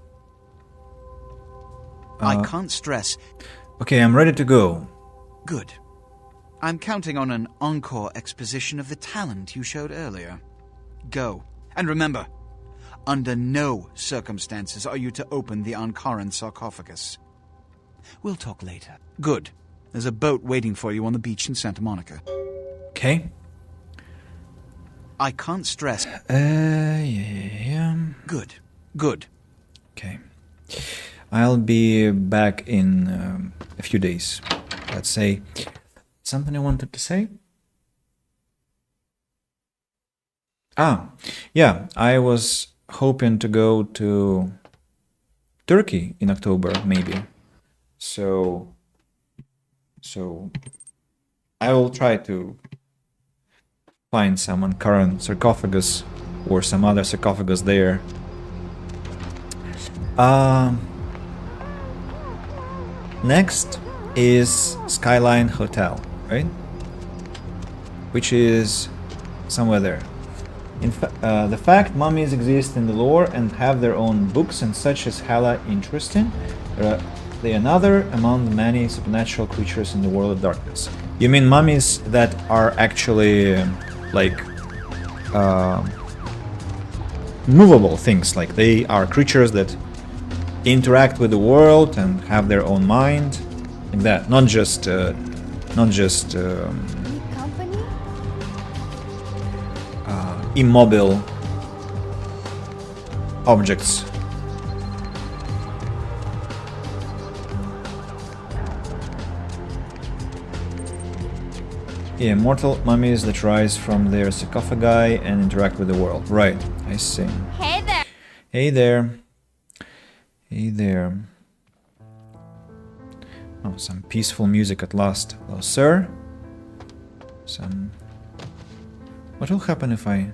Speaker 6: I can't stress.
Speaker 1: Okay, I'm ready to go.
Speaker 6: Good. I'm counting on an encore exposition of the talent you showed earlier. Go. And remember, under no circumstances are you to open the Ankaran sarcophagus. We'll talk later. Good. There's a boat waiting for you on the beach in Santa Monica.
Speaker 1: Okay.
Speaker 6: I can't stress.
Speaker 1: Yeah.
Speaker 6: Good. Good.
Speaker 1: Okay. I'll be back in a few days. Let's say something I wanted to say. Yeah, I was hoping to go to Turkey in October, maybe. So I will try to find some current sarcophagus or some other sarcophagus there. Next is Skyline Hotel, right? Which is somewhere there. The fact mummies exist in the lore and have their own books and such is hella interesting. They are another among the many supernatural creatures in the world of darkness. You mean mummies that are actually movable things, like they are creatures that interact with the world and have their own mind, like that. Not just immobile objects. Yeah, mortal mummies that rise from their sarcophagi and interact with the world. Right, I see.
Speaker 8: Hey there.
Speaker 1: Hey there. Hey there. Oh, some peaceful music at last. Hello, sir. What will happen if I...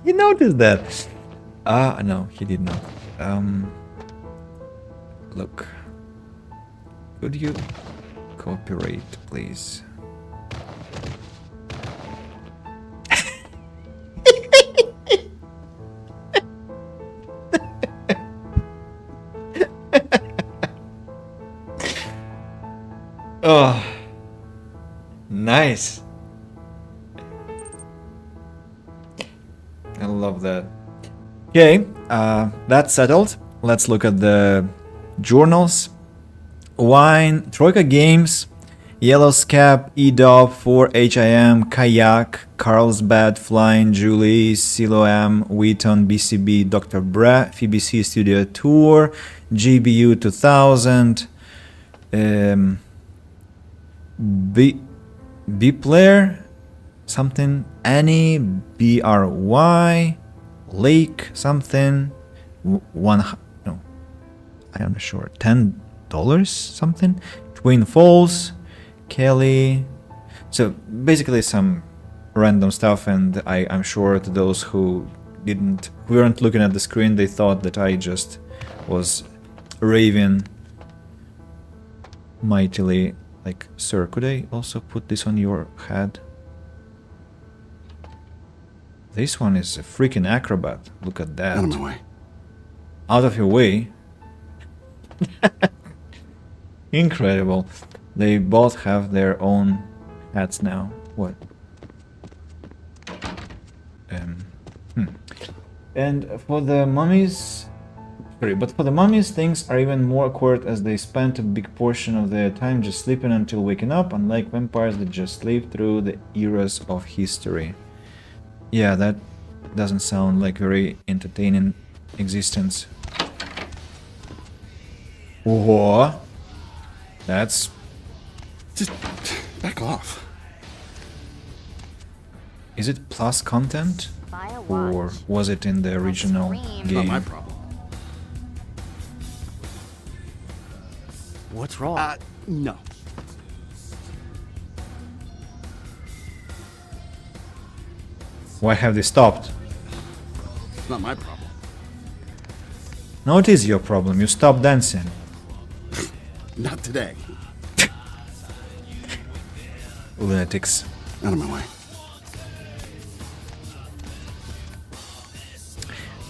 Speaker 1: He noticed that. No, he did not. Look. Could you cooperate, please? Oh, nice. I love that. Okay, that's settled. Let's look at the journals. Wine, Troika Games, Yellow Scab, EDOB, 4HIM, Kayak, Carlsbad, Flying, Julie, Siloam, Wheaton, BCB, Dr. Bra, FBC Studio Tour, GBU 2000, B-Player, something, Annie, BRY, Lake, something, I'm not sure, $10 something, Twin Falls, Kelly. So basically some random stuff, and I'm sure to those who weren't looking at the screen, they thought that I just was raving mightily. Like, sir, could I also put this on your head? This one is a freaking acrobat. Look at that.
Speaker 10: Out of my way.
Speaker 1: Out of your way. Incredible. They both have their own hats now. What? And for the mummies... Sorry, but for the mummies, things are even more awkward as they spend a big portion of their time just sleeping until waking up, unlike vampires that just sleep through the eras of history. Yeah, that doesn't sound like very entertaining existence. Whoa! That's...
Speaker 10: Just back off.
Speaker 1: Is it plus content? Or was it in the original
Speaker 10: Not
Speaker 1: game?
Speaker 10: my problem.
Speaker 11: What's wrong?
Speaker 10: No.
Speaker 1: Why have they stopped?
Speaker 10: It's not my problem.
Speaker 1: No, it is your problem. You stopped dancing.
Speaker 10: Not today.
Speaker 1: Lunatics.
Speaker 10: Out of my way.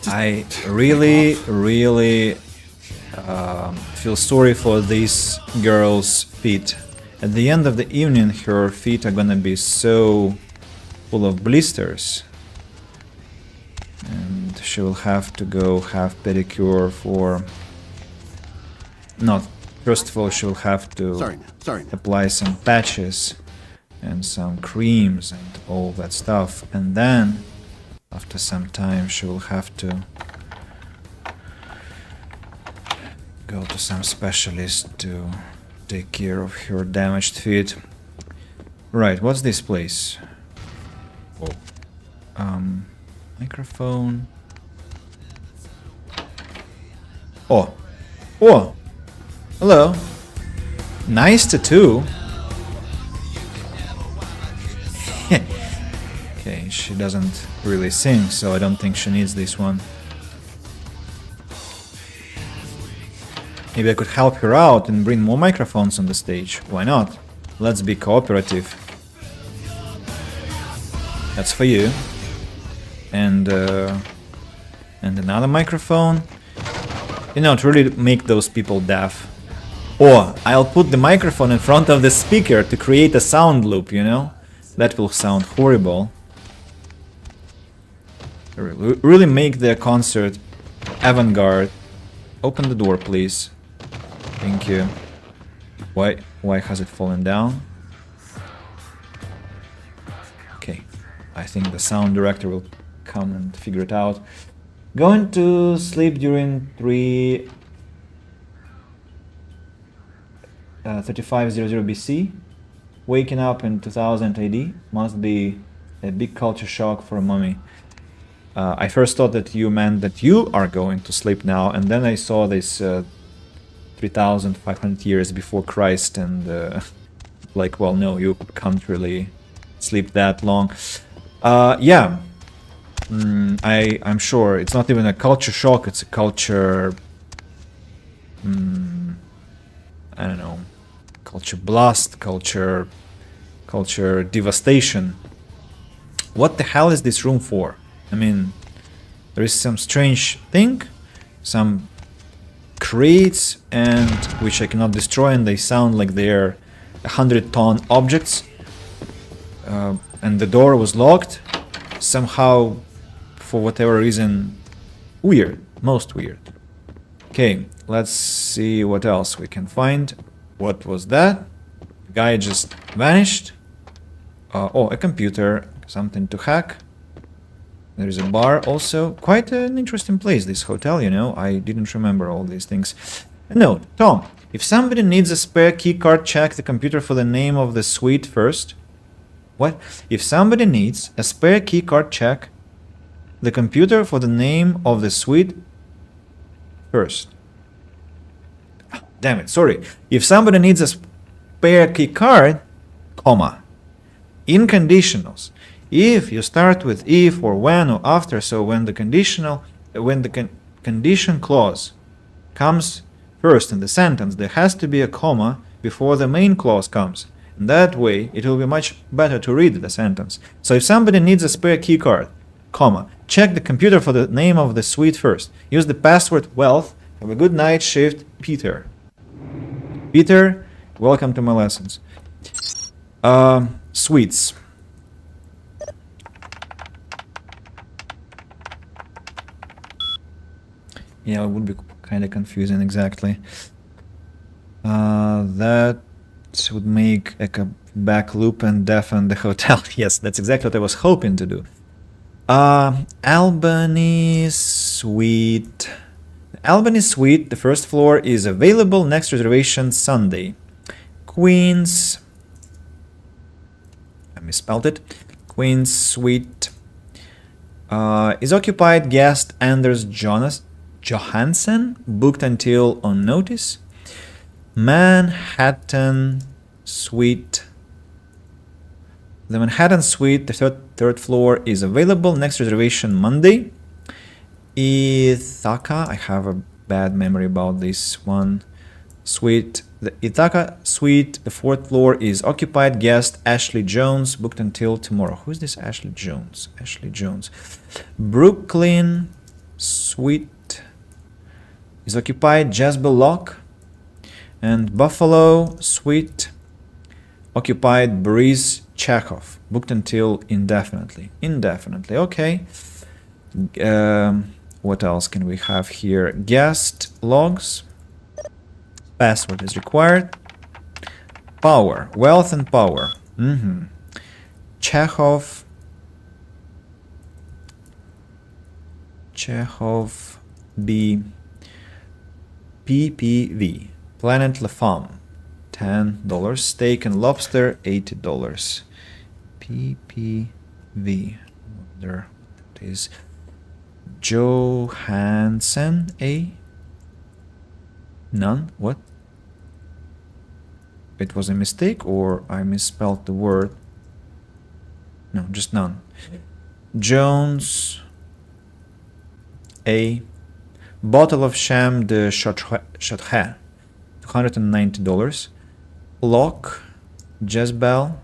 Speaker 1: I really feel sorry for this girl's feet. At the end of the evening, her feet are gonna be so full of blisters. And she will have to go have pedicure for... Not, first of all, she will have to
Speaker 10: Sorry.
Speaker 1: apply some patches and some creams and all that stuff. And then, after some time, she will have to go to some specialist to take care of her damaged feet. Right, what's this place? Microphone. Oh. Hello. Nice tattoo. Okay, she doesn't really sing, so I don't think she needs this one. Maybe I could help her out and bring more microphones on the stage. Why not? Let's be cooperative. That's for you. And another microphone. You know, to really make those people deaf. Or I'll put the microphone in front of the speaker to create a sound loop, you know? That will sound horrible. Really make the concert avant-garde. Open the door, please. Thank you. Why has it fallen down? Okay. I think the sound director will come and figure it out. Going to sleep during 3500 BC. Waking up in 2000 AD must be a big culture shock for a mummy. I first thought that you meant that you are going to sleep now, and then I saw this 3,500 years before Christ, and like, well, no, you can't really sleep that long. Yeah, I'm sure it's not even a culture shock; it's a culture, I don't know, culture blast, culture devastation. What the hell is this room for? I mean, there is some strange thing, some crates, and which I cannot destroy, and they sound like they're 100-ton objects. And the door was locked. Somehow, for whatever reason, weird, most weird. Okay, let's see what else we can find. What was that? The guy just vanished. Oh, a computer, something to hack. There is a bar also. Quite an interesting place, this hotel, you know. I didn't remember all these things. A note. Tom, if somebody needs a spare keycard, check the computer for the name of the suite first. What? If somebody needs a spare keycard, check the computer for the name of the suite first. Damn it, sorry. If somebody needs a spare keycard, comma. In conditionals. If you start with if or when or after, so when the condition clause comes first in the sentence, there has to be a comma before the main clause comes. And that way, it will be much better to read the sentence. So if somebody needs a spare keycard, comma, check the computer for the name of the suite first. Use the password wealth. Have a good night shift, Peter. Peter, welcome to my lessons. Suites. Yeah, it would be kind of confusing, exactly. That would make like a back loop and deafen the hotel. Yes, that's exactly what I was hoping to do. Albany Suite. Albany Suite, the first floor, is available. Next reservation Sunday. Queens. I misspelled it. Queens Suite. Is occupied. Guest Anders Johansson, booked until on notice. Manhattan Suite. The Manhattan Suite, the third floor, is available. Next reservation Monday. Ithaca, I have a bad memory about this one. Suite, the Ithaca Suite, the fourth floor, is occupied. Guest Ashley Jones, booked until tomorrow. Who is this Ashley Jones? Ashley Jones. Brooklyn Suite is occupied. Jezebel Lock. And Buffalo Suite, occupied. Boris Chekhov, booked until indefinitely. Indefinitely, okay. What else can we have here? Guest logs. Password is required. Power, wealth and power. Chekhov. Chekhov B. PPV. Planet La Femme, $10. Steak and lobster, $80. PPV. Wonder what it is. Johansson, A. None. What? It was a mistake, or I misspelled the word? No, just none. Jones, A. Bottle of Cham de Château, $190. Lock, Jezebel,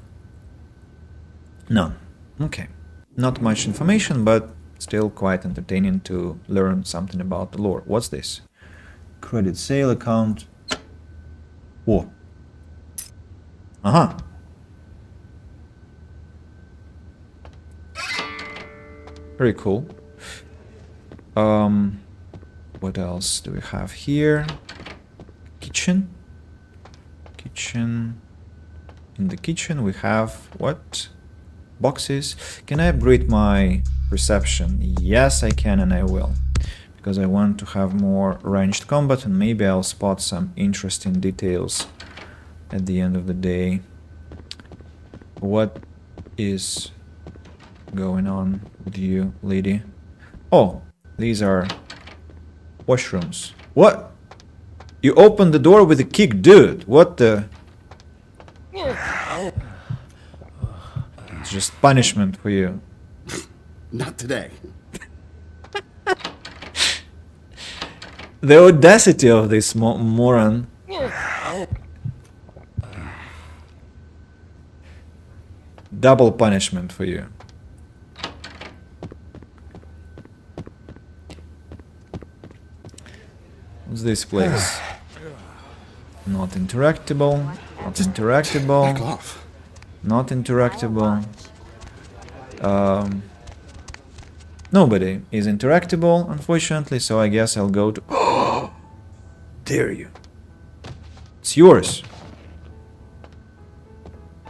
Speaker 1: none. Okay, not much information, but still quite entertaining to learn something about the lore. What's this? Credit sale account. Whoa. Very cool. What else do we have here? Kitchen. In the kitchen we have what? Boxes. Can I upgrade my perception? Yes, I can, and I will, because I want to have more ranged combat, and maybe I'll spot some interesting details at the end of the day. What is going on with you, lady? Oh, these are washrooms. What? You opened the door with a kick, dude. What the? It's just punishment for you.
Speaker 10: Not today.
Speaker 1: The audacity of this moron. Double punishment for you. What's this place? Not interactable. Not interactable.
Speaker 10: Back off.
Speaker 1: Not interactable. Nobody is interactable, unfortunately, so I guess I'll go to... Dare you. It's yours.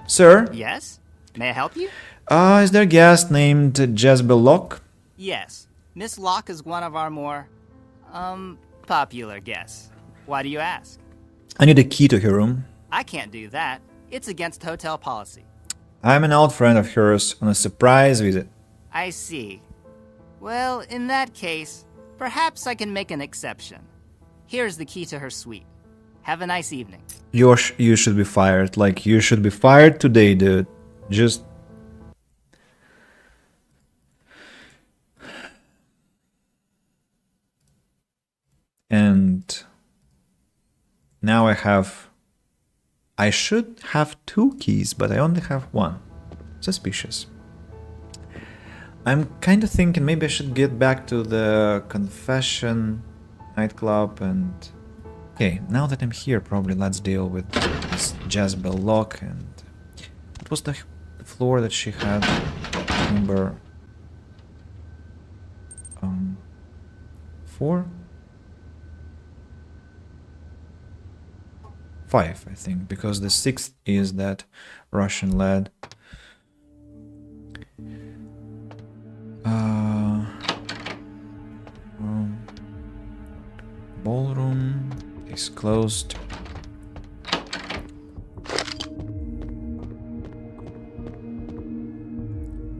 Speaker 1: Sir?
Speaker 11: Yes? May I help you?
Speaker 1: Is there a guest named Jezebel Locke?
Speaker 11: Yes. Miss Locke is one of our more, popular guests. Why do you ask?
Speaker 1: I need a key to her room.
Speaker 11: I can't do that. It's against hotel policy.
Speaker 1: I'm an old friend of hers on a surprise visit.
Speaker 11: I see. Well, in that case, perhaps I can make an exception. Here's the key to her suite. Have a nice evening.
Speaker 1: You should be fired. Like, you should be fired today, dude. Just... And... now I should have 2 keys, but I only have 1. Suspicious. I'm kind of thinking maybe I should get back to the confession nightclub and... Okay, now that I'm here, probably let's deal with this Jezebel Locke. And what was the floor that she had? Number 4? 5, I think, because the 6th is that Russian lad. Ballroom is closed.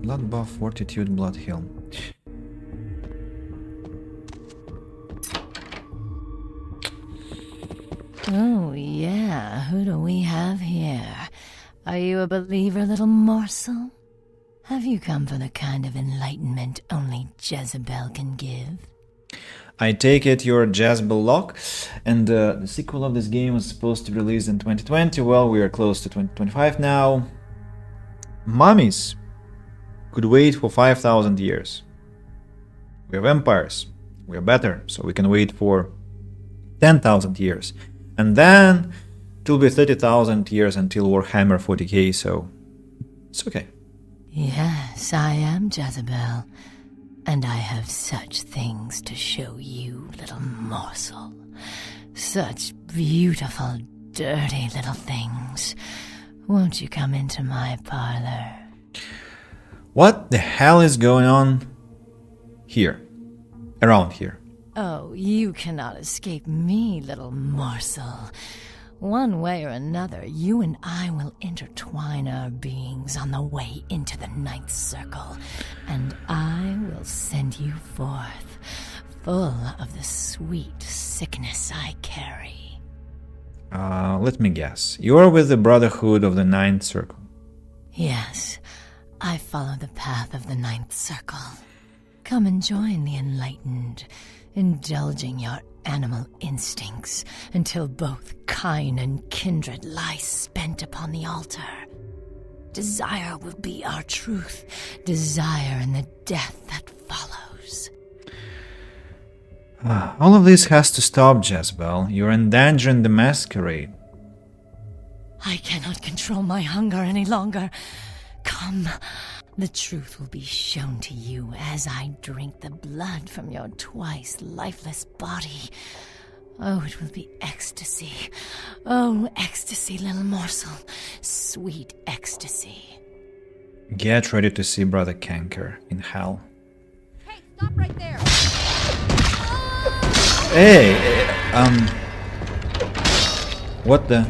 Speaker 1: Blood buff, fortitude, blood heal.
Speaker 2: Oh, yeah. Who do we have here? Are you a believer, little morsel? Have you come for the kind of enlightenment only Jezebel can give?
Speaker 1: I take it you're Jezebel Lock, and the sequel of this game was supposed to be released in 2020. Well, we are close to 2025 now. Mummies could wait for 5,000 years. We are vampires. We are better, so we can wait for 10,000 years. And then it will be 30,000 years until Warhammer 40k, so it's okay.
Speaker 2: Yes, I am Jezebel, and I have such things to show you, little morsel. Such beautiful, dirty little things. Won't you come into my parlor?
Speaker 1: What the hell is going on here? Around here?
Speaker 2: Oh, you cannot escape me, little morsel. One way or another, you and I will intertwine our beings on the way into the ninth circle, and I will send you forth, full of the sweet sickness I carry.
Speaker 1: Let me guess. You're with the Brotherhood of the Ninth Circle.
Speaker 2: Yes, I follow the path of the ninth circle. Come and join the enlightened, indulging your animal instincts until both kind and kindred lie spent upon the altar. Desire will be our truth, desire and the death that follows.
Speaker 1: All of this has to stop, Jezebel. You're endangering the Masquerade.
Speaker 2: I cannot control my hunger any longer. Come, the truth will be shown to you as I drink the blood from your twice lifeless body. Oh, it will be ecstasy. Oh, ecstasy, little morsel. Sweet ecstasy.
Speaker 1: Get ready to see Brother Canker in hell.
Speaker 5: Hey, stop right there!
Speaker 1: Hey, what the?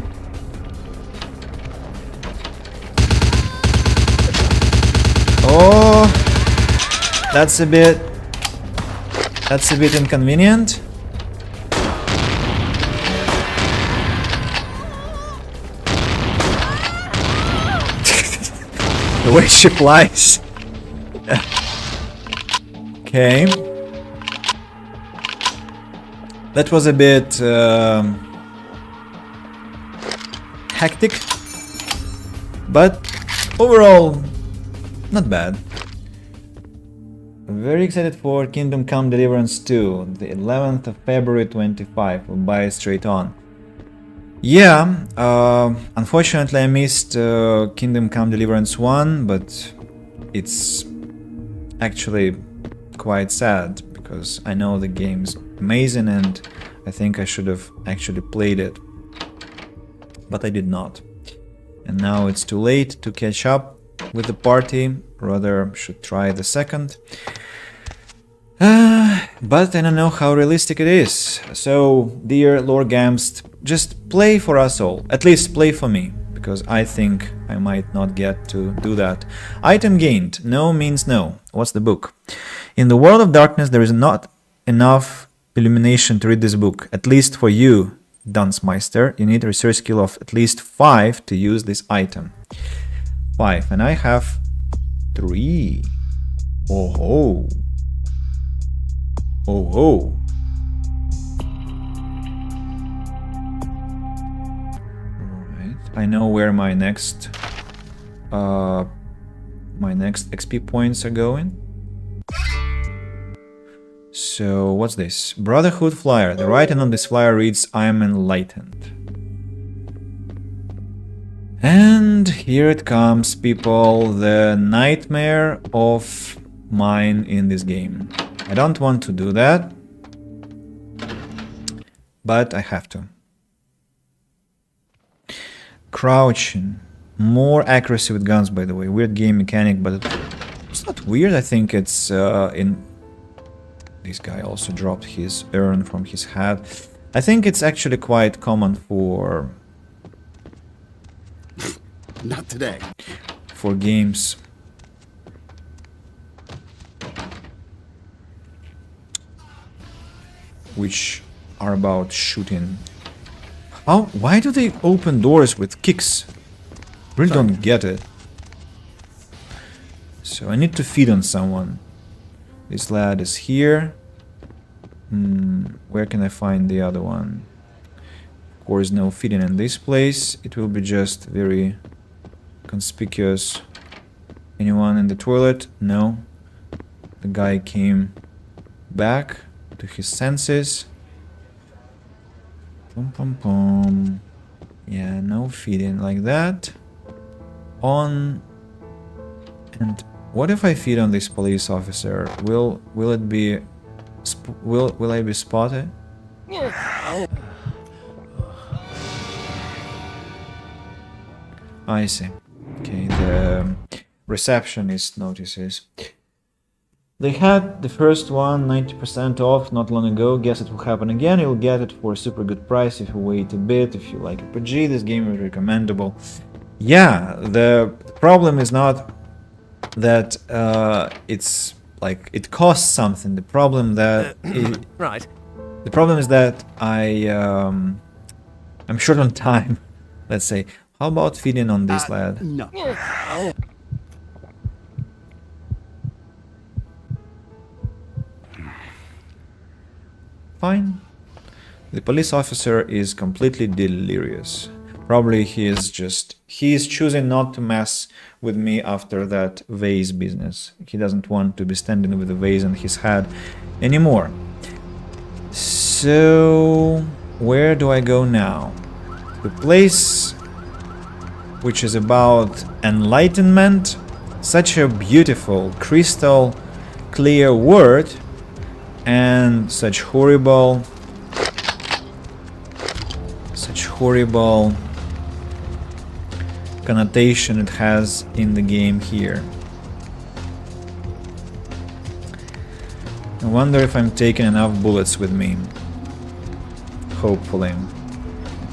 Speaker 1: Oh, that's a bit inconvenient. The way she flies. Okay. That was a bit hectic, but overall, not bad. Very excited for Kingdom Come Deliverance 2, the 11th of February 25. We'll buy it straight on. Yeah, unfortunately I missed Kingdom Come Deliverance 1, but it's actually quite sad because I know the game's amazing and I think I should have actually played it, but I did not. And now it's too late to catch up with the party, rather should try the second. But I don't know how realistic it is. So, dear Lord Gamst, just play for us all. At least play for me, because I think I might not get to do that. Item gained. No means no. What's the book? In the world of darkness, there is not enough illumination to read this book. At least for you, Dunsmeister, you need a research skill of at least 5 to use this item. 5, and I have 3. Oh ho. Oh ho. Alright. I know where my next XP points are going. So what's this? Brotherhood flyer. The writing on this flyer reads, I am enlightened. And here it comes, people, the nightmare of mine in this game. I don't want to do that, but I have to. Crouching. More accuracy with guns, by the way. Weird game mechanic, but it's not weird. I think it's in... This guy also dropped his urn from his hat. I think it's actually quite common for...
Speaker 10: Not today.
Speaker 1: For games. Which are about shooting. How? Why do they open doors with kicks? Really don't get it. So I need to feed on someone. This lad is here. Where can I find the other one? Of course, no feeding in this place. It will be just very conspicuous. Anyone in the toilet? No. The guy came back to his senses. Pum pum pum. Yeah, no feeding like that. On. And what if I feed on this police officer? Will it be? Will I be spotted? I see. Okay, the receptionist notices. They had the first one 90% off not long ago. Guess it will happen again. You'll get it for a super good price if you wait a bit. If you like RPG, this game is recommendable. Yeah, the problem is not that it's like it costs something. The problem that
Speaker 12: Right.
Speaker 1: the problem is that I'm short on time. Let's say. How about feeding on this lad?
Speaker 10: No.
Speaker 1: Fine. The police officer is completely delirious. Probably he is choosing not to mess with me after that vase business. He doesn't want to be standing with a vase on his head anymore. So, where do I go now? The place which is about enlightenment. Such a beautiful, crystal clear word, and such horrible connotation it has in the game here. I wonder if I'm taking enough bullets with me. Hopefully.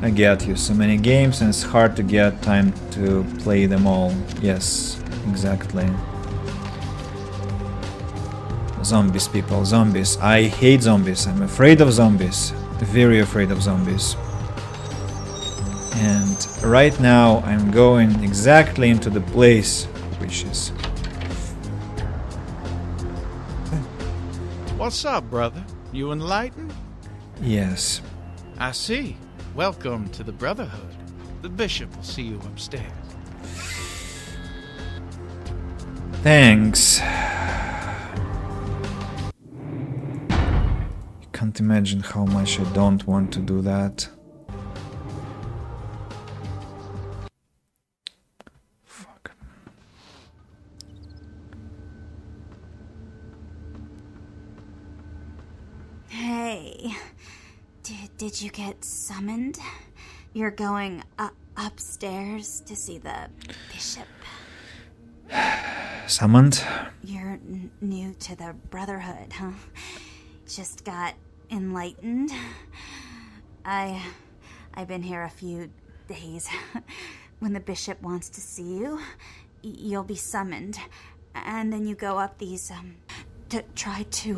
Speaker 1: I get you, so many games and it's hard to get time to play them all. Yes, exactly. Zombies, people, zombies. I hate zombies. I'm afraid of zombies. Very afraid of zombies. And right now I'm going exactly into the place which is...
Speaker 7: What's up, brother? You enlightened?
Speaker 1: Yes.
Speaker 7: I see. Welcome to the Brotherhood. The bishop will see you upstairs.
Speaker 1: Thanks. You can't imagine how much I don't want to do that. Fuck.
Speaker 13: Hey, did you get summoned? You're going upstairs to see the bishop.
Speaker 1: Summoned?
Speaker 13: You're new to the Brotherhood, huh? Just got enlightened. I've been here a few days. When the bishop wants to see you, you'll be summoned, and then you go up these to try to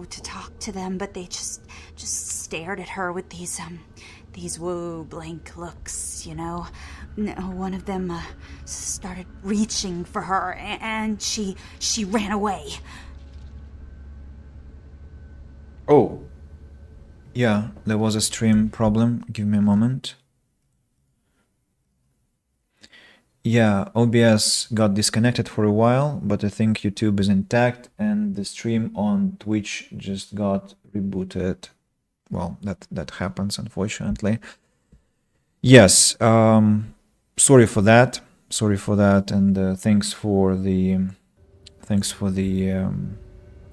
Speaker 13: talk to them, but they just stared at her with these blank looks, you know. One of them started reaching for her, and she ran away.
Speaker 1: Oh. Yeah, there was a stream problem. Give me a moment. Yeah, OBS got disconnected for a while, but I think YouTube is intact and the stream on Twitch just got rebooted. Well, that happens, unfortunately. Yes, sorry for that. Sorry for that, and thanks for the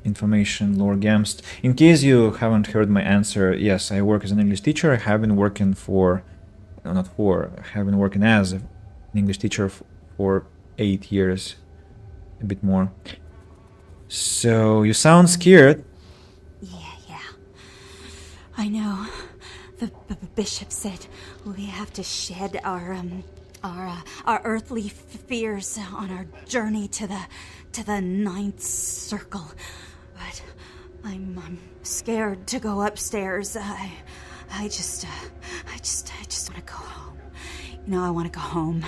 Speaker 1: information, Lord Gamst. In case you haven't heard my answer, yes, I work as an English teacher. I have been working for not for, I have been working as an English teacher for 8 years, a bit more. So you sound scared.
Speaker 13: Yeah. I know. The bishop said we have to shed our earthly fears on our journey to the ninth circle. But I'm scared to go upstairs. I just want to go home. You know, I want to go home.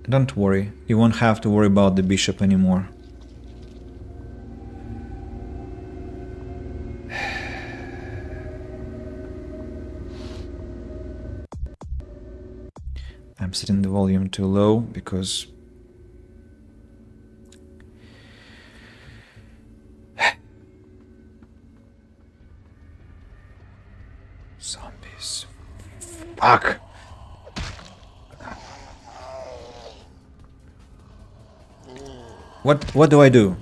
Speaker 1: Don't worry. You won't have to worry about the bishop anymore. I'm setting the volume too low because zombies. Fuck. What do I do?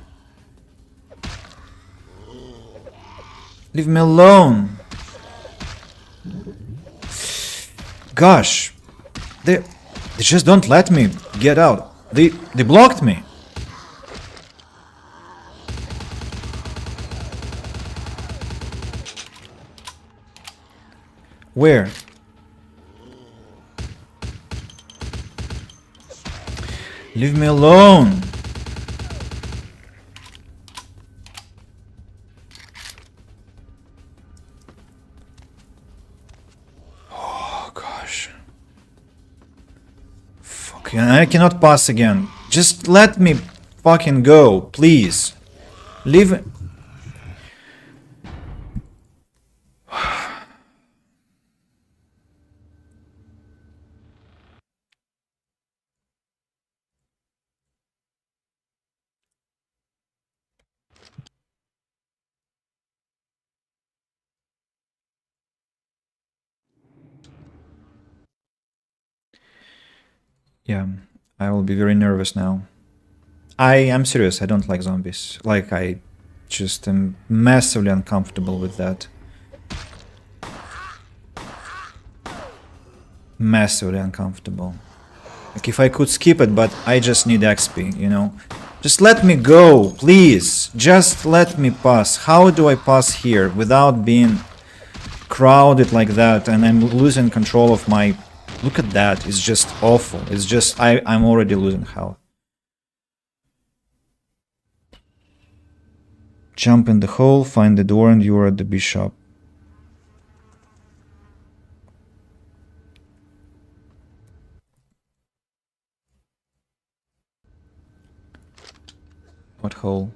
Speaker 1: Leave me alone. Gosh. They just don't let me get out. They blocked me. Where? Leave me alone. Oh gosh. Fuck, I cannot pass again. Just let me fucking go, please. Leave. Yeah, I will be very nervous now. I am serious, I don't like zombies. Like, I just am massively uncomfortable with that. Massively uncomfortable. Like, if I could skip it, but I just need XP, you know? Just let me go, please! Just let me pass. How do I pass here without being crowded like that and I'm losing control of my... Look at that, it's just awful. It's just, I'm already losing health. Jump in the hole, find the door, and you're at the bishop. What hole?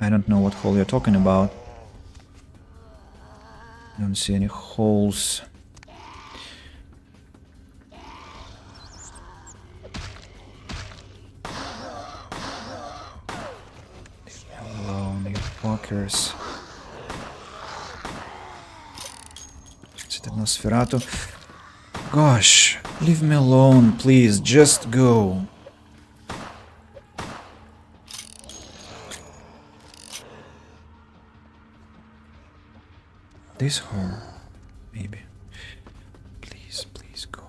Speaker 1: I don't know what hole you're talking about. I don't see any holes. Leave me alone, you fuckers. Nosferatu. Gosh, leave me alone, please. Just go. This hole, maybe. Please, please go.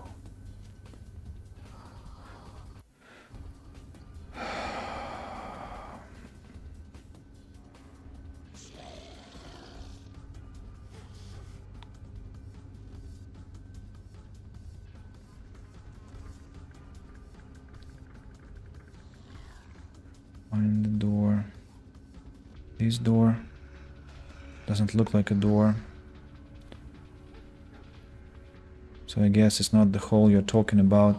Speaker 1: Find the door. This door doesn't look like a door. So I guess it's not the hole you're talking about.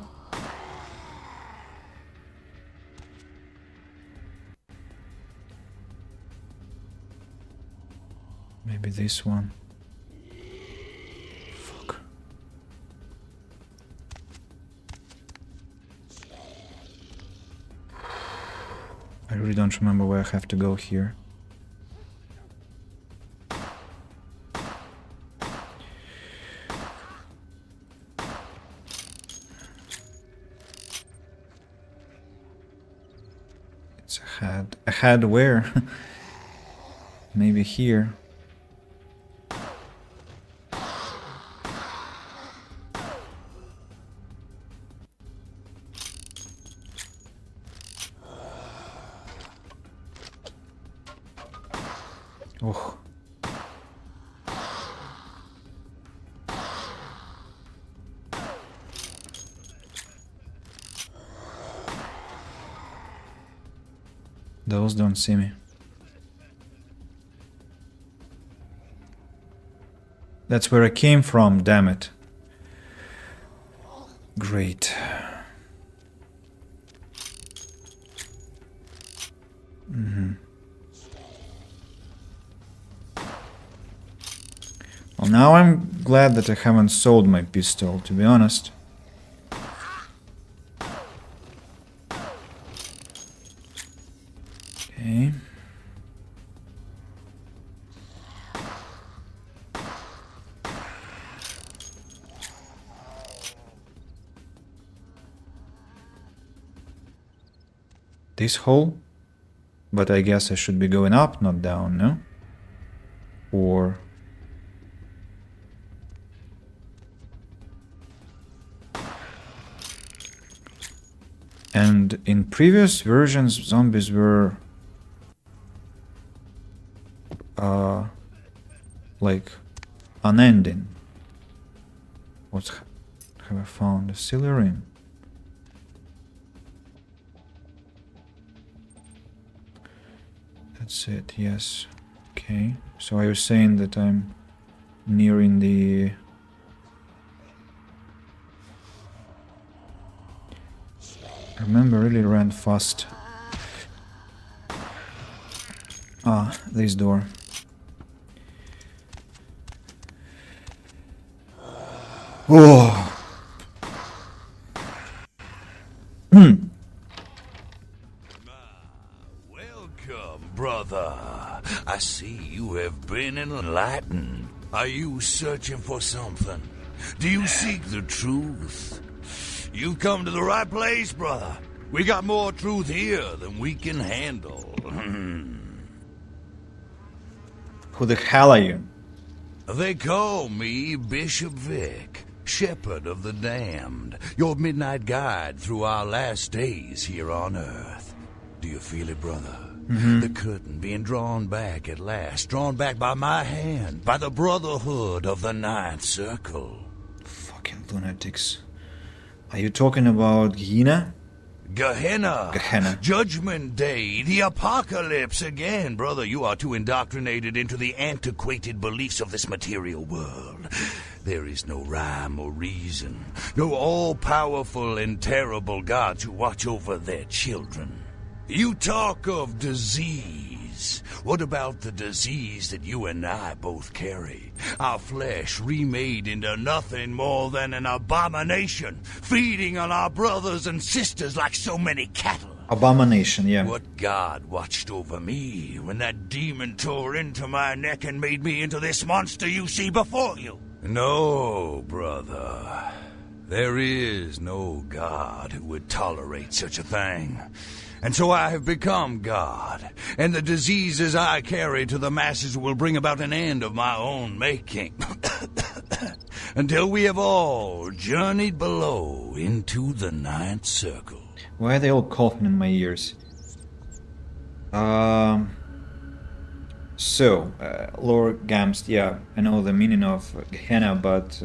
Speaker 1: Maybe this one. Fuck. I really don't remember where I have to go here. Ahead where? Maybe here. Oh. Those don't see me. That's where I came from, damn it. Great. Well, now I'm glad that I haven't sold my pistol, to be honest. Okay. This hole? But I guess I should be going up, not down, no? Or... And in previous versions, zombies were... like... unending. What have I found? A silver ring. That's it, yes. Okay. So are you saying that I'm nearing the... I remember I really ran fast. Ah, this door. Oh.
Speaker 12: Welcome, brother. I see you have been enlightened. Are you searching for something? Do you seek the truth? You've come to the right place, brother. We got more truth here than we can handle.
Speaker 1: Who the hell are you?
Speaker 12: They call me Bishop Vic, Shepherd of the Damned, your midnight guide through our last days here on Earth. Do you feel it, brother? The curtain being drawn back at last, drawn back by my hand, by the Brotherhood of the Ninth Circle.
Speaker 1: Fucking lunatics. Are you talking about Gehenna?
Speaker 12: Gehenna. Judgment Day. The apocalypse again. Brother, you are too indoctrinated into the antiquated beliefs of this material world. There is no rhyme or reason. No all-powerful and terrible gods who watch over their children. You talk of disease. What about the disease that you and I both carry? Our flesh remade into nothing more than an abomination, feeding on our brothers and sisters like so many cattle.
Speaker 1: Abomination, yeah.
Speaker 12: What God watched over me when that demon tore into my neck and made me into this monster you see before you? No, brother. There is no God who would tolerate such a thing. And so I have become God, and the diseases I carry to the masses will bring about an end of my own making. Until we have all journeyed below into the Ninth Circle.
Speaker 1: Why are they all coughing in my ears? Lord Gamst, yeah, I know the meaning of Gehenna, but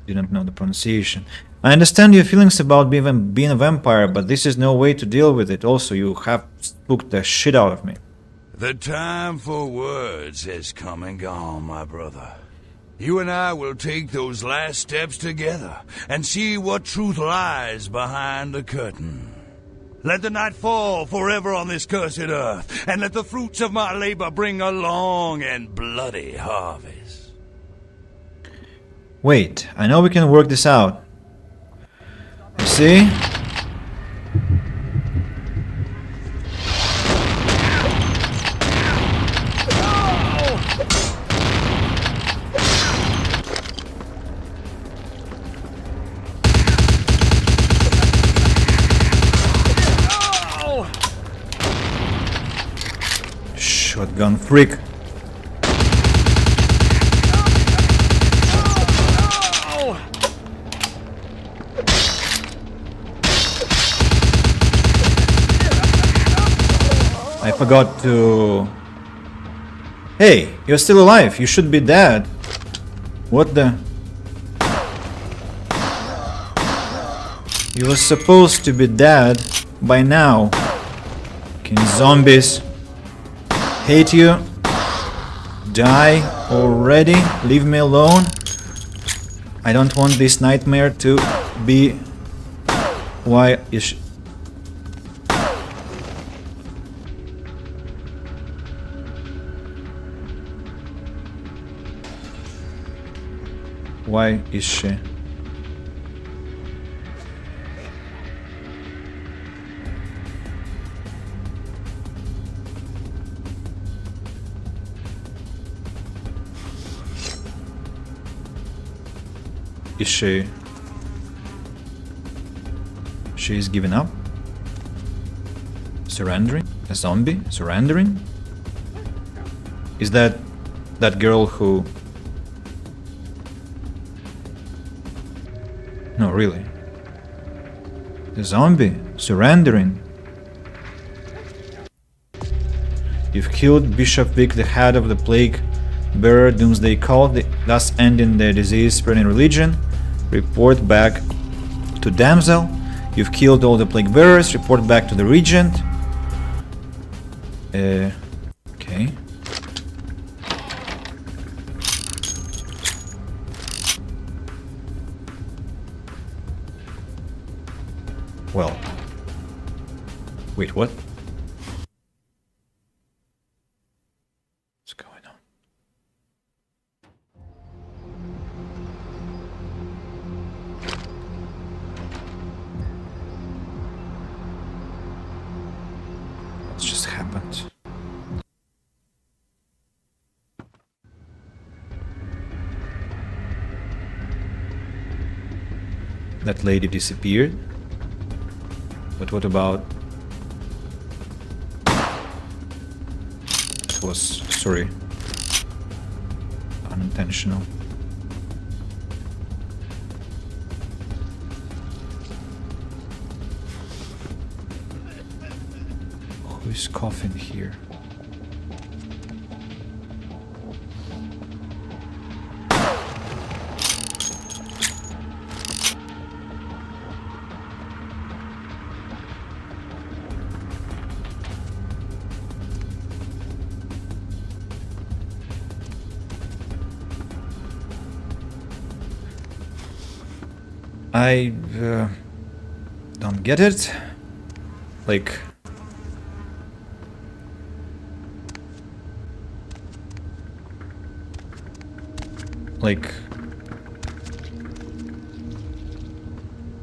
Speaker 1: didn't know the pronunciation. I understand your feelings about being a vampire, but this is no way to deal with it. Also, you have spooked the shit out of me.
Speaker 12: The time for words has come and gone, my brother. You and I will take those last steps together and see what truth lies behind the curtain. Let the night fall forever on this cursed earth, and let the fruits of my labor bring a long and bloody harvest.
Speaker 1: Wait, I know we can work this out. You see? Gun freak. I forgot to... Hey, you're still alive. You should be dead. What the... You were supposed to be dead by now. Can zombies hate you? Die already? Leave me alone. I don't want this nightmare to be... Why is she... Why is she? Is she... She's giving up? Surrendering? A zombie? Surrendering? Is that girl who... No, really. The zombie surrendering. You've killed Bishop Vic, the head of the plague bearer doomsday cult, thus ending the disease-spreading religion. Report back to Damsel. You've killed all the plague bearers. Report back to the regent. Okay. Well. Wait, what? What's going on? What's just happened? That lady disappeared. But what about... It was, sorry, unintentional. Who is coughing here? I don't get it. Like,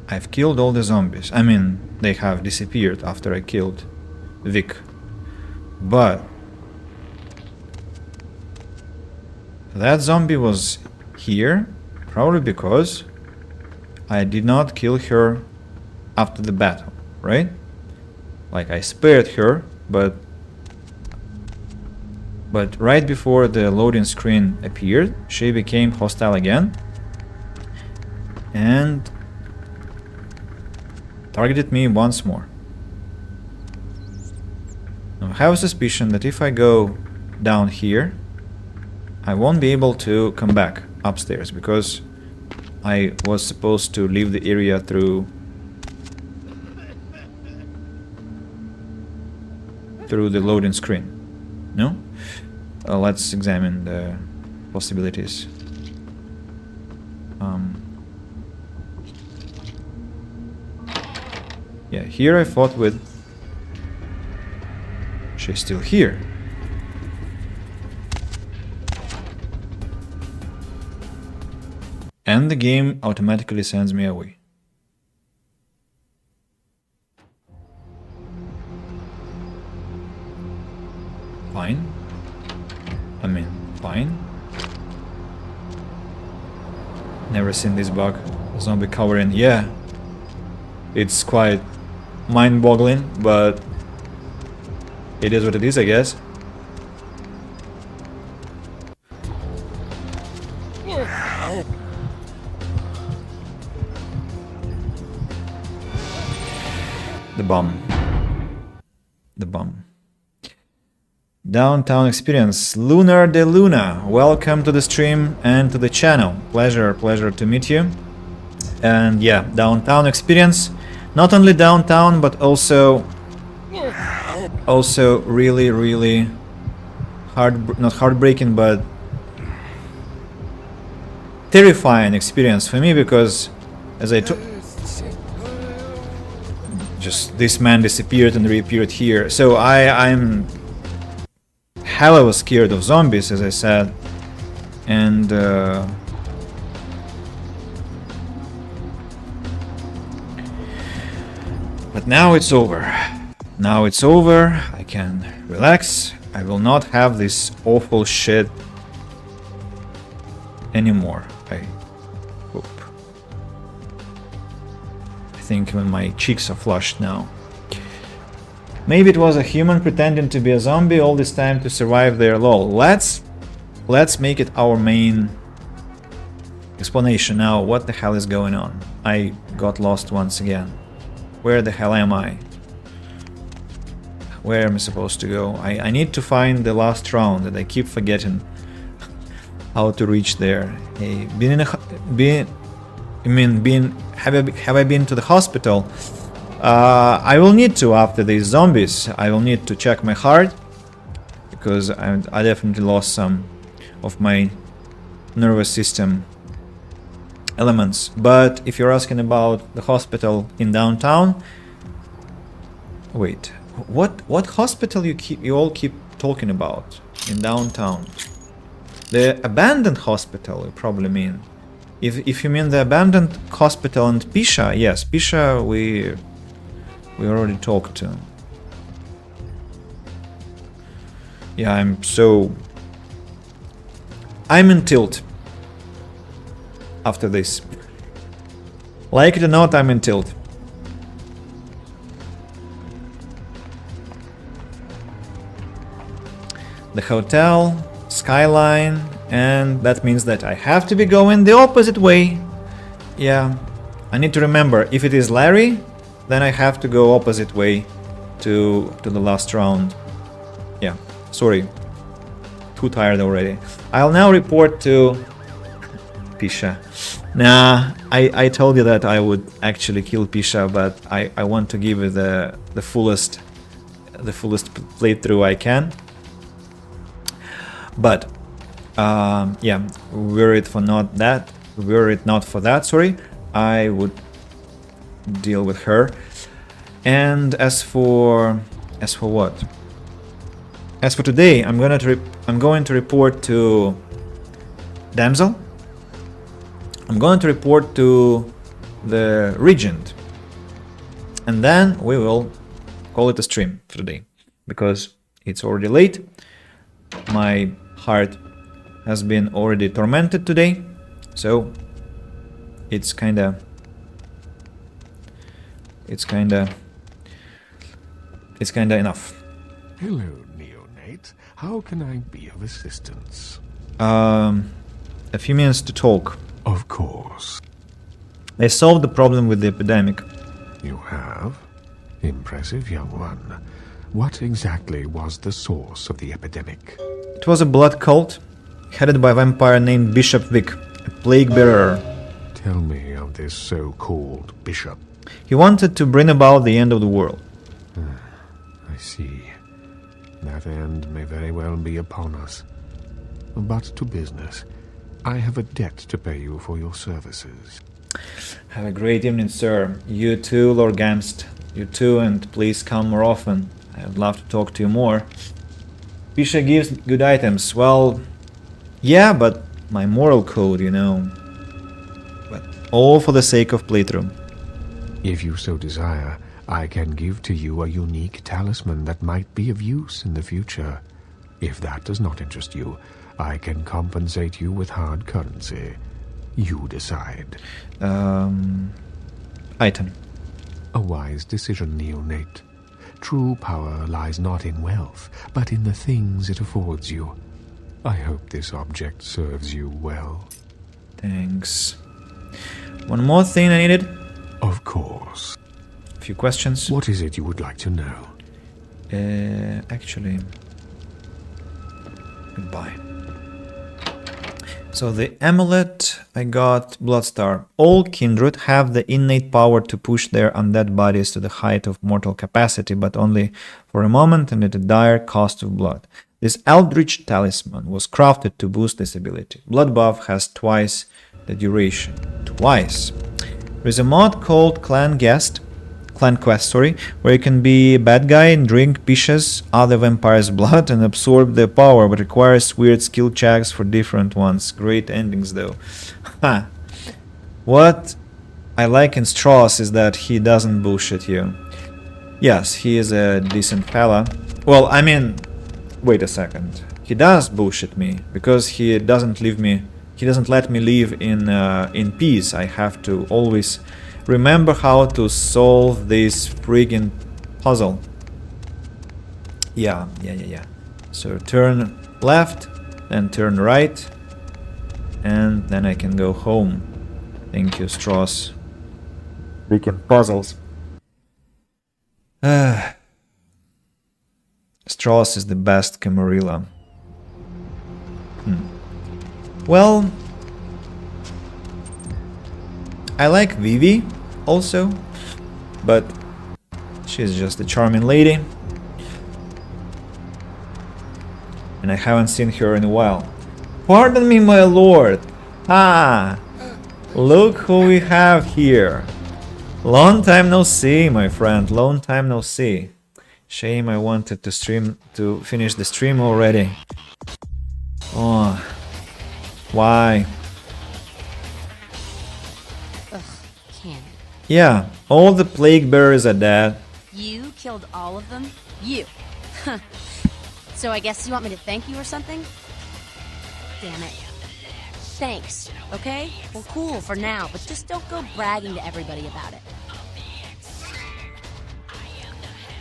Speaker 1: I've killed all the zombies. I mean, they have disappeared after I killed Vic. But that zombie was here probably because I did not kill her after the battle, right? Like, I spared her, but right before the loading screen appeared, she became hostile again and targeted me once more. Now, I have a suspicion that if I go down here, I won't be able to come back upstairs because I was supposed to leave the area through the loading screen. No? Let's examine the possibilities. Yeah, here I fought with... She's still here. And the game automatically sends me away. Fine. I mean, fine. Never seen this bug. Zombie covering, yeah. It's quite mind-boggling, but it is what it is, I guess. The bomb. The bomb. Downtown Experience. Lunar de Luna. Welcome to the stream and to the channel. Pleasure to meet you. And yeah, Downtown Experience. Not only downtown, but also really not heartbreaking, but terrifying experience for me, because as I just this man disappeared and reappeared here. So I'm hella scared of zombies, as I said, and but now it's over. Now it's over. I can relax. I will not have this awful shit anymore. I hope. I think even my cheeks are flushed now. Maybe it was a human pretending to be a zombie all this time to survive their lol. Let's make it our main explanation now. What the hell is going on? I got lost once again. Where the hell am I? Where am I supposed to go? I need to find the last round, and I keep forgetting how to reach there. Hey, have I been to the hospital? I will need to after these zombies. I will need to check my heart, because I definitely lost some of my nervous system elements. But if you're asking about the hospital in downtown, wait, what hospital you all keep talking about in downtown? The abandoned hospital, you probably mean. If you mean the abandoned hospital in Pisha, yes, Pisha we already talked to. Yeah, I'm in tilt after this. Like it or not, I'm in tilt. The hotel, skyline, and that means that I have to be going the opposite way. Yeah, I need to remember, if it is Larry, then I have to go opposite way to the last round. Yeah, sorry, too tired already. I'll now report to Pisha. Nah, I told you that I would actually kill Pisha, but I want to give it the fullest playthrough I can. But yeah, were it not for that, sorry, I would deal with her. And as for what? As for today, I'm going to report to Damsel. I'm going to report to the Regent, and then we will call it a stream for today, because it's already late. My heart has been already tormented today, so it's kinda enough.
Speaker 14: Hello, neonate. How can I be of assistance?
Speaker 1: A few minutes to talk.
Speaker 14: Of course.
Speaker 1: I solved the problem with the epidemic.
Speaker 14: You have? Impressive, young one. What exactly was the source of the epidemic?
Speaker 1: It was a blood cult, headed by a vampire named Bishop Vic, a plague bearer.
Speaker 14: Tell me of this so-called bishop.
Speaker 1: He wanted to bring about the end of the world.
Speaker 14: I see. That end may very well be upon us. But to business. I have a debt to pay you for your services.
Speaker 1: Have a great evening, sir. You too, Lord Gamst. You too, and please come more often. I would love to talk to you more. Pisha gives good items. Well, yeah, but my moral code, you know. But all for the sake of playthrough.
Speaker 14: If you so desire, I can give to you a unique talisman that might be of use in the future. If that does not interest you, I can compensate you with hard currency. You decide.
Speaker 1: Item.
Speaker 14: A wise decision, neonate. True power lies not in wealth, but in the things it affords you. I hope this object serves you well.
Speaker 1: Thank things. One more thing I needed.
Speaker 14: Of course.
Speaker 1: A few questions.
Speaker 14: What is it you would like to know?
Speaker 1: Actually, goodbye. So the amulet I got, Bloodstar. All kindred have the innate power to push their undead bodies to the height of mortal capacity, but only for a moment and at a dire cost of blood. This eldritch talisman was crafted to boost this ability. Blood buff has twice the duration. Twice. There is a mod called Clan Quest, where you can be a bad guy and drink Pisha's other vampire's blood and absorb their power, but requires weird skill checks for different ones. Great endings though. Ha! What I like in Strauss is that he doesn't bullshit you. Yes, he is a decent fella. Well, I mean, wait a second. He does bullshit me because he doesn't let me live in peace. I have to always remember how to solve this friggin' puzzle. Yeah. So turn left, then turn right, and then I can go home. Thank you, Strauss. Freaking puzzles. Strauss is the best Camarilla. Well, I like Vivi also, but she's just a charming lady, and I haven't seen her in a while. Pardon me, my lord. Ah, look who we have here. Long time no see, my friend. Long time no see. Shame I wanted to finish the stream already. Oh, why?
Speaker 5: Ugh, Ken.
Speaker 1: Yeah, all the plague bearers are dead.
Speaker 5: You killed all of them? You. So I guess you want me to thank you or something? Damn it. Thanks, okay? Well, cool for now, but just don't go bragging to everybody about it.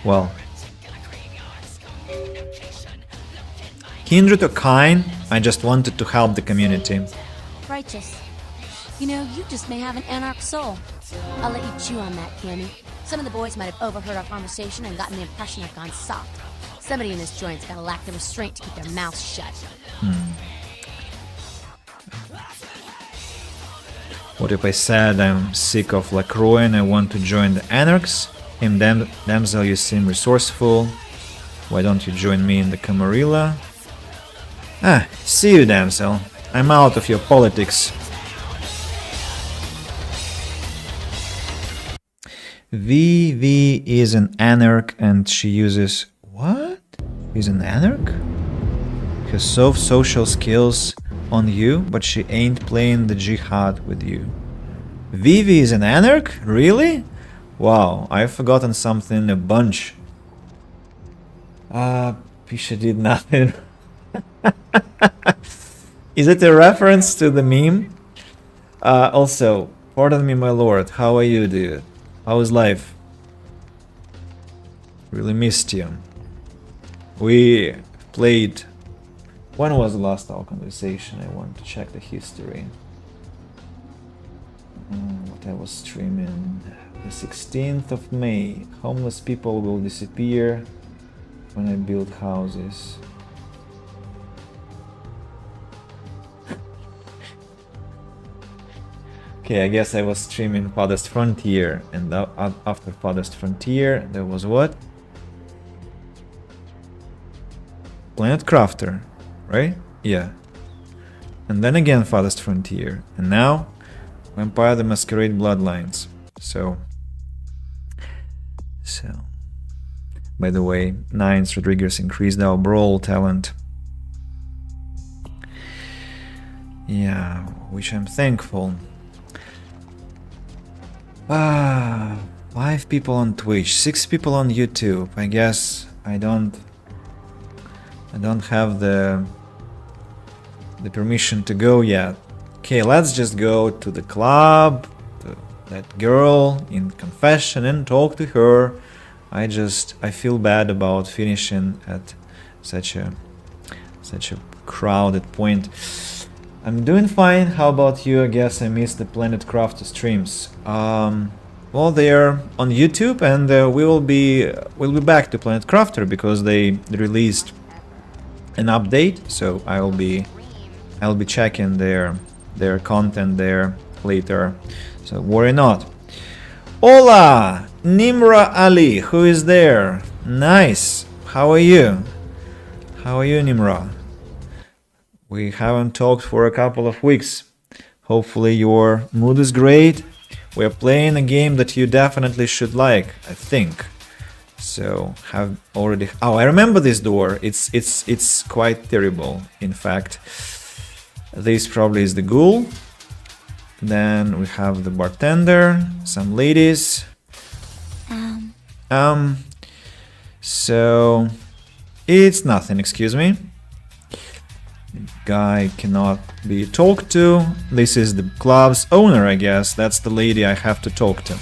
Speaker 1: Well, kindred or kind, I just wanted to help the community.
Speaker 5: Righteous. You know, you just may have an anarch soul. I'll let you chew on that, Cammy. Some of the boys might have overheard our conversation and gotten the impression I've gone soft. Somebody in this joint's gotta lack the restraint to keep their mouths shut.
Speaker 1: What if I said I'm sick of LaCroix and I want to join the Anarchs? Damsel, you seem resourceful. Why don't you join me in the Camarilla? Ah, see you, damsel. I'm out of your politics. Vivi is an Anarch and she uses... What? Is an Anarch? Has soft social skills on you, but she ain't playing the jihad with you. Vivi is an Anarch? Really? Wow, I've forgotten something a bunch. Pisha did nothing. Is it a reference to the meme? Also, pardon me, my lord, how are you, dude? How is life? Really missed you. We played... When was the last our conversation? I want to check the history. What I was streaming... The 16th of May. Homeless people will disappear when I build houses. Okay, I guess I was streaming Farthest Frontier, and after Farthest Frontier there was what? Planet Crafter, right? Yeah. And then again Farthest Frontier, and now Vampire the Masquerade Bloodlines. So, by the way, Nines Rodriguez increased our brawl talent. Yeah, which I'm thankful. 5 people on Twitch, 6 people on YouTube. I guess I don't have the permission to go yet. Okay, let's just go to the club, to that girl in confession and talk to her. I feel bad about finishing at such a crowded point. I'm doing fine. How about you? I guess I missed the Planet Craft streams. Well, they're on YouTube, and we'll be back to Planet Crafter because they released an update. So I'll be checking their content there later. So worry not. Hola, Nimra Ali, who is there? Nice. How are you? How are you, Nimra? We haven't talked for a couple of weeks. Hopefully your mood is great. We're playing a game that you definitely should like, I think. So have already. Oh, I remember this door. It's quite terrible. In fact, this probably is the ghoul. Then we have the bartender, some ladies. So it's nothing. Excuse me. Guy cannot be talked to. This is the club's owner, I guess. That's the lady I have to talk to.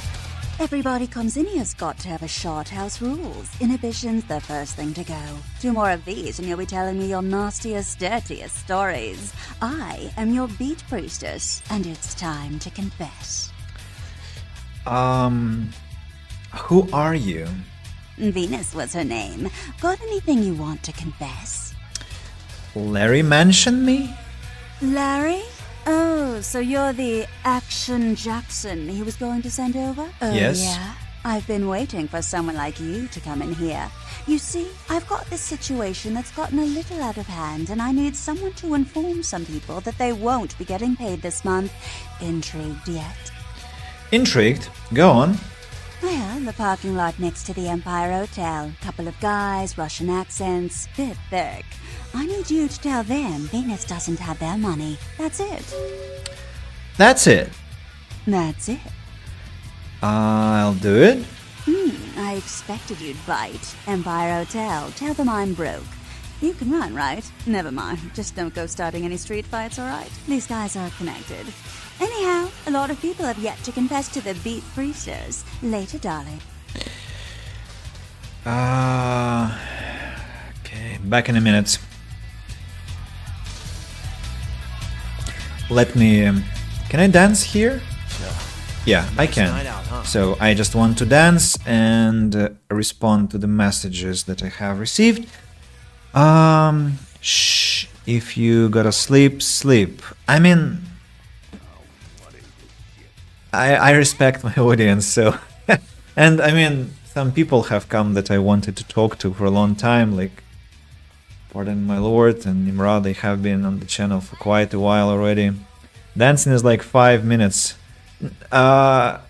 Speaker 15: Everybody comes in here's got to have a short house rules. Inhibition's the first thing to go. 2 more of these and you'll be telling me your nastiest, dirtiest stories. I am your beat priestess, and it's time to confess.
Speaker 1: Who are you?
Speaker 15: Venus was her name. Got anything you want to confess?
Speaker 1: Larry mentioned me?
Speaker 15: Larry? Oh, so you're the Action Jackson he was going to send over? Oh,
Speaker 1: yes.
Speaker 15: Yeah. I've been waiting for someone like you to come in here. You see, I've got this situation that's gotten a little out of hand, and I need someone to inform some people that they won't be getting paid this month. Intrigued yet?
Speaker 1: Intrigued? Go on.
Speaker 15: Well, the parking lot next to the Empire Hotel. Couple of guys, Russian accents, bit thick. I need you to tell them Venus doesn't have their money. That's it.
Speaker 1: That's it.
Speaker 15: That's it.
Speaker 1: I'll do it.
Speaker 15: I expected you'd bite. Empire Hotel. Tell them I'm broke. You can run, right? Never mind. Just don't go starting any street fights, alright? These guys are connected. Anyhow, a lot of people have yet to confess to the beat priestess. Later, darling.
Speaker 1: Okay, back in a minute. Let me... can I dance here? Yeah, I can. So I just want to dance and respond to the messages that I have received. Shh. If you gotta sleep, sleep. I mean... I respect my audience, so... and I mean, some people have come that I wanted to talk to for a long time, like... Pardon my lord and Nimrod, they have been on the channel for quite a while already. Dancing is like 5 minutes. I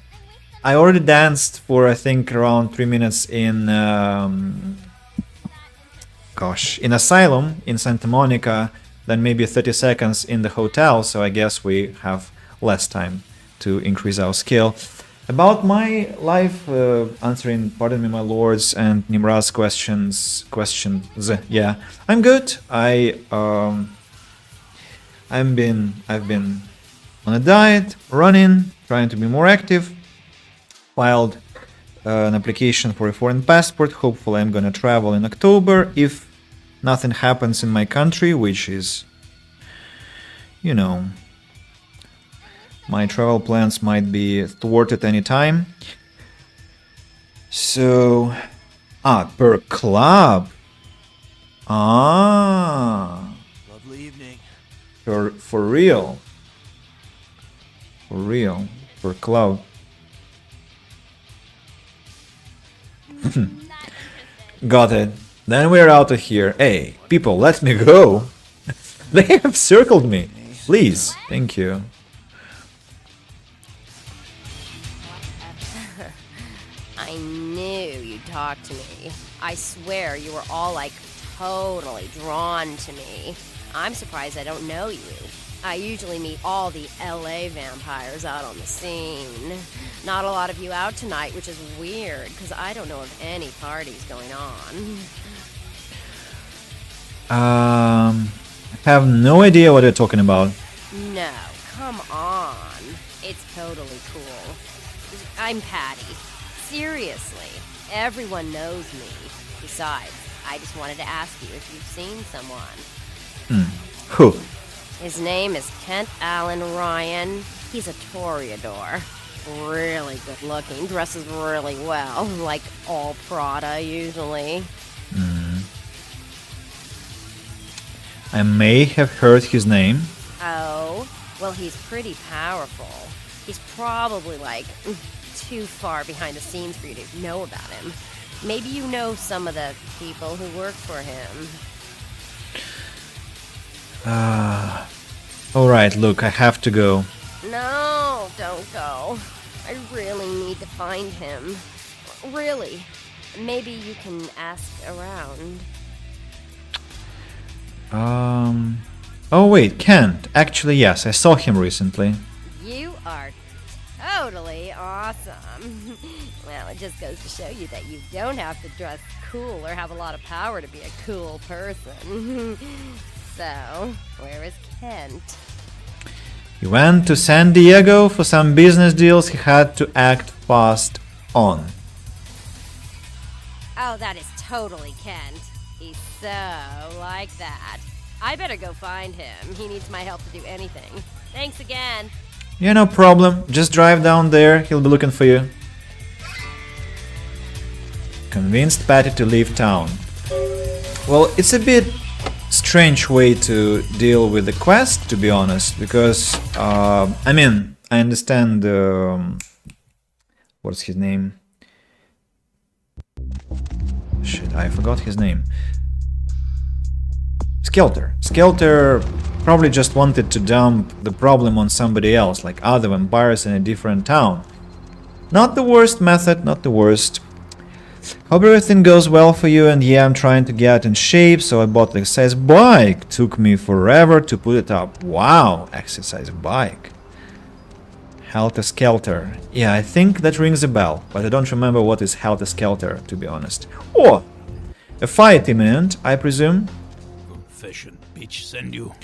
Speaker 1: already danced for I think around 3 minutes in in Asylum in Santa Monica, then maybe 30 seconds in the hotel, so I guess we have less time to increase our skill. About my life, answering, pardon me, my lords, and Nimrad's questions, yeah, I'm good. I've been on a diet, running, trying to be more active. Filed an application for a foreign passport. Hopefully, I'm gonna travel in October if nothing happens in my country, which is, you know. My travel plans might be thwarted any time. So... per club.
Speaker 6: Lovely evening.
Speaker 1: For real. For real. Per club. Got it. Then we're out of here. Hey, people, let me go. They have circled me. Please. Thank you.
Speaker 16: I knew you'd talk to me. I swear you were all like totally drawn to me. I'm surprised I don't know you. I usually meet all the LA vampires out on the scene. Not a lot of you out tonight, which is weird, because I don't know of any parties going on.
Speaker 1: I have no idea what you're talking about.
Speaker 16: No, come on. It's totally cool. I'm Patty. Seriously, everyone knows me. Besides, I just wanted to ask you if you've seen someone.
Speaker 1: Who?
Speaker 16: His name is Kent Allen Ryan. He's a toreador. Really good looking, dresses really well, like all Prada usually.
Speaker 1: I may have heard his name.
Speaker 16: Oh, well, he's pretty powerful. He's probably like too far behind the scenes for you to know about him. Maybe you know some of the people who work for him.
Speaker 1: Alright, look, I have to go.
Speaker 16: No, don't go. I really need to find him. Really. Maybe you can ask around.
Speaker 1: Oh wait, Kent. Actually, yes, I saw him recently.
Speaker 16: You are totally awesome. Well, it just goes to show you that you don't have to dress cool or have a lot of power to be a cool person. So, where is Kent?
Speaker 1: He went to San Diego for some business deals he had to act fast on.
Speaker 16: Oh, that is totally Kent. He's so like that. I better go find him. He needs my help to do anything. Thanks again.
Speaker 1: Yeah, no problem. Just drive down there. He'll be looking for you. Convinced Patty to leave town. Well, it's a bit strange way to deal with the quest, to be honest, because I mean, I understand what's his name? Shit, I forgot his name. Skelter probably just wanted to dump the problem on somebody else, like other vampires in a different town. Not the worst method, not the worst. Hope everything goes well for you, and yeah, I'm trying to get in shape, so I bought the exercise bike. Took me forever to put it up. Wow, exercise bike. Helter Skelter. Yeah, I think that rings a bell, but I don't remember what is Helter Skelter, to be honest. Oh! A fight imminent, I presume?
Speaker 12: Confession, bitch, send you.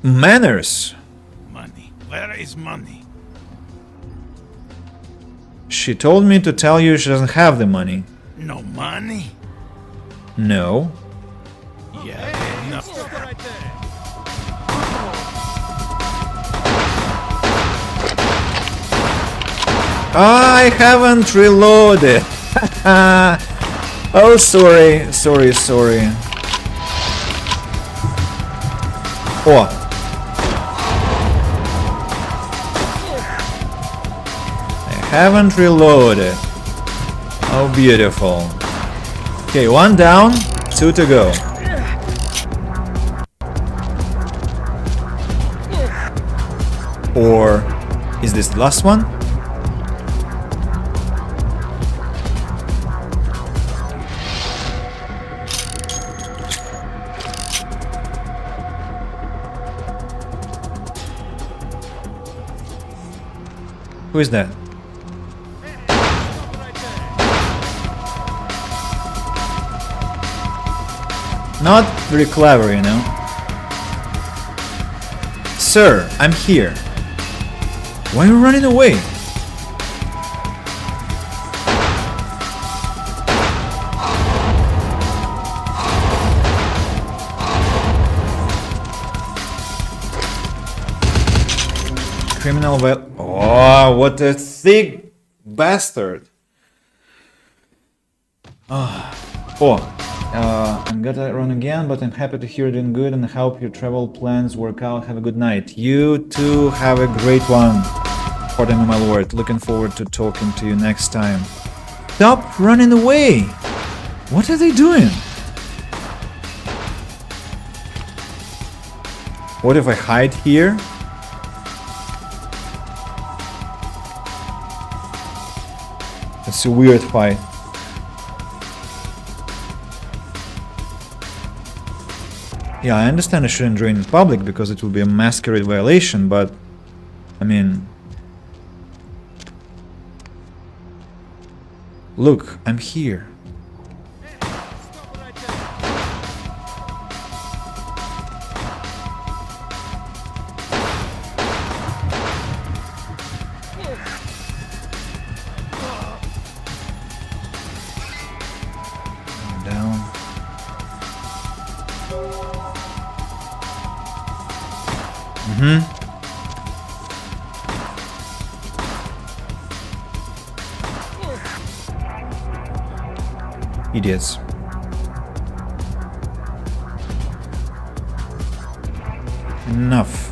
Speaker 1: Manners!
Speaker 12: Money. Where is money?
Speaker 1: She told me to tell you she doesn't have the money.
Speaker 12: No money?
Speaker 1: No.
Speaker 12: Yeah, no.
Speaker 1: I haven't reloaded. Oh, sorry. Oh. I haven't reloaded. Oh, beautiful. Okay, 1 down, 2 to go. Or is this the last one? Who is that? Not very clever, you know. Sir, I'm here. Why are you running away? Criminal Oh, what a thick bastard. I'm gonna run again, but I'm happy to hear you're doing good and I hope your travel plans work out. Have a good night. You too have a great one. Pardon me, my lord. Looking forward to talking to you next time. Stop running away! What are they doing? What if I hide here? It's a weird fight. Yeah, I understand I shouldn't join in public because it will be a masquerade violation, but I mean, look, I'm here. Idiots. Enough.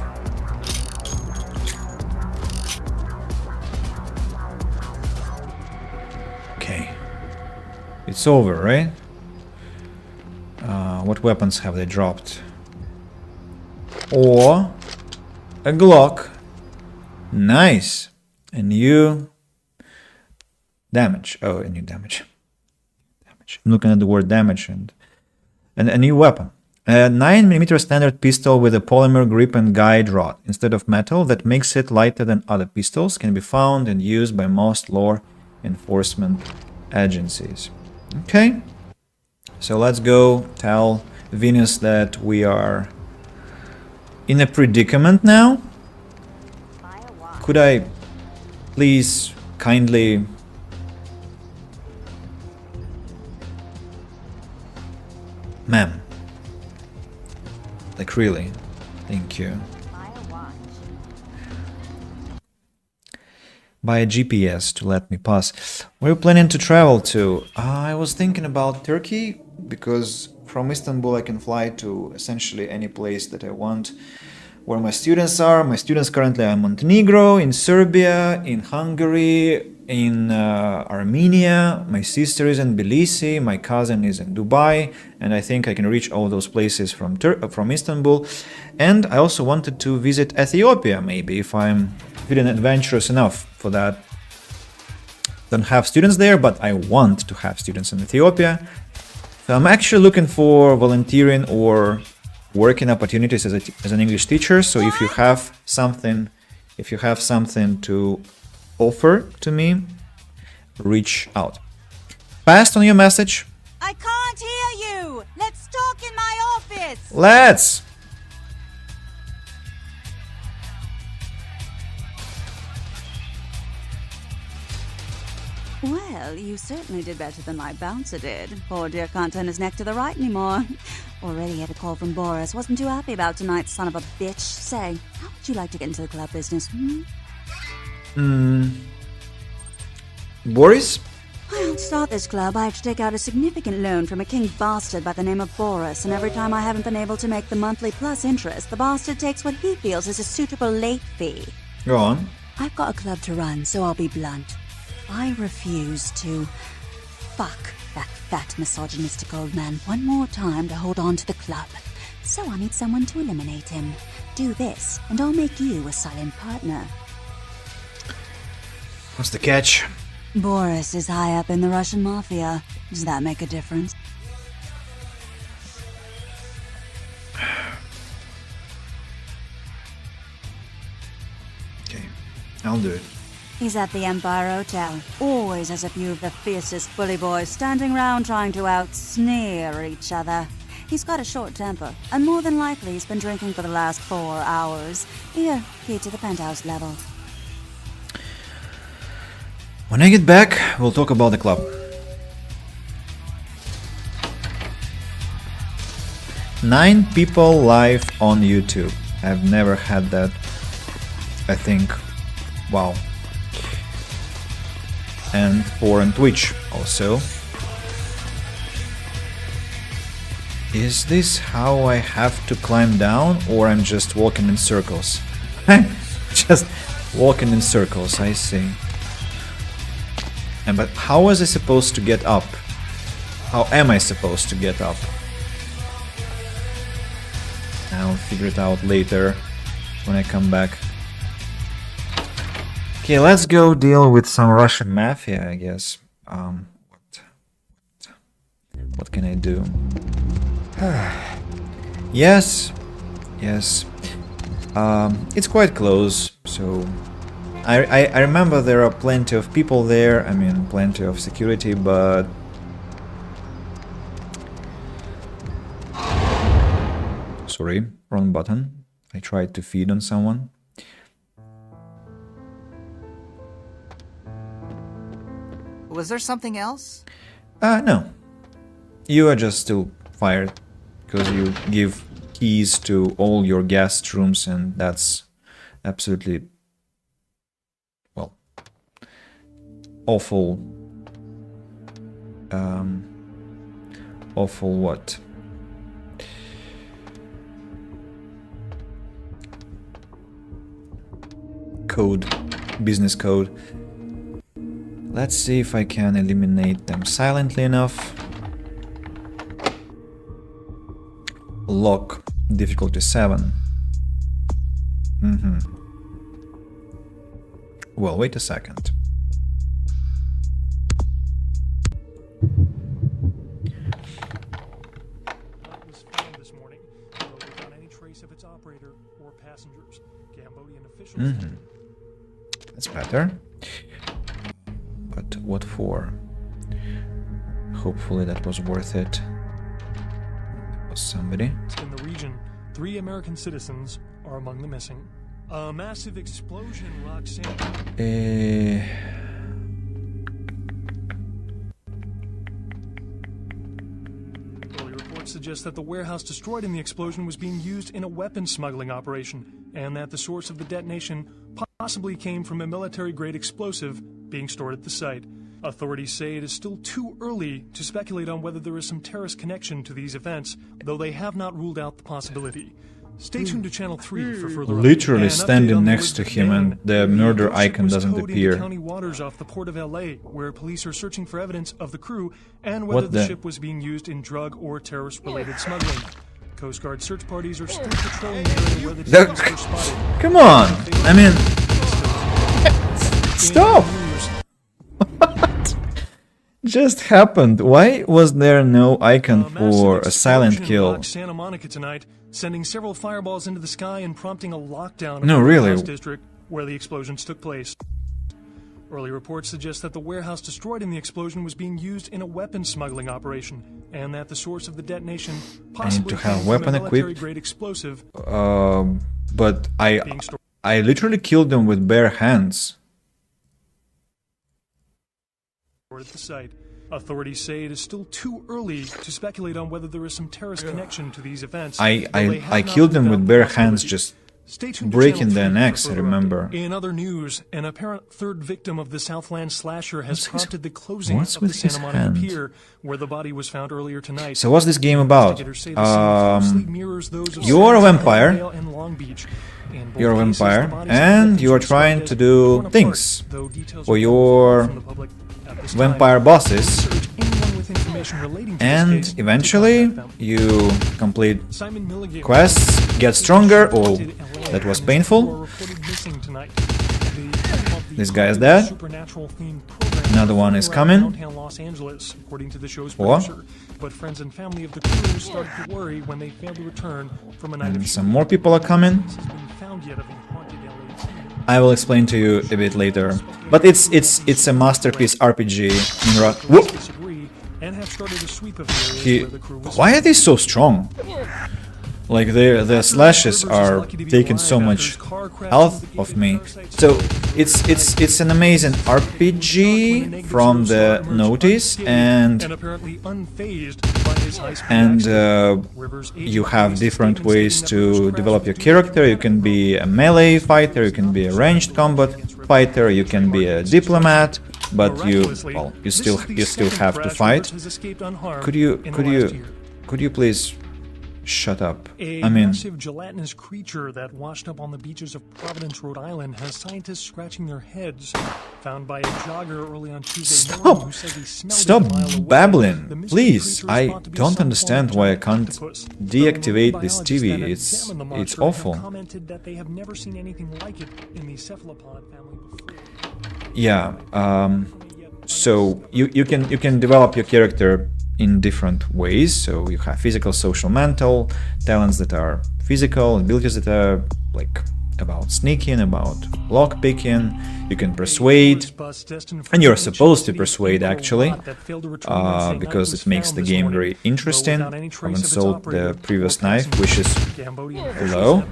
Speaker 1: Okay. It's over, right? What weapons have they dropped? Or a Glock. Nice. A new damage. Oh, a new damage. I'm looking at the word damage and a new weapon. A 9mm standard pistol with a polymer grip and guide rod instead of metal that makes it lighter than other pistols, can be found and used by most law enforcement agencies. Okay, so let's go tell Venus that we are in a predicament now. Could I please kindly ma'am, like really, thank you. Buy a GPS to let me pass. Where are you planning to travel to? I was thinking about Turkey, because from Istanbul I can fly to essentially any place that I want where my students are. My students currently are in Montenegro, in Serbia, in Hungary, in Armenia. My sister is in Tbilisi, my cousin is in Dubai, and I think I can reach all those places from Istanbul. And I also wanted to visit Ethiopia, maybe, if I'm feeling adventurous enough for that. Don't have students there, but I want to have students in Ethiopia. So I'm actually looking for volunteering or working opportunities as an English teacher. So if you have something to offer to me, reach out. Passed on your message.
Speaker 5: I can't hear you. Let's talk in my office.
Speaker 1: Let's.
Speaker 15: Well, you certainly did better than my bouncer did. Poor dear can't turn his neck to the right anymore. Already had a call from Boris. Wasn't too happy about tonight's son of a bitch. Say, how would you like to get into the club business?
Speaker 1: Boris?
Speaker 15: Well, to start this club, I have to take out a significant loan from a king bastard by the name of Boris, and every time I haven't been able to make the monthly plus interest, the bastard takes what he feels is a suitable late fee.
Speaker 1: Go on.
Speaker 15: I've got a club to run, so I'll be blunt. I refuse to fuck that fat misogynistic old man one more time to hold on to the club. So I need someone to eliminate him. Do this, and I'll make you a silent partner.
Speaker 1: What's the catch?
Speaker 15: Boris is high up in the Russian mafia. Does that make a difference?
Speaker 1: Okay, I'll do it.
Speaker 15: He's at the Empire Hotel. Always has a few of the fiercest bully boys standing round trying to out-sneer each other. He's got a short temper, and more than likely he's been drinking for the last 4 hours. Here, key to the penthouse level.
Speaker 1: When I get back, we'll talk about the club. 9 people live on YouTube. I've never had that, I think. Wow. And 4 on Twitch also. Is this how I have to climb down, or I'm just walking in circles? Just walking in circles, I see. But how was I supposed to get up? How am I supposed to get up? I'll figure it out later when I come back. Okay, let's go deal with some Russian mafia, I guess. What can I do? Yes. It's quite close, so I remember there are plenty of people there, I mean plenty of security, but sorry, wrong button. I tried to feed on someone.
Speaker 11: Was there something else?
Speaker 1: No. You are just still fired because you give keys to all your guest rooms, and that's absolutely, well, awful. Awful what? Code, business code. Let's see if I can eliminate them silently enough. Lock, difficulty 7. Well, wait a second.
Speaker 17: Was found this morning, though without any trace of its operator or passengers. Cambodian officials.
Speaker 1: That's better. But what for? Hopefully that was worth it. There was somebody.
Speaker 17: In the region, 3 American citizens are among the missing. A massive explosion rocks San. Early reports suggest that the warehouse destroyed in the explosion was being used in a weapons smuggling operation, and that the source of the detonation possibly came from a military-grade explosive being stored at the site. Authorities say it is still too early to speculate on whether there is some terrorist connection to these events, though they have not ruled out the possibility. Stay tuned to Channel 3 for further
Speaker 1: Literally
Speaker 17: updates.
Speaker 1: standing next to him, and the murder icon doesn't appear.
Speaker 17: County waters off the port of LA, where police are searching for evidence of the crew and whether the ship was being used in drug or terrorist-related smuggling. Coast Guard search parties are still patrolling the area where the teams were spotted.
Speaker 1: Come on! I mean, stop! What just happened? Why was there no icon for a silent kill?
Speaker 17: Santa Monica tonight, sending several fireballs into the sky and prompting a lockdown of
Speaker 1: No,
Speaker 17: the
Speaker 1: really.
Speaker 17: warehouse district where the explosions took place. Early reports suggest that the warehouse destroyed in the explosion was being used in a weapons smuggling operation, and that the source of the detonation possibly
Speaker 1: have
Speaker 17: came
Speaker 1: weapon
Speaker 17: from a
Speaker 1: equipped.
Speaker 17: military-grade explosive.
Speaker 1: But I literally killed them with bare hands.
Speaker 17: At the site. Authorities say it is still too early to speculate on whether there is some terrorist connection to these events.
Speaker 1: I killed them with bare hands, just breaking their necks, I remember.
Speaker 17: In other news, an apparent third victim of the Southland slasher has prompted the closing
Speaker 1: what's
Speaker 17: of the
Speaker 1: with his
Speaker 17: Santa Monica
Speaker 1: hand?
Speaker 17: Pier, where the body was found earlier tonight.
Speaker 1: So what's this game about?
Speaker 17: Investigators say the scene closely mirrors those of
Speaker 1: You're a
Speaker 17: San
Speaker 1: vampire.
Speaker 17: Rafael and Long Beach. In both
Speaker 1: You're a
Speaker 17: cases, the
Speaker 1: vampire,
Speaker 17: bodies
Speaker 1: and
Speaker 17: of the
Speaker 1: you are
Speaker 17: victims
Speaker 1: trying
Speaker 17: were
Speaker 1: to
Speaker 17: torn
Speaker 1: do
Speaker 17: apart,
Speaker 1: things
Speaker 17: though details
Speaker 1: for
Speaker 17: were
Speaker 1: your
Speaker 17: from the public at this time.
Speaker 1: vampire bosses,
Speaker 17: Anyone with information relating to
Speaker 1: and
Speaker 17: this case
Speaker 1: eventually you complete
Speaker 17: Simon Milligan
Speaker 1: quests, get stronger. Oh, that was painful. This guy is dead. Another one is coming.
Speaker 17: Los Angeles, according to the show's
Speaker 1: Or
Speaker 17: producer. But friends and family of the crew started to worry when they failed to return from a night of
Speaker 1: and some more people are coming.
Speaker 17: found yet of a haunted LA.
Speaker 1: I will explain to you a bit later. But it's a masterpiece RPG. Whoop.
Speaker 17: Disagree and have started a sweep of the areas where the crew was
Speaker 1: Why are they so strong? Like the slashes are taking so much health of me. So it's an amazing RPG from the notice, and you have different ways to develop your character. You can be a melee fighter, you can be a ranged combat fighter, you can be a diplomat, but you still have to fight. Could you please shut up?
Speaker 17: A massive gelatinous creature that washed up on the beaches of Providence, Rhode Island, has scientists scratching their heads. Found by a jogger early on Tuesday morning who says he smelled it a mile away.
Speaker 1: Babbling, please. I don't understand why I can't deactivate this TV. It's awful.
Speaker 17: Commented that they have never seen anything like it in the cephalopod family before.
Speaker 1: Yeah. So you can develop your character in different ways. So you have physical, social, mental talents that are physical, abilities that are like about sneaking, about lock picking. You can persuade, and you're supposed to persuade actually, because it makes the game very interesting. Haven't sold the previous knife, which is below.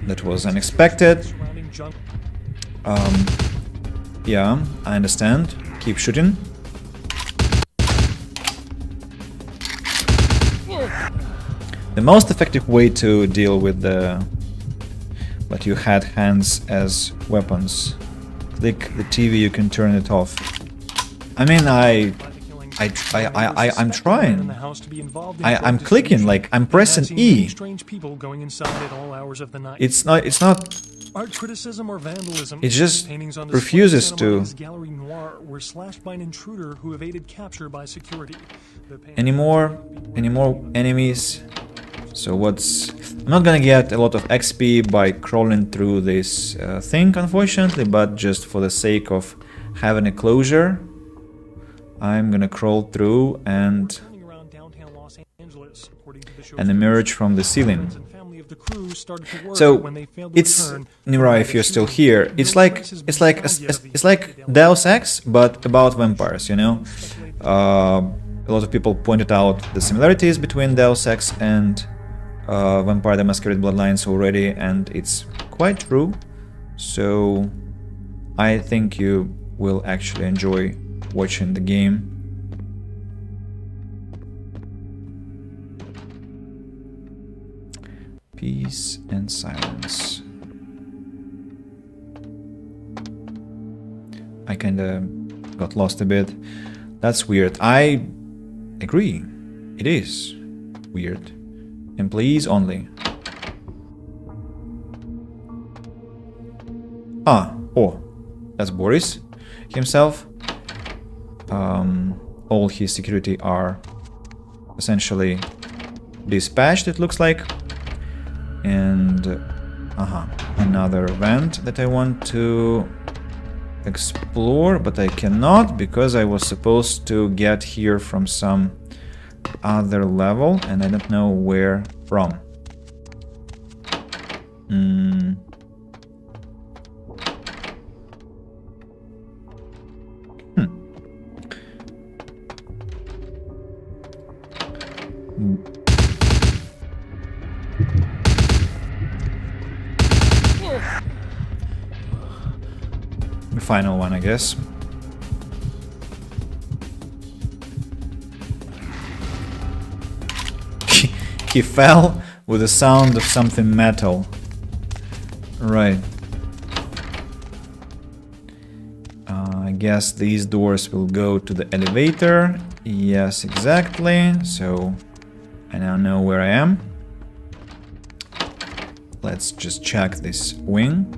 Speaker 1: That was unexpected. Yeah, I understand. Keep shooting. The most effective way to deal with the... But you had hands as weapons. Click the TV, you can turn it off. I mean, I'm trying. I'm clicking, like I'm pressing E. It's not.
Speaker 17: Art criticism or vandalism.
Speaker 1: It just
Speaker 17: Paintings on
Speaker 1: refuses to.
Speaker 17: Gallery Noir were slashed by an intruder who evaded capture by security.
Speaker 1: Any more enemies? So what's... I'm not gonna get a lot of XP by crawling through this thing, unfortunately, but just for the sake of having a closure, I'm gonna crawl through and emerge from the ceiling. So it's Nira, if you're still here. It's like Deus Ex, but about vampires. You know, a lot of people pointed out the similarities between Deus Ex and Vampire the Masquerade Bloodlines already, and it's quite true. So I think you will actually enjoy watching the game. Peace and silence. I kinda got lost a bit. That's weird. I agree. It is weird. Employees only. Oh, that's Boris himself. All his security are essentially dispatched, it looks like. And another vent that I want to explore, but I cannot because I was supposed to get here from some other level and I don't know where from. The final one, I guess. He fell with the sound of something metal. Right. I guess these doors will go to the elevator. Yes, exactly. So I now know where I am. Let's just check this wing.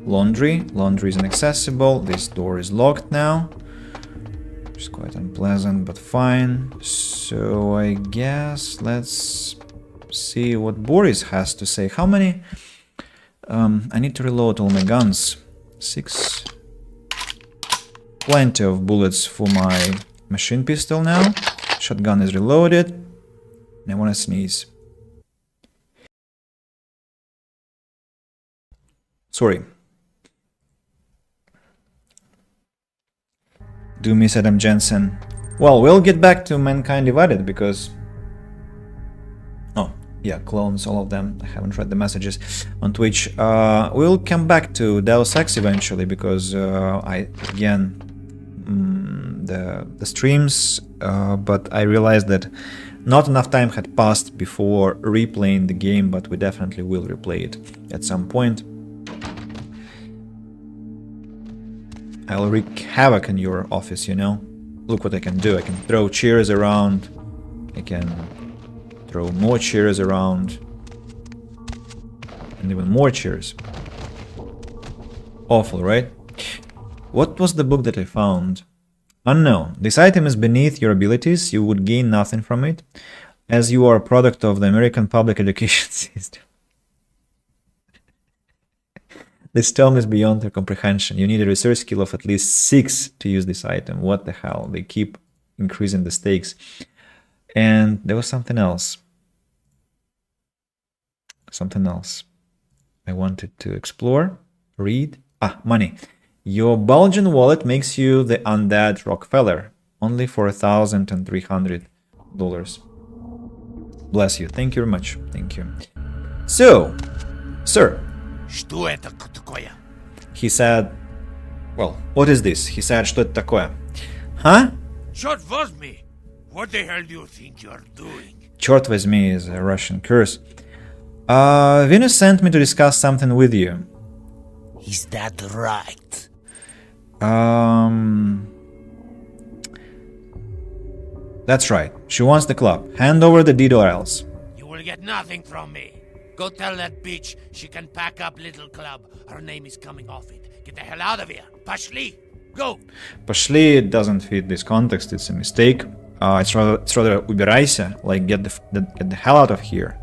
Speaker 1: Laundry. Laundry is inaccessible. This door is locked now. Which is quite unpleasant, but fine. So I guess let's see what Boris has to say. How many? I need to reload all my guns. 6. Plenty of bullets for my machine pistol now. Shotgun is reloaded. And I want to sneeze. Sorry. Do miss Adam Jensen. Well, we'll get back to Mankind Divided because... Oh, yeah, clones, all of them. I haven't read the messages on Twitch. We'll come back to Deus Ex eventually because the streams, but I realized that not enough time had passed before replaying the game, but we definitely will replay it at some point. I'll wreak havoc in your office, you know? Look what I can do. I can throw chairs around. I can throw more chairs around. And even more chairs. Awful, right? What was the book that I found? Unknown. This item is beneath your abilities. You would gain nothing from it, as you are a product of the American public education system. This tome is beyond their comprehension. You need a research skill of at least 6 to use this item. What the hell? They keep increasing the stakes. And there was something else. Something else I wanted to explore. Read. Money. Your Belgian wallet makes you the undead Rockefeller. Only for $1,300. Bless you. Thank you very much. Thank you. So, sir. He said, well, what is this? He said, что это такое? Huh?
Speaker 4: Short was me. What the hell do you think you're doing?
Speaker 1: Черт возьми is a Russian curse. Venus sent me to discuss something with you.
Speaker 18: Is that right?
Speaker 1: That's right. She wants the club. Hand over the deed or else.
Speaker 18: You will get nothing from me. Go tell that bitch she can pack up little club. Her name is coming off it. Get the hell out of here. Pashli, go.
Speaker 1: Pashli doesn't fit this context. It's a mistake. It's rather убирайся, like get the hell out of here.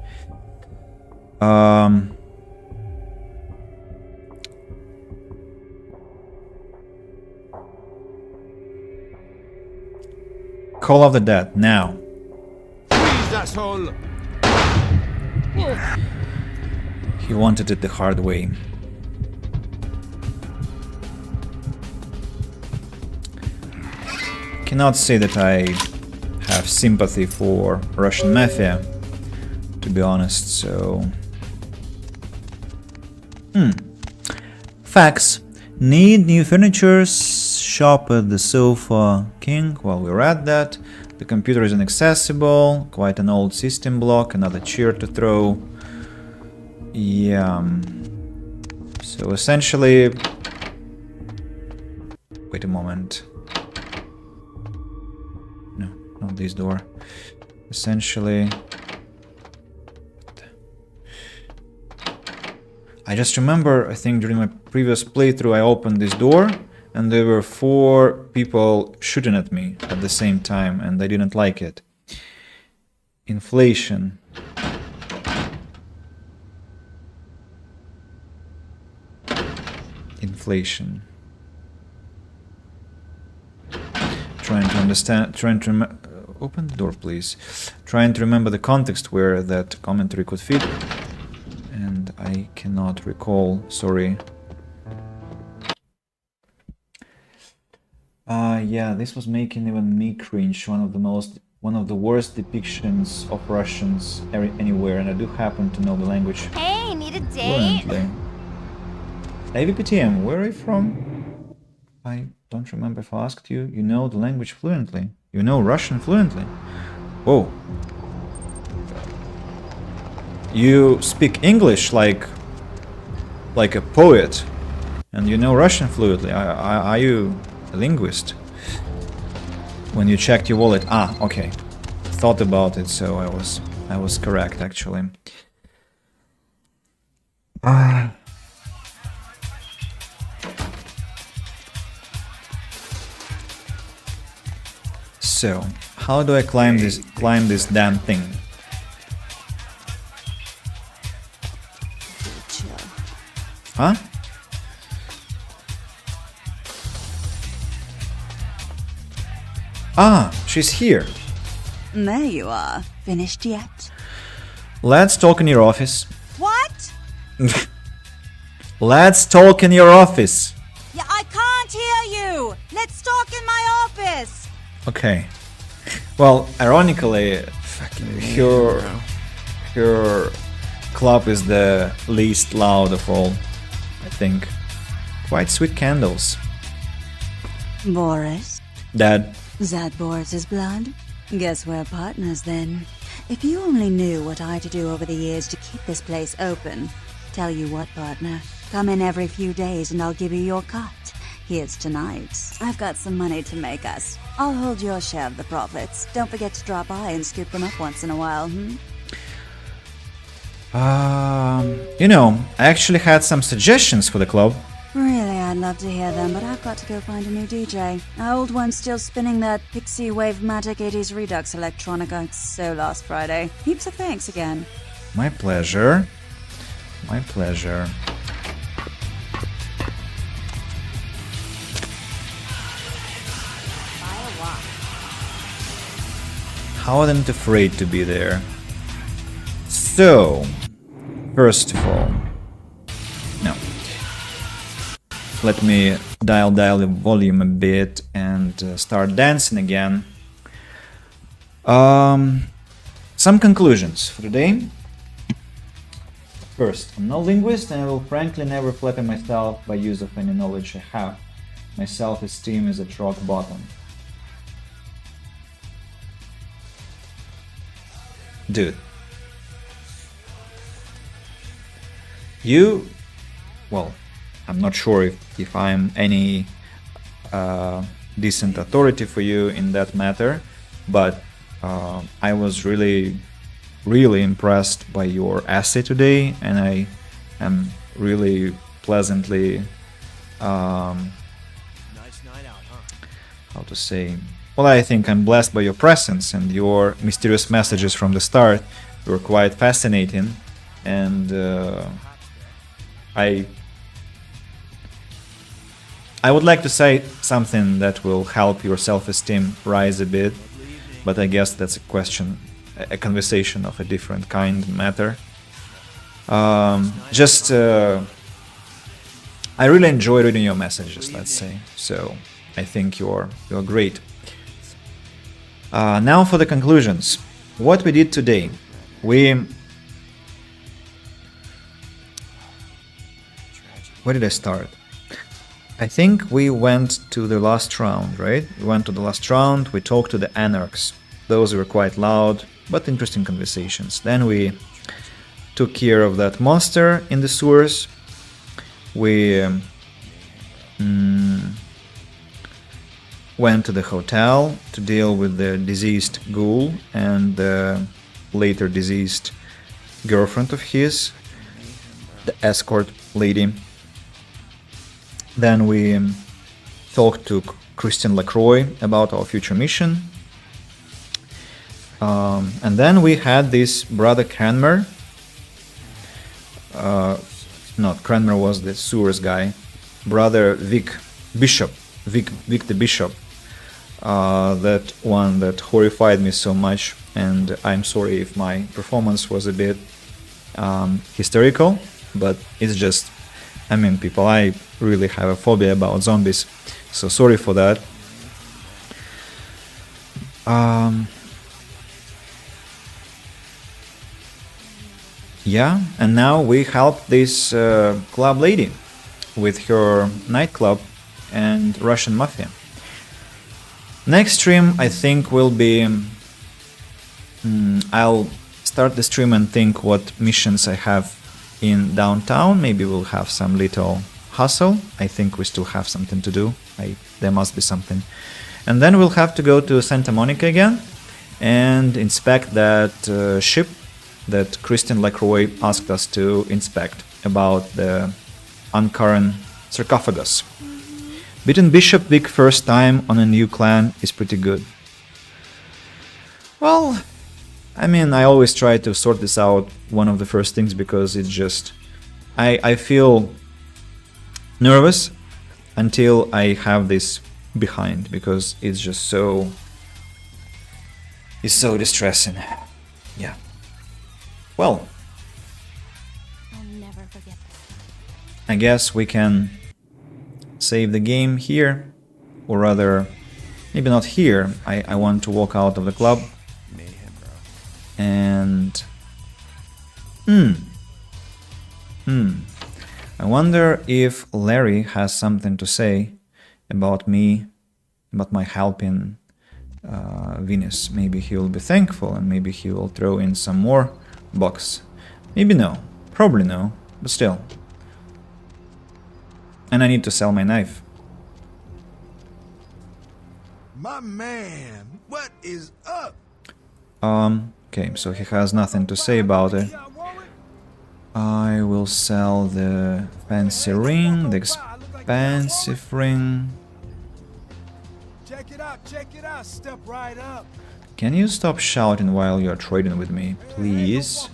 Speaker 1: Call of the Dead now.
Speaker 3: Please, asshole.
Speaker 1: He wanted it the hard way. Cannot say that I have sympathy for Russian mafia, to be honest, so... Facts. Need new furniture, shop at the Sofa King. Well, we read that. The computer is inaccessible, quite an old system block, another chair to throw. Yeah. So essentially... Wait a moment. No, not this door. Essentially... I just remember, I think during my previous playthrough I opened this door and there were 4 people shooting at me at the same time and I didn't like it. Inflation. Inflation. Trying to understand, open the door please. Trying to remember the context where that commentary could fit. And I cannot recall, sorry. Yeah, this was making even me cringe. One of the worst depictions of Russians anywhere, and I do happen to know the language
Speaker 8: Hey, need a date?
Speaker 1: fluently. AVPTM, where are you from? I don't remember if I asked you. You know the language fluently. You know Russian fluently. Whoa. You speak English like a poet, and you know Russian fluently. Are you a linguist? When you checked your wallet, okay. Thought about it, so I was correct actually. So, how do I climb this damn thing? Huh? She's here.
Speaker 15: There you are. Finished yet?
Speaker 1: Let's talk in your office.
Speaker 15: What?
Speaker 1: Let's talk in your office.
Speaker 15: Yeah, I can't hear you. Let's talk in my office.
Speaker 1: Okay. Well, ironically, her club is the least loud of all, I think. Quite sweet candles.
Speaker 15: Boris?
Speaker 1: Dad.
Speaker 15: That Boris's blood? Guess we're partners then. If you only knew what I had to do over the years to keep this place open. Tell you what, partner. Come in every few days and I'll give you your cut. Here's tonight's. I've got some money to make us. I'll hold your share of the profits. Don't forget to drop by and scoop them up once in a while,
Speaker 1: You know, I actually had some suggestions for the club.
Speaker 15: Really, I'd love to hear them, but I've got to go find a new DJ. Our old one's still spinning that Pixie Wave-matic 80s Redux electronica. It's so last Friday. Heaps of thanks again.
Speaker 1: My pleasure. My pleasure. How am I not afraid to be there? So, first of all, no. Let me dial the volume a bit and start dancing again. Some conclusions for today. First, I'm no linguist and I will frankly never flatter myself by use of any knowledge I have. My self-esteem is at rock bottom. dude. You, well, I'm not sure if I'm any decent authority for you in that matter, but I was really impressed by your essay today, and I am really pleasantly how to say, well, I think I'm blessed by your presence and your mysterious messages from the start. They were quite fascinating, and I would like to say something that will help your self-esteem rise a bit, but I guess that's a question, a conversation of a different kind matter. I really enjoy reading your messages, let's say. So I think you're great. Now for the conclusions. What we did today, where did I start? I think we went to the last round, right? We went to the last round, we talked to the anarchs. Those were quite loud, but interesting conversations. Then we took care of that monster in the sewers. We went to the hotel to deal with the deceased ghoul and the later deceased girlfriend of his, the escort lady. Then we talked to Christian Lacroix about our future mission. And then we had this brother Cranmer. Not Cranmer was the sewers guy. Brother Vic the Bishop. That one that horrified me so much, and I'm sorry if my performance was a bit hysterical, but it's just, I mean, people, I really have a phobia about zombies, so sorry for that. Yeah, and now we help this club lady with her nightclub and Russian mafia. Next stream, I think, will be... I'll start the stream and think what missions I have in downtown. Maybe we'll have some little hustle. I think we still have something to do. There must be something. And then we'll have to go to Santa Monica again and inspect that ship that Christian Lacroix asked us to inspect about the Ankaran sarcophagus. Beating Bishop Vic first time on a new clan is pretty good. Well, I mean, I always try to sort this out one of the first things because it's just... I feel nervous until I have this behind, because it's just so... It's so distressing. Yeah. Well,
Speaker 5: I'll never forget this.
Speaker 1: I guess we can save the game here, or rather, maybe not here. I want to walk out of the club. And I wonder if Larry has something to say about me, about my helping Venus. Maybe he will be thankful, and maybe he will throw in some more bucks. Maybe no, probably no, but still. And I need to sell my knife.
Speaker 3: My man, what is up?
Speaker 1: Okay, so he has nothing to say about it. I will sell the fancy ring, the expensive ring.
Speaker 3: Check it out, step right up.
Speaker 1: Can you stop shouting while you're trading with me, please?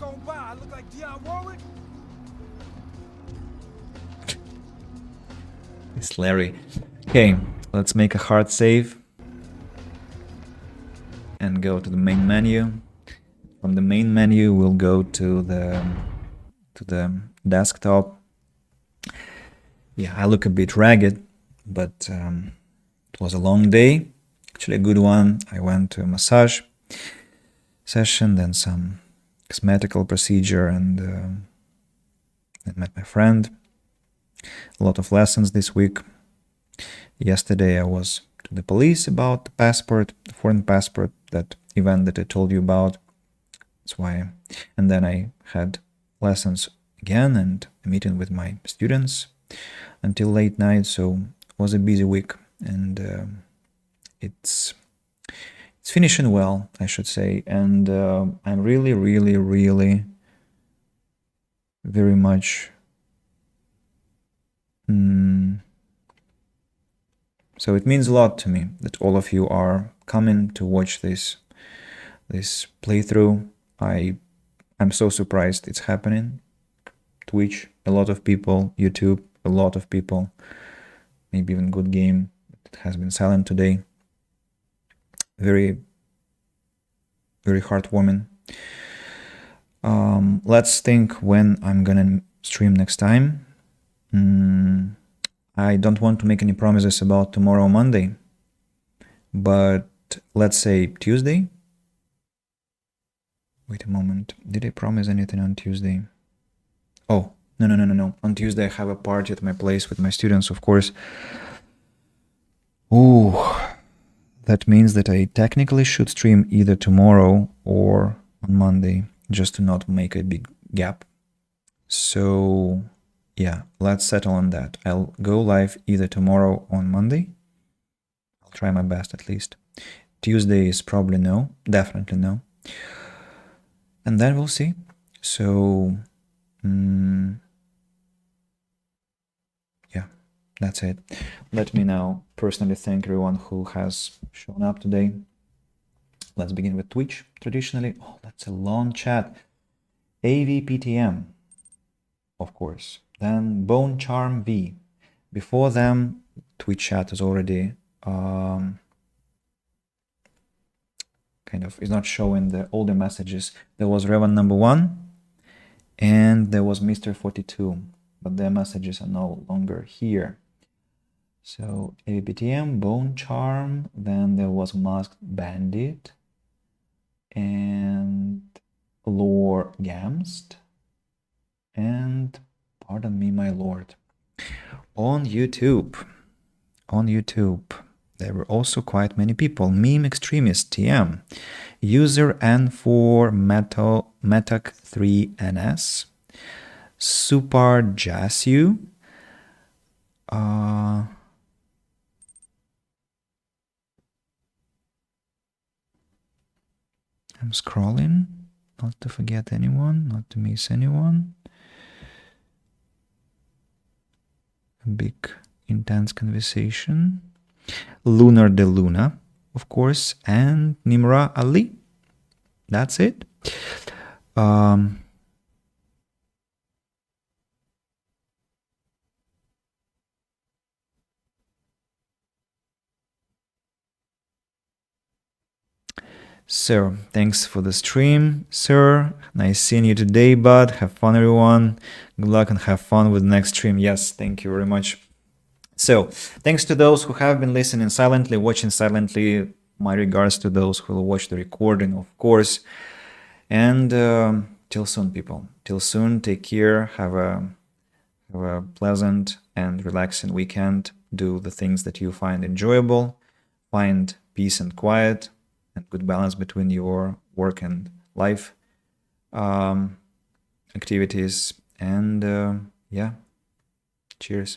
Speaker 1: It's Larry. Okay, let's make a hard save and go to the main menu. From the main menu, we'll go to the desktop. Yeah, I look a bit ragged, but it was a long day. Actually, a good one. I went to a massage session, then some cosmetical procedure, and I met my friend. A lot of lessons this week. Yesterday I was to the police about the passport, the foreign passport, that event that I told you about. That's why. And then I had lessons again and a meeting with my students until late night. So it was a busy week, and it's finishing well, I should say. And I'm really, really, really very much so it means a lot to me that all of you are coming to watch this playthrough. I'm so surprised it's happening. Twitch, a lot of people. YouTube, a lot of people. Maybe even Good Game. It has been silent today. Very, very heartwarming. Let's think when I'm gonna stream next time. I don't want to make any promises about tomorrow, Monday, but let's say Tuesday. Wait a moment. Did I promise anything on Tuesday? Oh, no. On Tuesday I have a party at my place with my students, of course. Ooh, that means that I technically should stream either tomorrow or on Monday, just to not make a big gap. So yeah, let's settle on that. I'll go live either tomorrow or on Monday. I'll try my best at least. Tuesday is probably no, definitely no. And then we'll see. So, yeah, that's it. Let me now personally thank everyone who has shown up today. Let's begin with Twitch, traditionally. Oh, that's a long chat. AVPTM, of course. Then Bone Charm V. Before them, Twitch chat is already kind of is not showing the older messages. There was Revan number 1 and there was Mr. 42, but their messages are no longer here. So ABTM, Bone Charm, then there was Masked Bandit and Lore Gamst and Pardon Me My Lord. On YouTube, there were also quite many people. Meme Extremist TM, User N4 Metac3NS, Super Jasu, I'm scrolling, not to forget anyone, not to miss anyone. A big, intense conversation. Lunar de Luna, of course, and Nimra Ali. That's it. So, thanks for the stream, sir. Nice seeing you today, bud. Have fun, everyone. Good luck and have fun with the next stream. Yes, thank you very much. So, thanks to those who have been listening silently, watching silently. My regards to those who will watch the recording, of course. And till soon, people. Till soon. Take care. Have a pleasant and relaxing weekend. Do the things that you find enjoyable. Find peace and quiet and good balance between your work and life activities. And yeah, cheers.